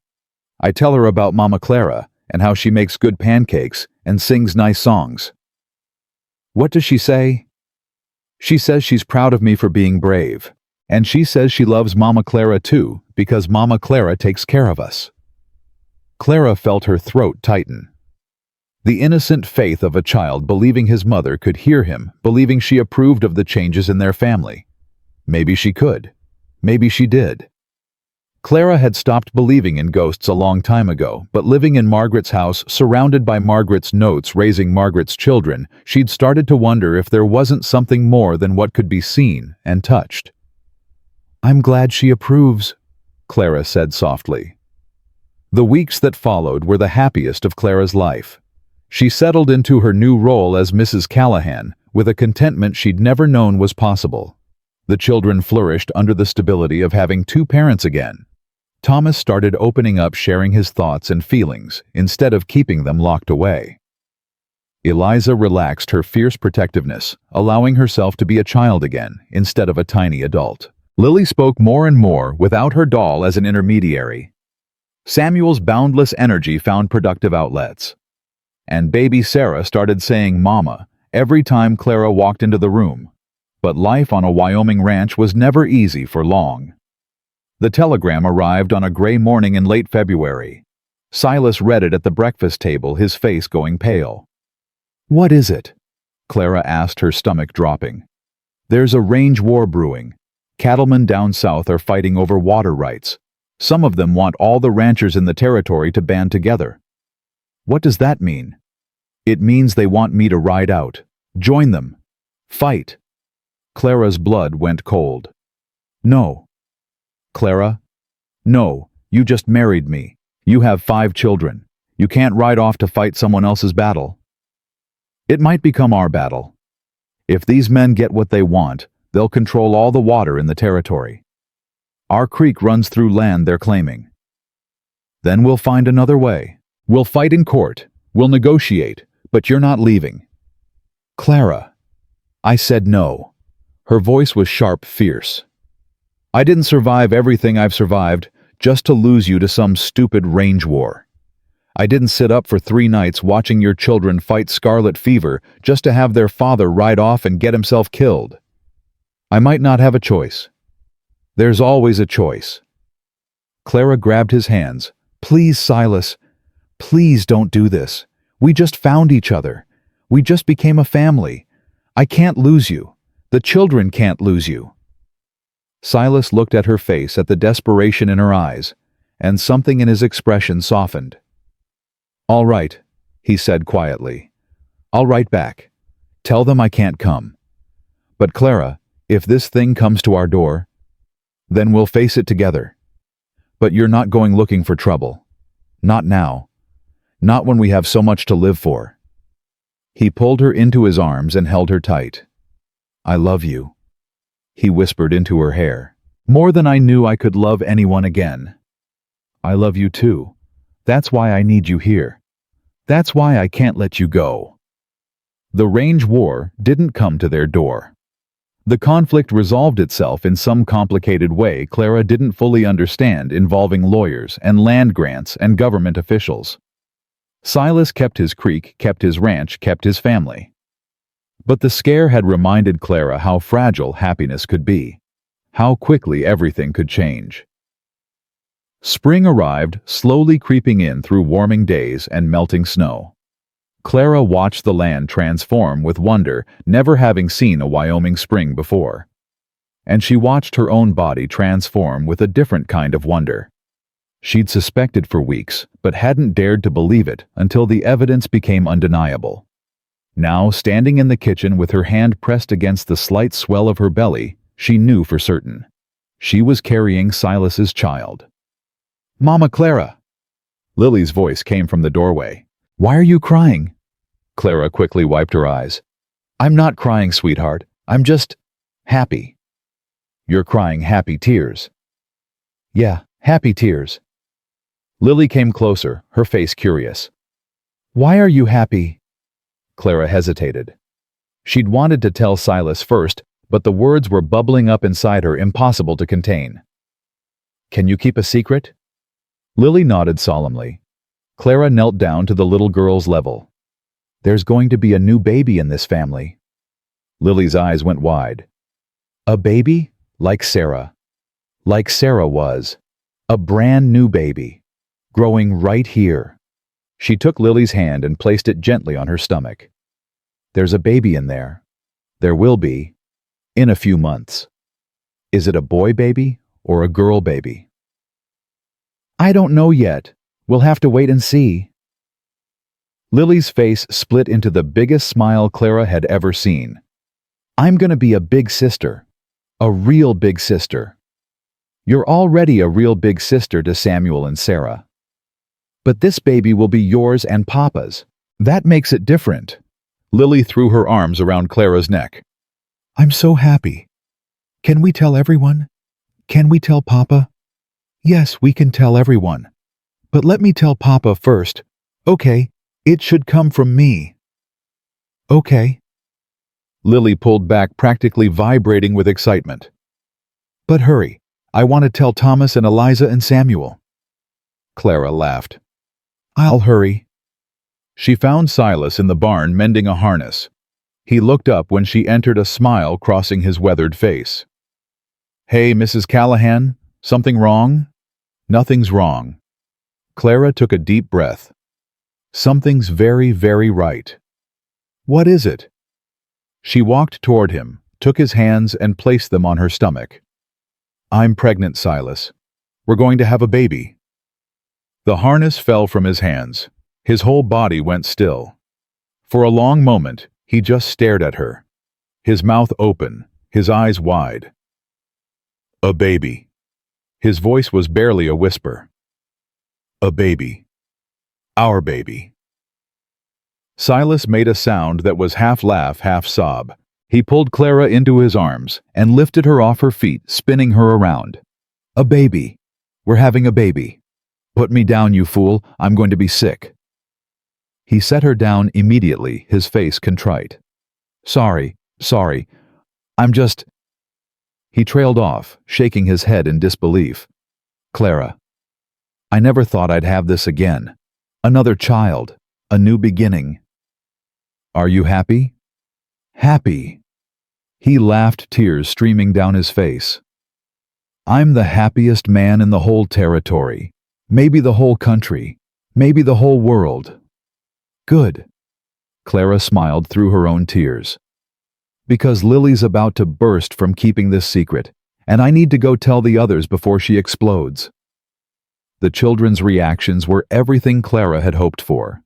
I tell her about Mama Clara and how she makes good pancakes and sings nice songs." "What does she say?" "She says she's proud of me for being brave, and she says she loves Mama Clara too because Mama Clara takes care of us." Clara felt her throat tighten. The innocent faith of a child believing his mother could hear him, believing she approved of the changes in their family. Maybe she could. Maybe she did. Clara had stopped believing in ghosts a long time ago, but living in Margaret's house, surrounded by Margaret's notes, raising Margaret's children, she'd started to wonder if there wasn't something more than what could be seen and touched. "I'm glad she approves," Clara said softly. The weeks that followed were the happiest of Clara's life. She settled into her new role as Mrs. Callahan with a contentment she'd never known was possible. The children flourished under the stability of having two parents again. Thomas started opening up, sharing his thoughts and feelings instead of keeping them locked away. Eliza relaxed her fierce protectiveness, allowing herself to be a child again instead of a tiny adult. Lily spoke more and more without her doll as an intermediary. Samuel's boundless energy found productive outlets. And baby Sarah started saying "Mama" every time Clara walked into the room. But life on a Wyoming ranch was never easy for long. The telegram arrived on a gray morning in late February. Silas read it at the breakfast table, his face going pale. "What is it?" Clara asked, her stomach dropping. "There's a range war brewing. Cattlemen down south are fighting over water rights. Some of them want all the ranchers in the territory to band together." "What does that mean?" "It means they want me to ride out. Join them. Fight." Clara's blood went cold. "No." "Clara? No, you just married me. You have 5 children. You can't ride off to fight someone else's battle." "It might become our battle. If these men get what they want, they'll control all the water in the territory. Our creek runs through land they're claiming. Then we'll find another way. We'll fight in court. We'll negotiate, but you're not leaving." "Clara." I said no. Her voice was sharp, fierce. "I didn't survive everything I've survived just to lose you to some stupid range war. I didn't sit up for 3 nights watching your children fight scarlet fever just to have their father ride off and get himself killed. I might not have a choice. There's always a choice." Clara grabbed his hands. "Please, Silas. Please don't do this. We just found each other. We just became a family. I can't lose you. The children can't lose you." Silas looked at her face, at the desperation in her eyes, and something in his expression softened. "All right," he said quietly. "I'll write back. Tell them I can't come. But Clara, if this thing comes to our door, then we'll face it together. But you're not going looking for trouble. Not now. Not when we have so much to live for." He pulled her into his arms and held her tight. "I love you," he whispered into her hair. "More than I knew I could love anyone again. I love you too. That's why I need you here. That's why I can't let you go." The range war didn't come to their door. The conflict resolved itself in some complicated way Clara didn't fully understand, involving lawyers and land grants and government officials. Silas kept his creek, kept his ranch, kept his family. But the scare had reminded Clara how fragile happiness could be, how quickly everything could change. Spring arrived, slowly creeping in through warming days and melting snow. Clara watched the land transform with wonder, never having seen a Wyoming spring before. And she watched her own body transform with a different kind of wonder. She'd suspected for weeks, but hadn't dared to believe it until the evidence became undeniable. Now, standing in the kitchen with her hand pressed against the slight swell of her belly, she knew for certain. She was carrying Silas's child. "Mama Clara!" Lily's voice came from the doorway. "Why are you crying?" Clara quickly wiped her eyes. "I'm not crying, sweetheart. I'm just happy." "You're crying happy tears." "Yeah, happy tears." Lily came closer, her face curious. "Why are you happy?" Clara hesitated. She'd wanted to tell Silas first, but the words were bubbling up inside her, impossible to contain. "Can you keep a secret?" Lily nodded solemnly. Clara knelt down to the little girl's level. "There's going to be a new baby in this family." Lily's eyes went wide. "A baby? Like Sarah. Like Sarah was. A brand new baby. Growing right here." She took Lily's hand and placed it gently on her stomach. "There's a baby in there. There will be. In a few months. Is it a boy baby or a girl baby?" "I don't know yet. We'll have to wait and see." Lily's face split into the biggest smile Clara had ever seen. "I'm gonna be a big sister. A real big sister. You're already a real big sister to Samuel and Sarah. But this baby will be yours and Papa's. That makes it different." Lily threw her arms around Clara's neck. "I'm so happy. Can we tell everyone? Can we tell Papa?" "Yes, we can tell everyone. But let me tell Papa first. Okay, it should come from me." "Okay." Lily pulled back, practically vibrating with excitement. "But hurry, I want to tell Thomas and Eliza and Samuel." Clara laughed. "I'll hurry." She found Silas in the barn mending a harness. He looked up when she entered, a smile crossing his weathered face. "Hey, Mrs. Callahan, something wrong?" "Nothing's wrong." Clara took a deep breath. "Something's very, very right." "What is it?" She walked toward him, took his hands and placed them on her stomach. "I'm pregnant, Silas. We're going to have a baby." The harness fell from his hands. His whole body went still. For a long moment, he just stared at her. His mouth open, his eyes wide. "A baby." His voice was barely a whisper. "A baby. Our baby." Silas made a sound that was half laugh, half sob. He pulled Clara into his arms and lifted her off her feet, spinning her around. "A baby. We're having a baby. Put me down, you fool. I'm going to be sick." He set her down immediately, his face contrite. Sorry. I'm just—" He trailed off, shaking his head in disbelief. "Clara, I never thought I'd have this again. Another child. A new beginning." "Are you happy?" "Happy." He laughed, tears streaming down his face. "I'm the happiest man in the whole territory. Maybe the whole country. Maybe the whole world." "Good." Clara smiled through her own tears. "Because Lily's about to burst from keeping this secret, and I need to go tell the others before she explodes." The children's reactions were everything Clara had hoped for.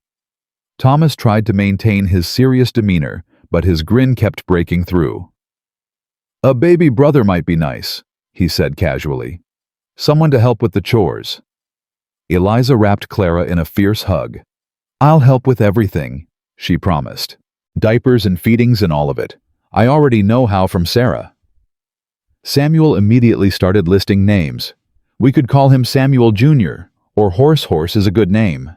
Thomas tried to maintain his serious demeanor, but his grin kept breaking through. "A baby brother might be nice," he said casually. "Someone to help with the chores." Eliza wrapped Clara in a fierce hug. "I'll help with everything," she promised. "Diapers and feedings and all of it. I already know how from Sarah." Samuel immediately started listing names. "We could call him Samuel Jr., or Horse is a good name."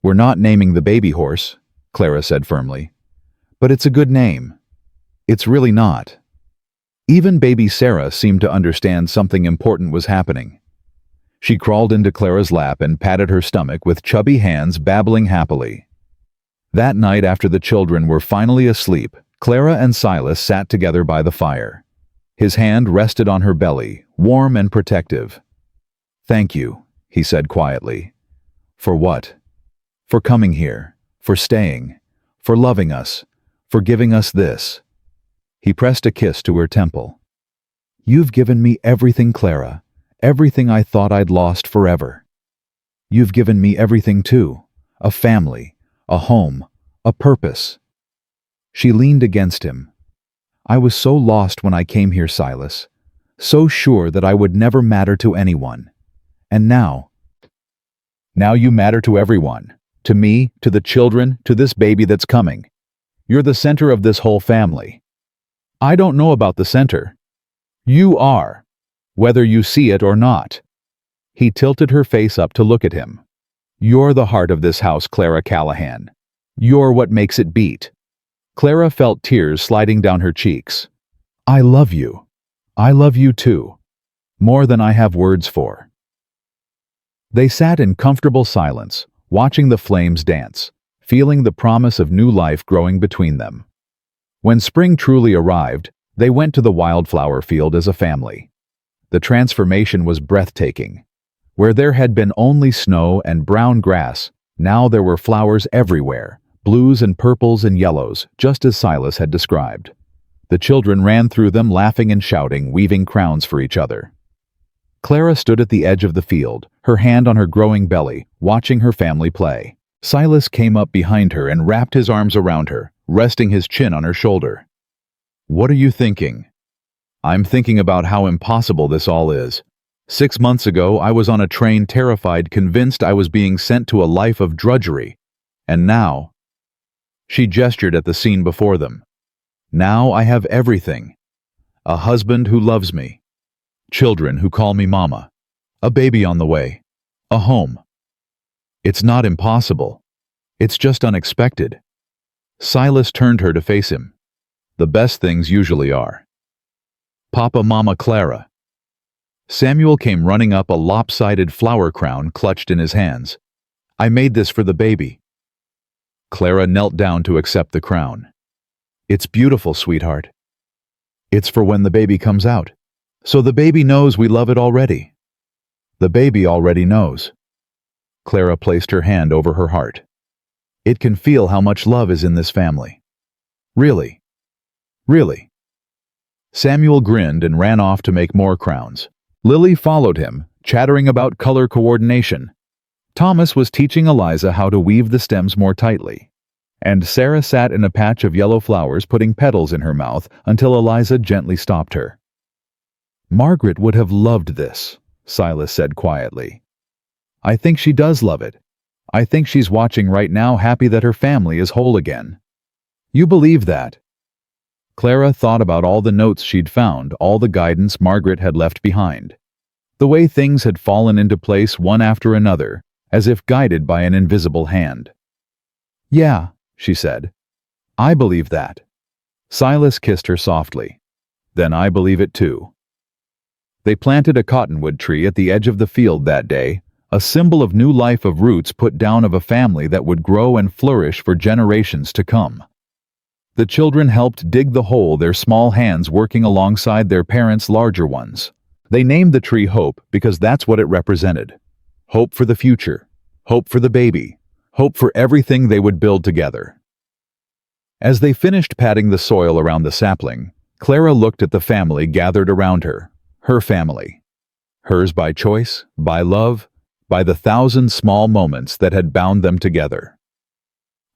"We're not naming the baby Horse," Clara said firmly. "But it's a good name." "It's really not." Even baby Sarah seemed to understand something important was happening. She crawled into Clara's lap and patted her stomach with chubby hands, babbling happily. That night, after the children were finally asleep, Clara and Silas sat together by the fire. His hand rested on her belly, warm and protective. "Thank you," he said quietly. "For what?" "For coming here, for staying, for loving us, for giving us this." He pressed a kiss to her temple. "You've given me everything, Clara, everything I thought I'd lost forever. You've given me everything too, a family, a home, a purpose." She leaned against him. "I was so lost when I came here, Silas, so sure that I would never matter to anyone. And now Now you matter to everyone. To me, to the children, to this baby that's coming. You're the center of this whole family. I don't know about the center. You are, whether you see it or not." He tilted her face up to look at him. "You're the heart of this house, Clara Callahan. You're what makes it beat." Clara felt tears sliding down her cheeks. "I love you. I love you too. More than I have words for." They sat in comfortable silence, watching the flames dance, feeling the promise of new life growing between them. When spring truly arrived, they went to the wildflower field as a family. The transformation was breathtaking. Where there had been only snow and brown grass, now there were flowers everywhere, blues and purples and yellows, just as Silas had described. The children ran through them laughing and shouting, weaving crowns for each other. Clara stood at the edge of the field, her hand on her growing belly, watching her family play. Silas came up behind her and wrapped his arms around her, resting his chin on her shoulder. "What are you thinking?" "I'm thinking about how impossible this all is. 6 months ago, I was on a train terrified, convinced I was being sent to a life of drudgery. And now—" She gestured at the scene before them. "Now I have everything. A husband who loves me. Children who call me mama. A baby on the way. A home. It's not impossible. It's just unexpected." Silas turned her to face him. "The best things usually are." "Papa, Mama, Clara." Samuel came running up, a lopsided flower crown clutched in his hands. "I made this for the baby." Clara knelt down to accept the crown. "It's beautiful, sweetheart. It's for when the baby comes out. So the baby knows we love it already." "The baby already knows." Clara placed her hand over her heart. "It can feel how much love is in this family. Really. Really." Samuel grinned and ran off to make more crowns. Lily followed him, chattering about color coordination. Thomas was teaching Eliza how to weave the stems more tightly. And Sarah sat in a patch of yellow flowers, putting petals in her mouth until Eliza gently stopped her. "Margaret would have loved this," Silas said quietly. "I think she does love it. I think she's watching right now, happy that her family is whole again." "You believe that?" Clara thought about all the notes she'd found, all the guidance Margaret had left behind. The way things had fallen into place one after another, as if guided by an invisible hand. "Yeah," she said. "I believe that." Silas kissed her softly. "Then I believe it too." They planted a cottonwood tree at the edge of the field that day, a symbol of new life, of roots put down, of a family that would grow and flourish for generations to come. The children helped dig the hole, their small hands working alongside their parents' larger ones. They named the tree Hope because that's what it represented. Hope for the future, hope for the baby, hope for everything they would build together. As they finished patting the soil around the sapling, Clara looked at the family gathered around her, her family. Hers by choice, by love, by the 1,000 small moments that had bound them together.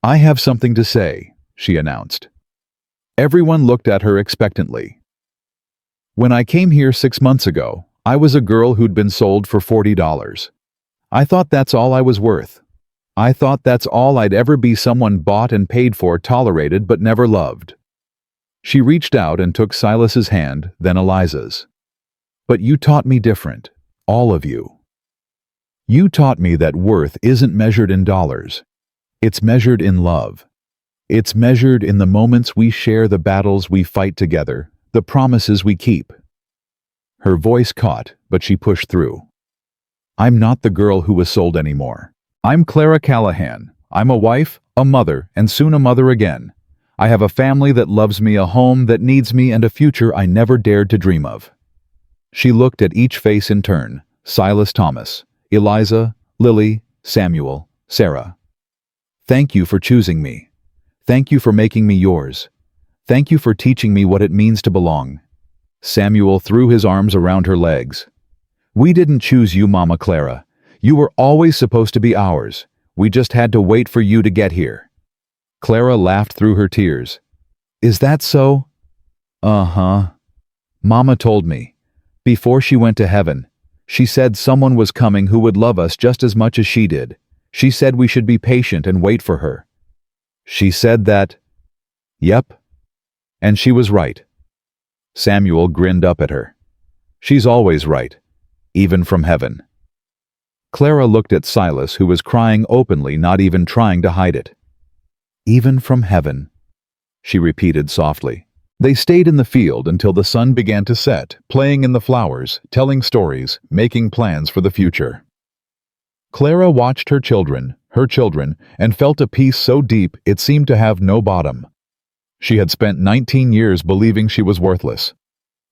"I have something to say," she announced. Everyone looked at her expectantly. "When I came here 6 months ago, I was a girl who'd been sold for $40. I thought that's all I was worth. I thought that's all I'd ever be, someone bought and paid for, tolerated but never loved." She reached out and took Silas's hand, then Eliza's. "But you taught me different, all of you. You taught me that worth isn't measured in dollars. It's measured in love. It's measured in the moments we share, the battles we fight together, the promises we keep." Her voice caught, but she pushed through. "I'm not the girl who was sold anymore. I'm Clara Callahan. I'm a wife, a mother, and soon a mother again. I have a family that loves me, a home that needs me, and a future I never dared to dream of." She looked at each face in turn, Silas, Thomas, Eliza, Lily, Samuel, Sarah. "Thank you for choosing me. Thank you for making me yours. Thank you for teaching me what it means to belong." Samuel threw his arms around her legs. "We didn't choose you, Mama Clara. You were always supposed to be ours. We just had to wait for you to get here." Clara laughed through her tears. "Is that so?" "Uh-huh. Mama told me, before she went to heaven, She said someone was coming who would love us just as much as she did. She said we should be patient and wait for her. She said that. Yep. And she was right. Samuel grinned up at her. She's always right, even from heaven. Clara looked at Silas, who was crying openly, not even trying to hide it. Even from heaven, she repeated softly. They stayed in the field until the sun began to set, playing in the flowers, telling stories, making plans for the future. Clara watched her children, and felt a peace so deep it seemed to have no bottom. She had spent 19 years believing she was worthless,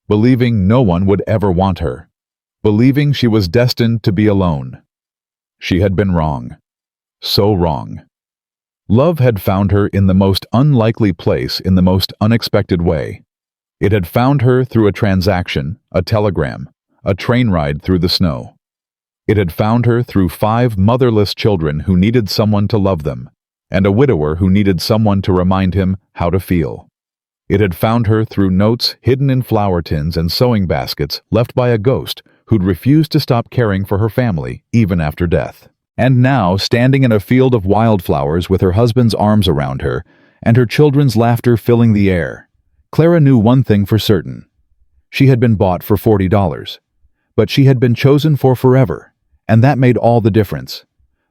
believing no one would ever want her, believing she was destined to be alone. She had been wrong. So wrong. Love had found her in the most unlikely place in the most unexpected way. It had found her through a transaction, a telegram, a train ride through the snow. It had found her through 5 motherless children who needed someone to love them, and a widower who needed someone to remind him how to feel. It had found her through notes hidden in flower tins and sewing baskets left by a ghost who'd refused to stop caring for her family even after death. And now, standing in a field of wildflowers with her husband's arms around her and her children's laughter filling the air, Clara knew one thing for certain. She had been bought for $40, but she had been chosen for forever, and that made all the difference.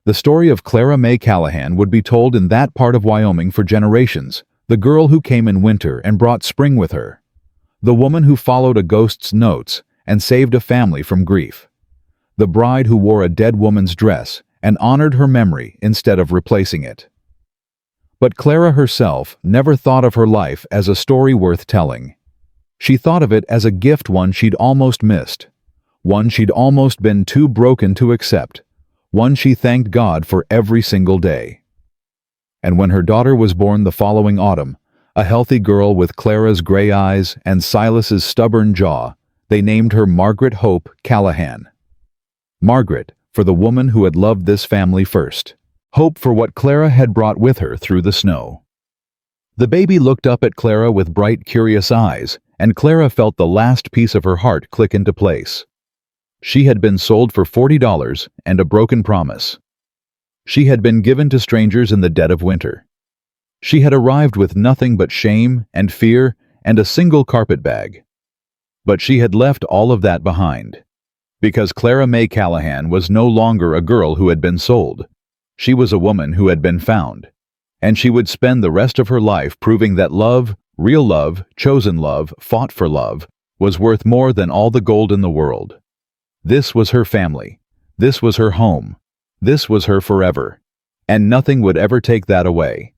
The story of Clara May Callahan would be told in that part of Wyoming for generations, the girl who came in winter and brought spring with her, the woman who followed a ghost's notes and saved a family from grief, the bride who wore a dead woman's dress and honored her memory instead of replacing it. But Clara herself never thought of her life as a story worth telling. She thought of it as a gift, one she'd almost missed, one she'd almost been too broken to accept, one she thanked God for every single day. And when her daughter was born the following autumn, a healthy girl with Clara's gray eyes and Silas's stubborn jaw, they named her Margaret Hope Callahan. Margaret, for the woman who had loved this family first. Hope for what Clara had brought with her through the snow. The baby looked up at Clara with bright, curious eyes, and Clara felt the last piece of her heart click into place. She had been sold for $40 and a broken promise. She had been given to strangers in the dead of winter. She had arrived with nothing but shame and fear and a single carpet bag. But she had left all of that behind. Because Clara May Callahan was no longer a girl who had been sold. She was a woman who had been found. And she would spend the rest of her life proving that love, real love, chosen love, fought for love, was worth more than all the gold in the world. This was her family. This was her home. This was her forever. And nothing would ever take that away.